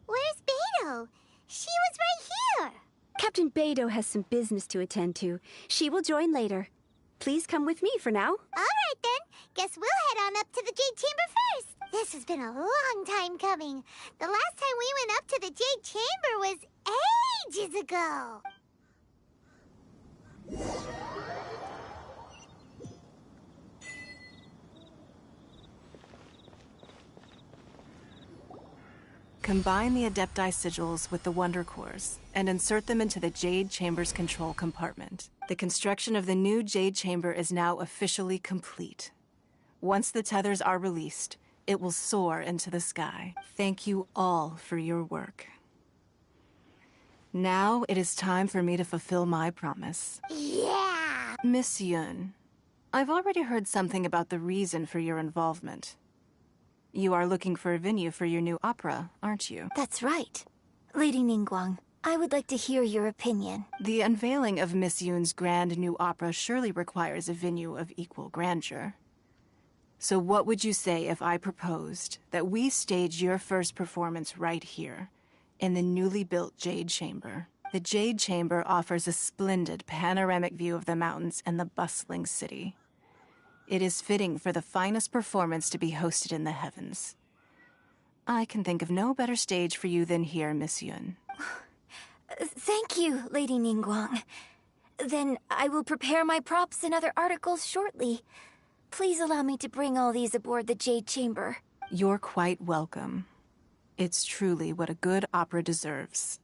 Where's Beidou? She was right here! Captain Beidou has some business to attend to. She will join later. Please come with me for now. Alright then. Guess we'll head on up to the Jade Chamber first. This has been a long time coming. The last time we went up to the Jade Chamber was ages ago. Combine the Adepti sigils with the Wonder Cores and insert them into the Jade Chamber's control compartment. The construction of the new Jade Chamber is now officially complete. Once the tethers are released, it will soar into the sky. Thank you all for your work. Now it is time for me to fulfill my promise. Yeah! Miss Yun, I've already heard something about the reason for your involvement. You are looking for a venue for your new opera, aren't you? That's right. Lady Ningguang, I would like to hear your opinion. The unveiling of Miss Yun's grand new opera surely requires a venue of equal grandeur. So what would you say if I proposed that we stage your first performance right here, in the newly built Jade Chamber? The Jade Chamber offers a splendid panoramic view of the mountains and the bustling city. It is fitting for the finest performance to be hosted in the heavens. I can think of no better stage for you than here, Miss Yun. Thank you, Lady Ningguang. Then I will prepare my props and other articles shortly. Please allow me to bring all these aboard the Jade Chamber. You're quite welcome. It's truly what a good opera deserves.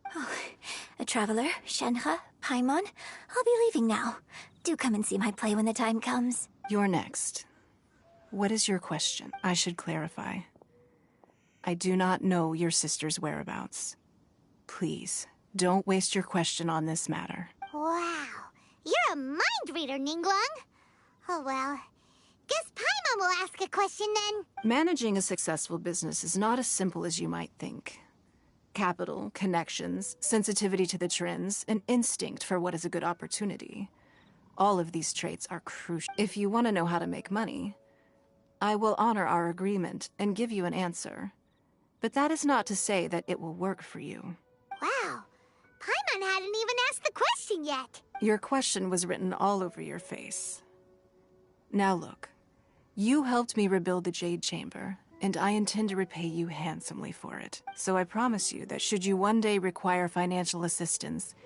A traveler, Shenhe, Paimon, I'll be leaving now. Do come and see my play when the time comes. You're next. What is your question? I should clarify. I do not know your sister's whereabouts. Please, don't waste your question on this matter. Wow. You're a mind reader, Ningguang. Oh well. Guess Paimon will ask a question then. Managing a successful business is not as simple as you might think. Capital, connections, sensitivity to the trends, an instinct for what is a good opportunity. All of these traits are crucial. If you want to know how to make money, I will honor our agreement and give you an answer. But that is not to say that it will work for you. Wow. Paimon hadn't even asked the question yet. Your question was written all over your face. Now look, you helped me rebuild the Jade Chamber, and I intend to repay you handsomely for it. So I promise you that should you one day require financial assistance,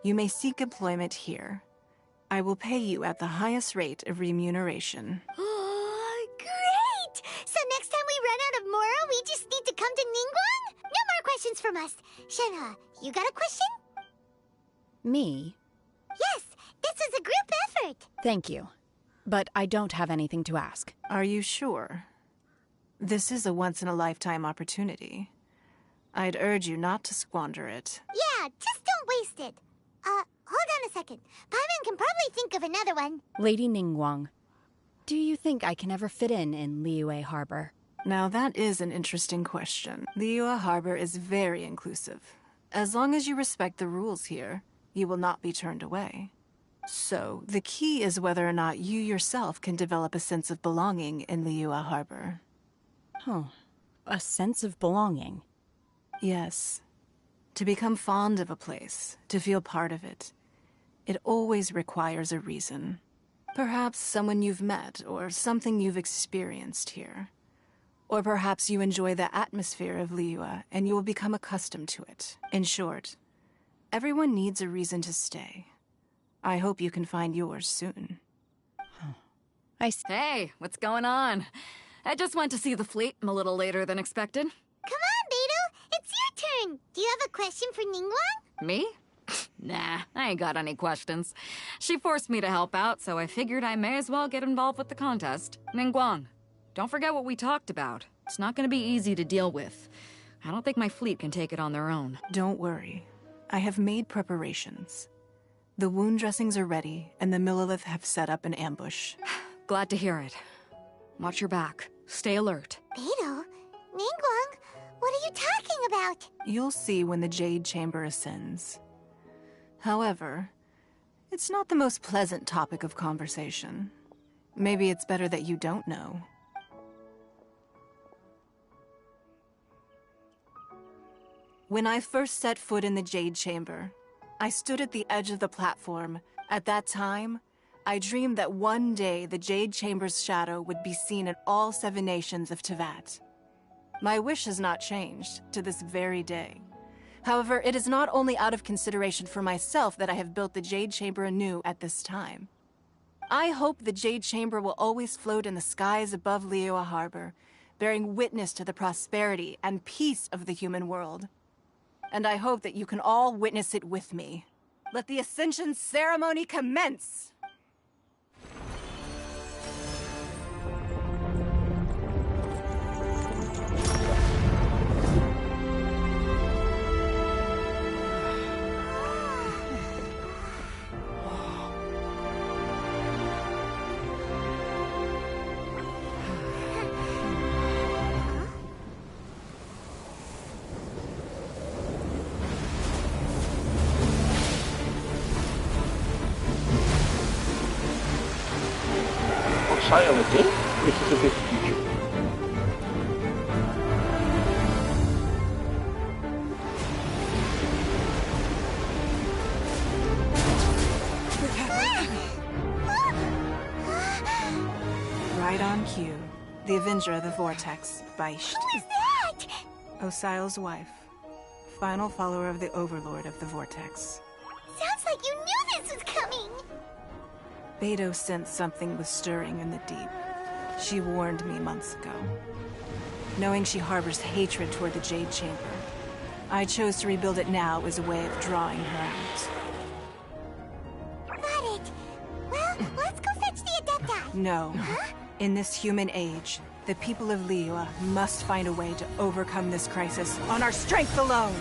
you may seek employment here. I will pay you at the highest rate of remuneration. Oh, great! So next time we run out of Mora, we just need to come to Ningguang? No more questions from us. Shenhe, you got a question? Me? Yes, this is a group effort. Thank you. But I don't have anything to ask. Are you sure? This is a once-in-a-lifetime opportunity. I'd urge you not to squander it. Yeah, just don't waste it. Hold on a second. Paimon can probably think of another one. Lady Ningguang, do you think I can ever fit in Liyue Harbor? Now that is an interesting question. Liyue Harbor is very inclusive. As long as you respect the rules here, you will not be turned away. So, the key is whether or not you yourself can develop a sense of belonging in Liyue Harbor. Huh. A sense of belonging? Yes. To become fond of a place, to feel part of it, it always requires a reason. Perhaps someone you've met, or something you've experienced here. Or perhaps you enjoy the atmosphere of Liyue, and you will become accustomed to it. In short, everyone needs a reason to stay. I hope you can find yours soon. Hey, what's going on? I just went to see the fleet a little later than expected. Come on, Beidou! It's your turn! Do you have a question for Ningguang? Me? Nah, I ain't got any questions. She forced me to help out, so I figured I may as well get involved with the contest. Ningguang, don't forget what we talked about. It's not gonna be easy to deal with. I don't think my fleet can take it on their own. Don't worry. I have made preparations. The wound dressings are ready, and the Millelith have set up an ambush. Glad to hear it. Watch your back. Stay alert. Beidou? Ningguang? What are you talking about? You'll see when the Jade Chamber ascends. However, it's not the most pleasant topic of conversation. Maybe it's better that you don't know. When I first set foot in the Jade Chamber, I stood at the edge of the platform. At that time, I dreamed that one day the Jade Chamber's shadow would be seen in all 7 nations of Teyvat. My wish has not changed to this very day. However, it is not only out of consideration for myself that I have built the Jade Chamber anew at this time. I hope the Jade Chamber will always float in the skies above Liyue Harbor, bearing witness to the prosperity and peace of the human world. And I hope that you can all witness it with me. Let the Ascension ceremony commence! Silent Day? This is a bit future. Right on cue. The Avenger of the Vortex, Beisht. Who is that? Osial's wife. Final follower of the Overlord of the Vortex. Sounds like you knew this was coming! Beidou sensed something was stirring in the deep. She warned me months ago. Knowing she harbors hatred toward the Jade Chamber, I chose to rebuild it now as a way of drawing her out. Got it. Well, let's go fetch the Adepti. No. Huh? In this human age, the people of Liyue must find a way to overcome this crisis on our strength alone!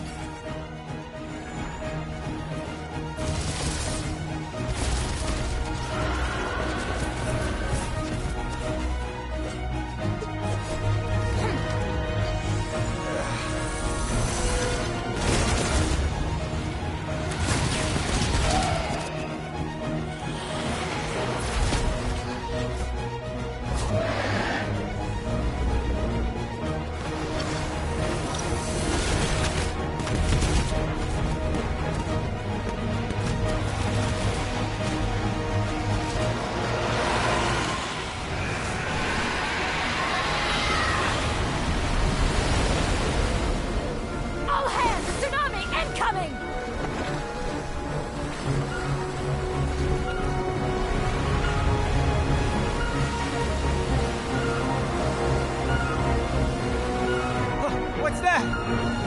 What's that?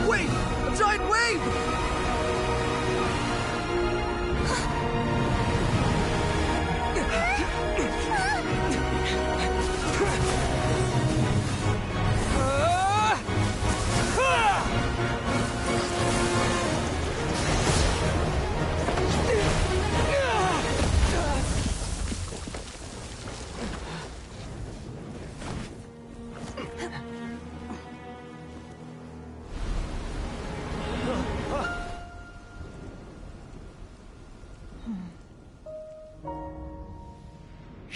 Wait! A giant wave!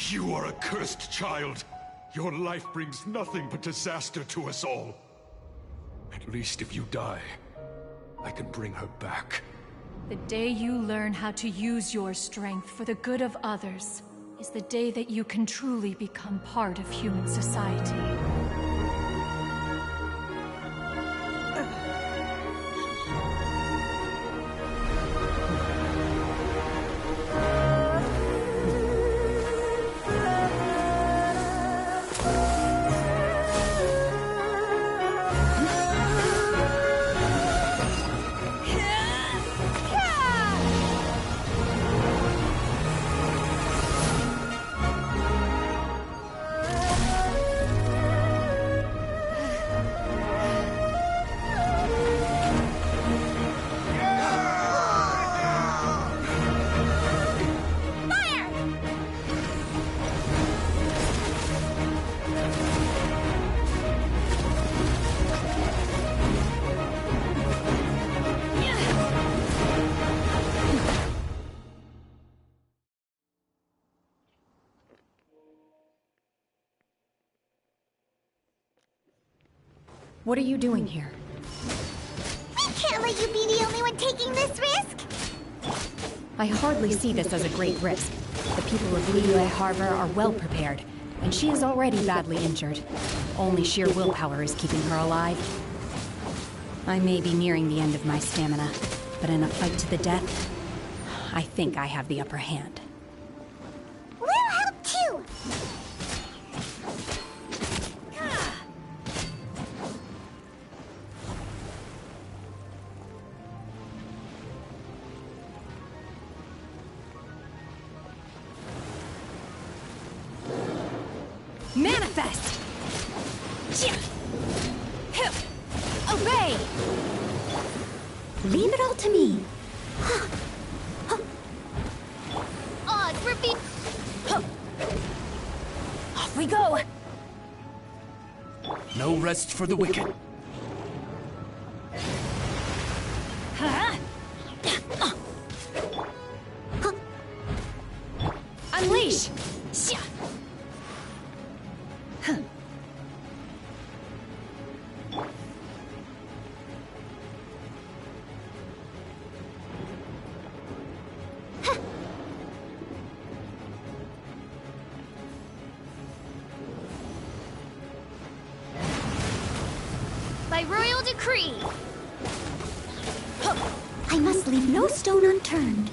You are a cursed child. Your life brings nothing but disaster to us all. At least if you die, I can bring her back. The day you learn how to use your strength for the good of others is the day that you can truly become part of human society. What are you doing here? We can't let you be the only one taking this risk! I hardly see this as a great risk. The people of Liyue Harbor are well prepared, and she is already badly injured. Only sheer willpower is keeping her alive. I may be nearing the end of my stamina, but in a fight to the death, I think I have the upper hand. We'll help too! Manifest! Obey! Leave it all to me. Odds repeat. Off we go! No rest for the wicked. Unleash! By royal decree! I must leave no stone unturned.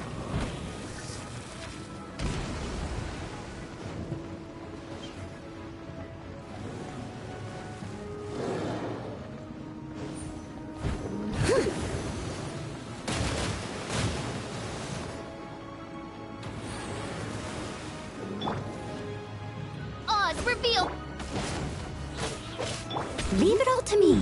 Oz, reveal! Leave it all to me.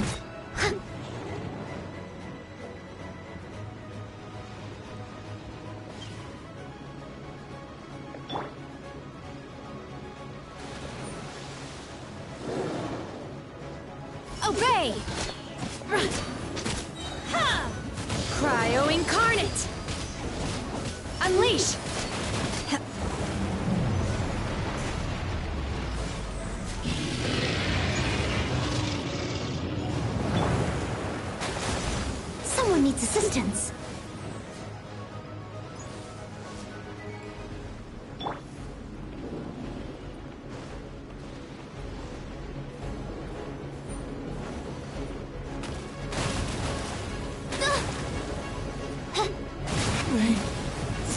Obey! Cryo incarnate! Unleash! Someone needs assistance.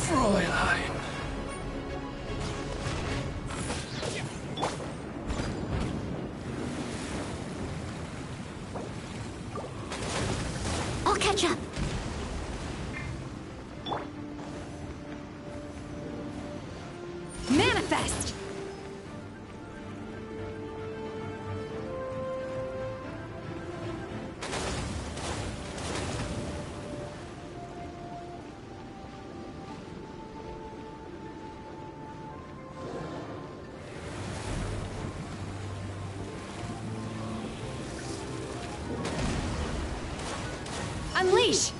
Fräulein. I'll catch up. Manifest! Unleash!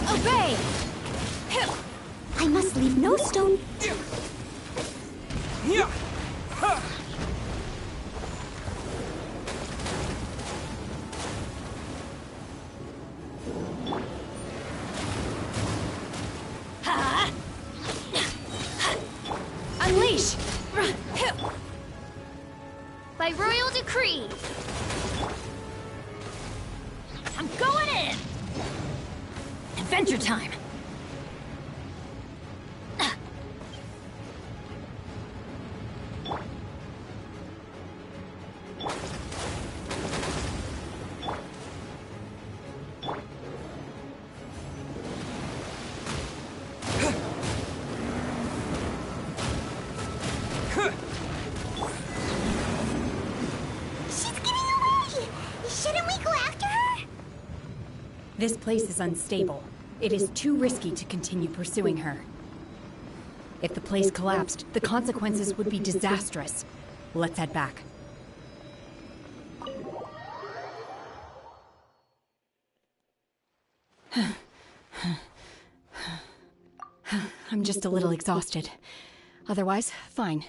Obey! I must leave no stone... Unleash! By royal decree. I'm going in! Adventure time! This place is unstable. It is too risky to continue pursuing her. If the place collapsed, the consequences would be disastrous. Let's head back. I'm just a little exhausted. Otherwise, fine.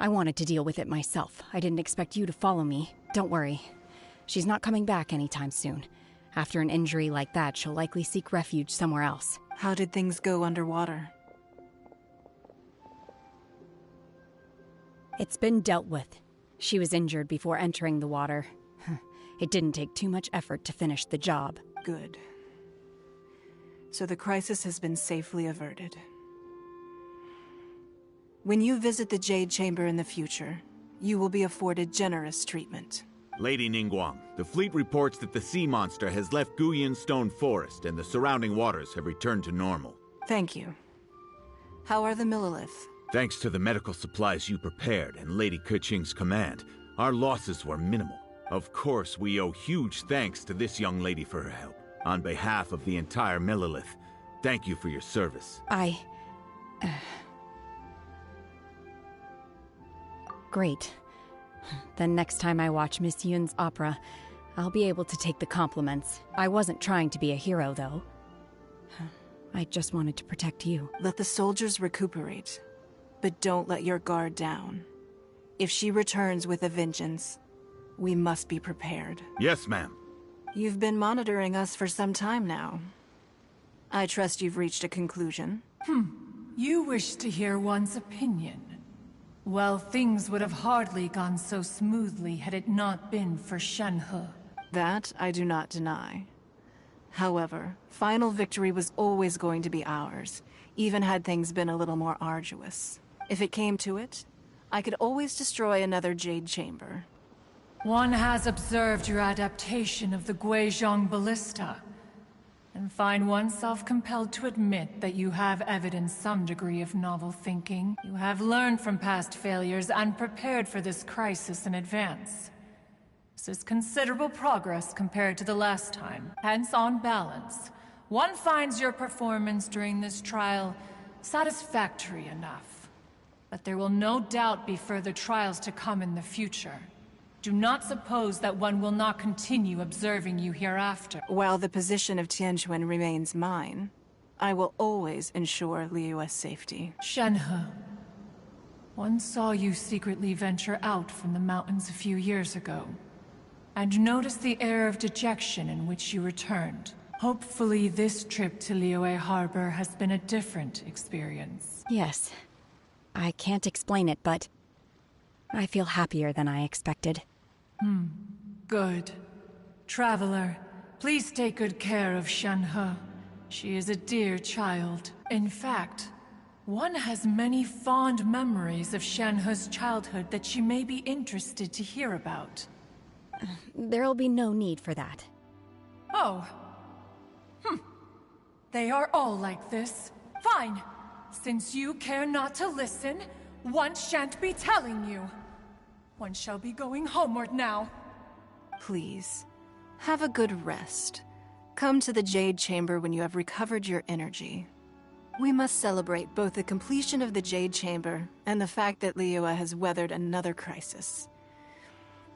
I wanted to deal with it myself. I didn't expect you to follow me. Don't worry. She's not coming back anytime soon. After an injury like that, she'll likely seek refuge somewhere else. How did things go underwater? It's been dealt with. She was injured before entering the water. It didn't take too much effort to finish the job. Good. So the crisis has been safely averted. When you visit the Jade Chamber in the future, you will be afforded generous treatment. Lady Ningguang, the fleet reports that the sea monster has left Guyan Stone Forest and the surrounding waters have returned to normal. Thank you. How are the Millilith? Thanks to the medical supplies you prepared and Lady Keqing's command, our losses were minimal. Of course, we owe huge thanks to this young lady for her help. On behalf of the entire Millilith, thank you for your service. Great. Then next time I watch Miss Yun's opera, I'll be able to take the compliments. I wasn't trying to be a hero, though. I just wanted to protect you. Let the soldiers recuperate, but don't let your guard down. If she returns with a vengeance, we must be prepared. Yes, ma'am. You've been monitoring us for some time now. I trust you've reached a conclusion. You wish to hear one's opinion. Well, things would have hardly gone so smoothly had it not been for Shenhe. That I do not deny. However, final victory was always going to be ours, even had things been a little more arduous. If it came to it, I could always destroy another Jade Chamber. One has observed your adaptation of the Guizhong Ballista, and find oneself compelled to admit that you have evidenced some degree of novel thinking. You have learned from past failures and prepared for this crisis in advance. This is considerable progress compared to the last time. Hence, on balance, one finds your performance during this trial satisfactory enough. But there will no doubt be further trials to come in the future. Do not suppose that one will not continue observing you hereafter. While the position of Tianquan remains mine, I will always ensure Liyue's safety. Shenhe, one saw you secretly venture out from the mountains a few years ago, and noticed the air of dejection in which you returned. Hopefully this trip to Liyue Harbor has been a different experience. Yes. I can't explain it, but I feel happier than I expected. Good. Traveler, please take good care of Shenhe. She is a dear child. In fact, one has many fond memories of Shenhe's childhood that she may be interested to hear about. There'll be no need for that. Oh. They are all like this. Fine. Since you care not to listen, one shan't be telling you. One shall be going homeward now. Please, have a good rest. Come to the Jade Chamber when you have recovered your energy. We must celebrate both the completion of the Jade Chamber and the fact that Liyue has weathered another crisis.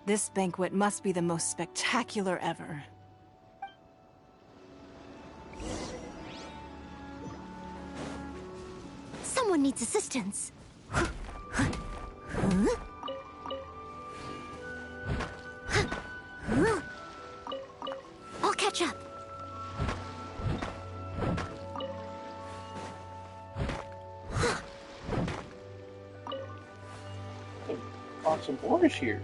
This banquet must be the most spectacular ever. Someone needs assistance. I'll catch up. Awesome ores here.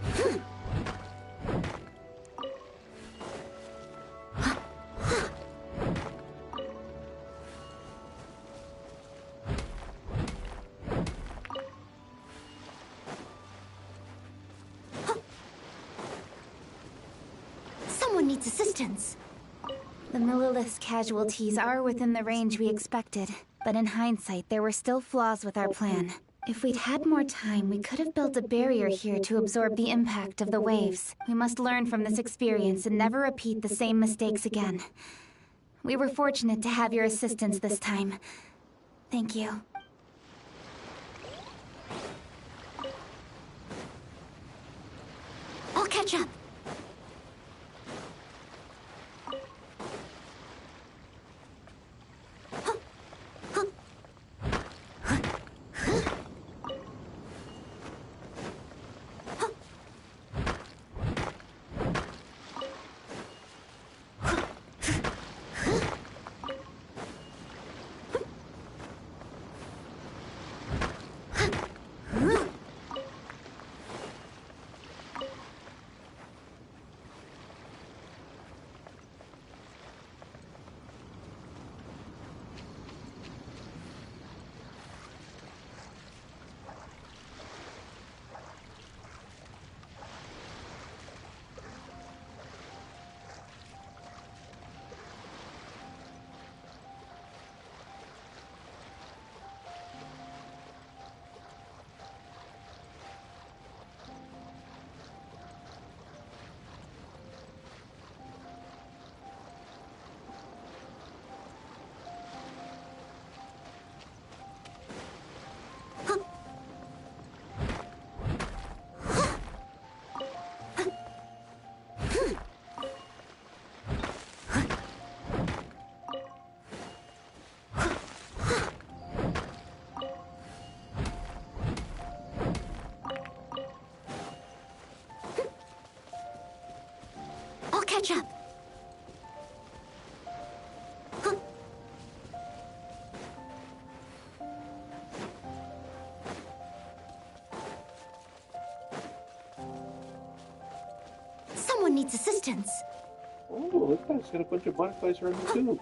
Someone needs assistance. The Millilith's casualties are within the range we expected, but in hindsight, there were still flaws with our plan. If we'd had more time, we could have built a barrier here to absorb the impact of the waves. We must learn from this experience and never repeat the same mistakes again. We were fortunate to have your assistance this time. Thank you. I'll catch up. I'll catch up. Someone needs assistance. Oh, this guy's got a bunch of butterflies around him too.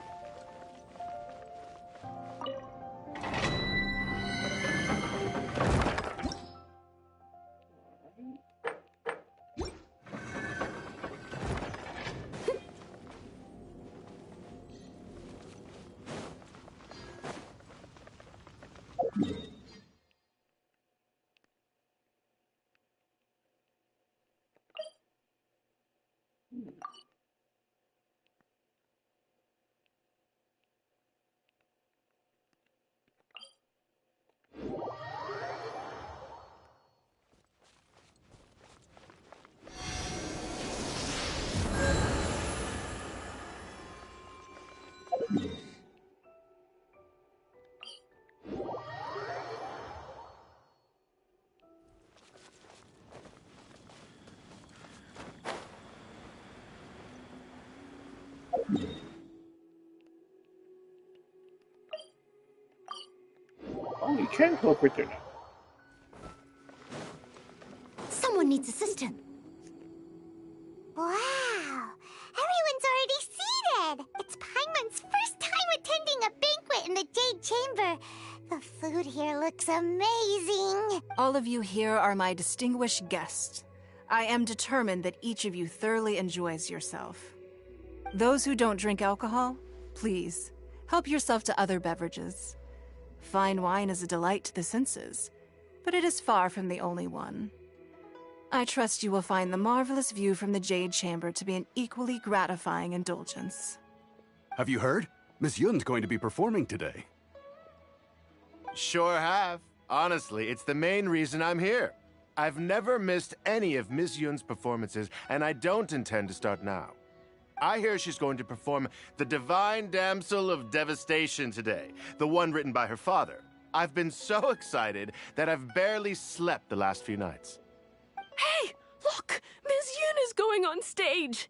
Oh, you can cooperate there now. Someone needs assistance. Wow! Everyone's already seated! It's Paimon's first time attending a banquet in the Jade Chamber. The food here looks amazing. All of you here are my distinguished guests. I am determined that each of you thoroughly enjoys yourself. Those who don't drink alcohol, please, help yourself to other beverages. Fine wine is a delight to the senses, but it is far from the only one. I trust you will find the marvelous view from the Jade Chamber to be an equally gratifying indulgence. Have you heard? Miss Yun's going to be performing today. Sure have. Honestly, it's the main reason I'm here. I've never missed any of Miss Yun's performances, and I don't intend to start now. I hear she's going to perform The Divine Damsel of Devastation today, the one written by her father. I've been so excited that I've barely slept the last few nights. Hey, look! Ms. Yun is going on stage!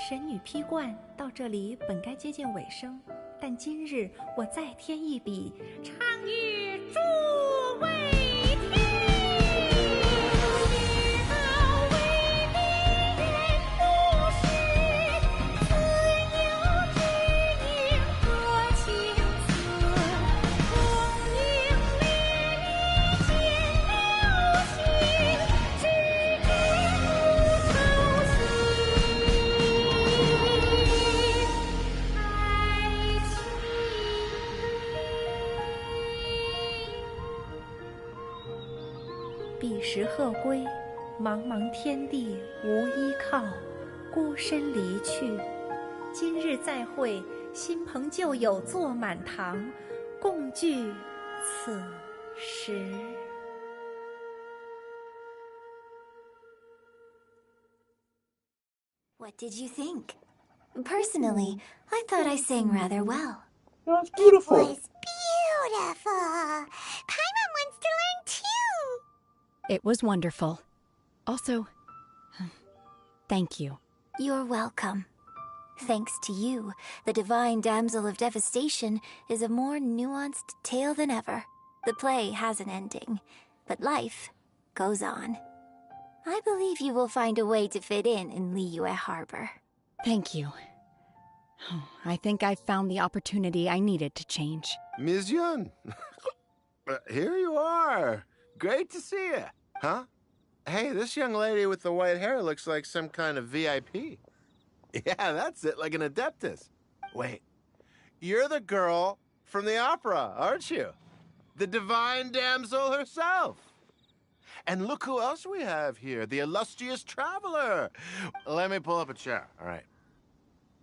神女披冠到这里本该接近尾声，但今日我再添一笔，唱与诸位听。知道为敌人不是，自有知音和情思，红缨烈烈见流星，只知不偷心。彼时鹤归，茫茫天地无依靠，孤身离去。今日再会，新朋旧友坐满堂，共聚此时。What did you think? Personally, I thought I sang rather well. That's beautiful. It was beautiful. Paimon wants to learn too. It was wonderful. Also, thank you. You're welcome. Thanks to you, the Divine Damsel of Devastation is a more nuanced tale than ever. The play has an ending, but life goes on. I believe you will find a way to fit in Liyue Harbor. Thank you. I think I've found the opportunity I needed to change. Ms. Yun, here you are. Great to see you. Huh? Hey, this young lady with the white hair looks like some kind of VIP. Yeah, that's it, like an adeptus. Wait, you're the girl from the opera, aren't you? The divine damsel herself. And look who else we have here, the illustrious traveler. Let me pull up a chair, all right.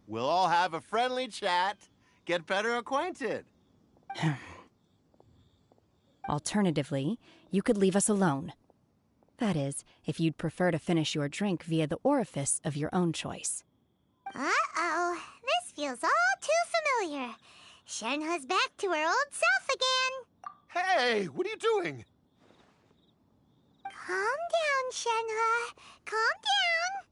We'll all have a friendly chat, get better acquainted. Alternatively, you could leave us alone. That is, if you'd prefer to finish your drink via the orifice of your own choice. Uh-oh, this feels all too familiar. Shenhe's back to her old self again. Hey, what are you doing? Calm down, Shenhe. Calm down.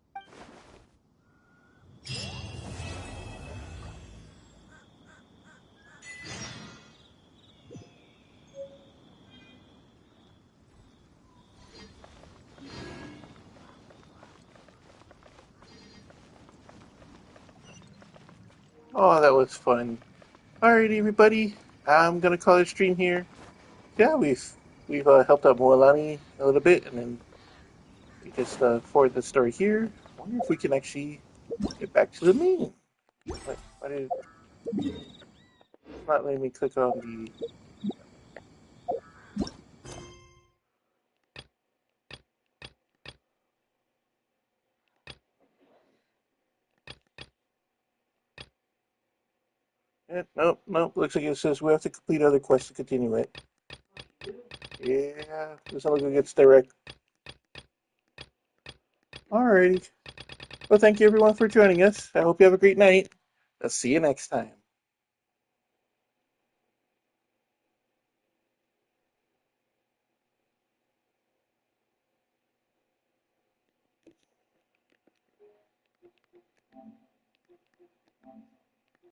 Oh, that was fun. Alright, everybody. I'm gonna call it a stream here. Yeah, we've helped out Mualani a little bit, and then we just forward the story here. I wonder if we can actually get back to the main. Why did it's not letting me click on the? Nope, nope. Looks like it says we have to complete other quests to continue it. Yeah, doesn't look like it's direct. Alrighty. Well, thank you everyone for joining us. I hope you have a great night. I'll see you next time.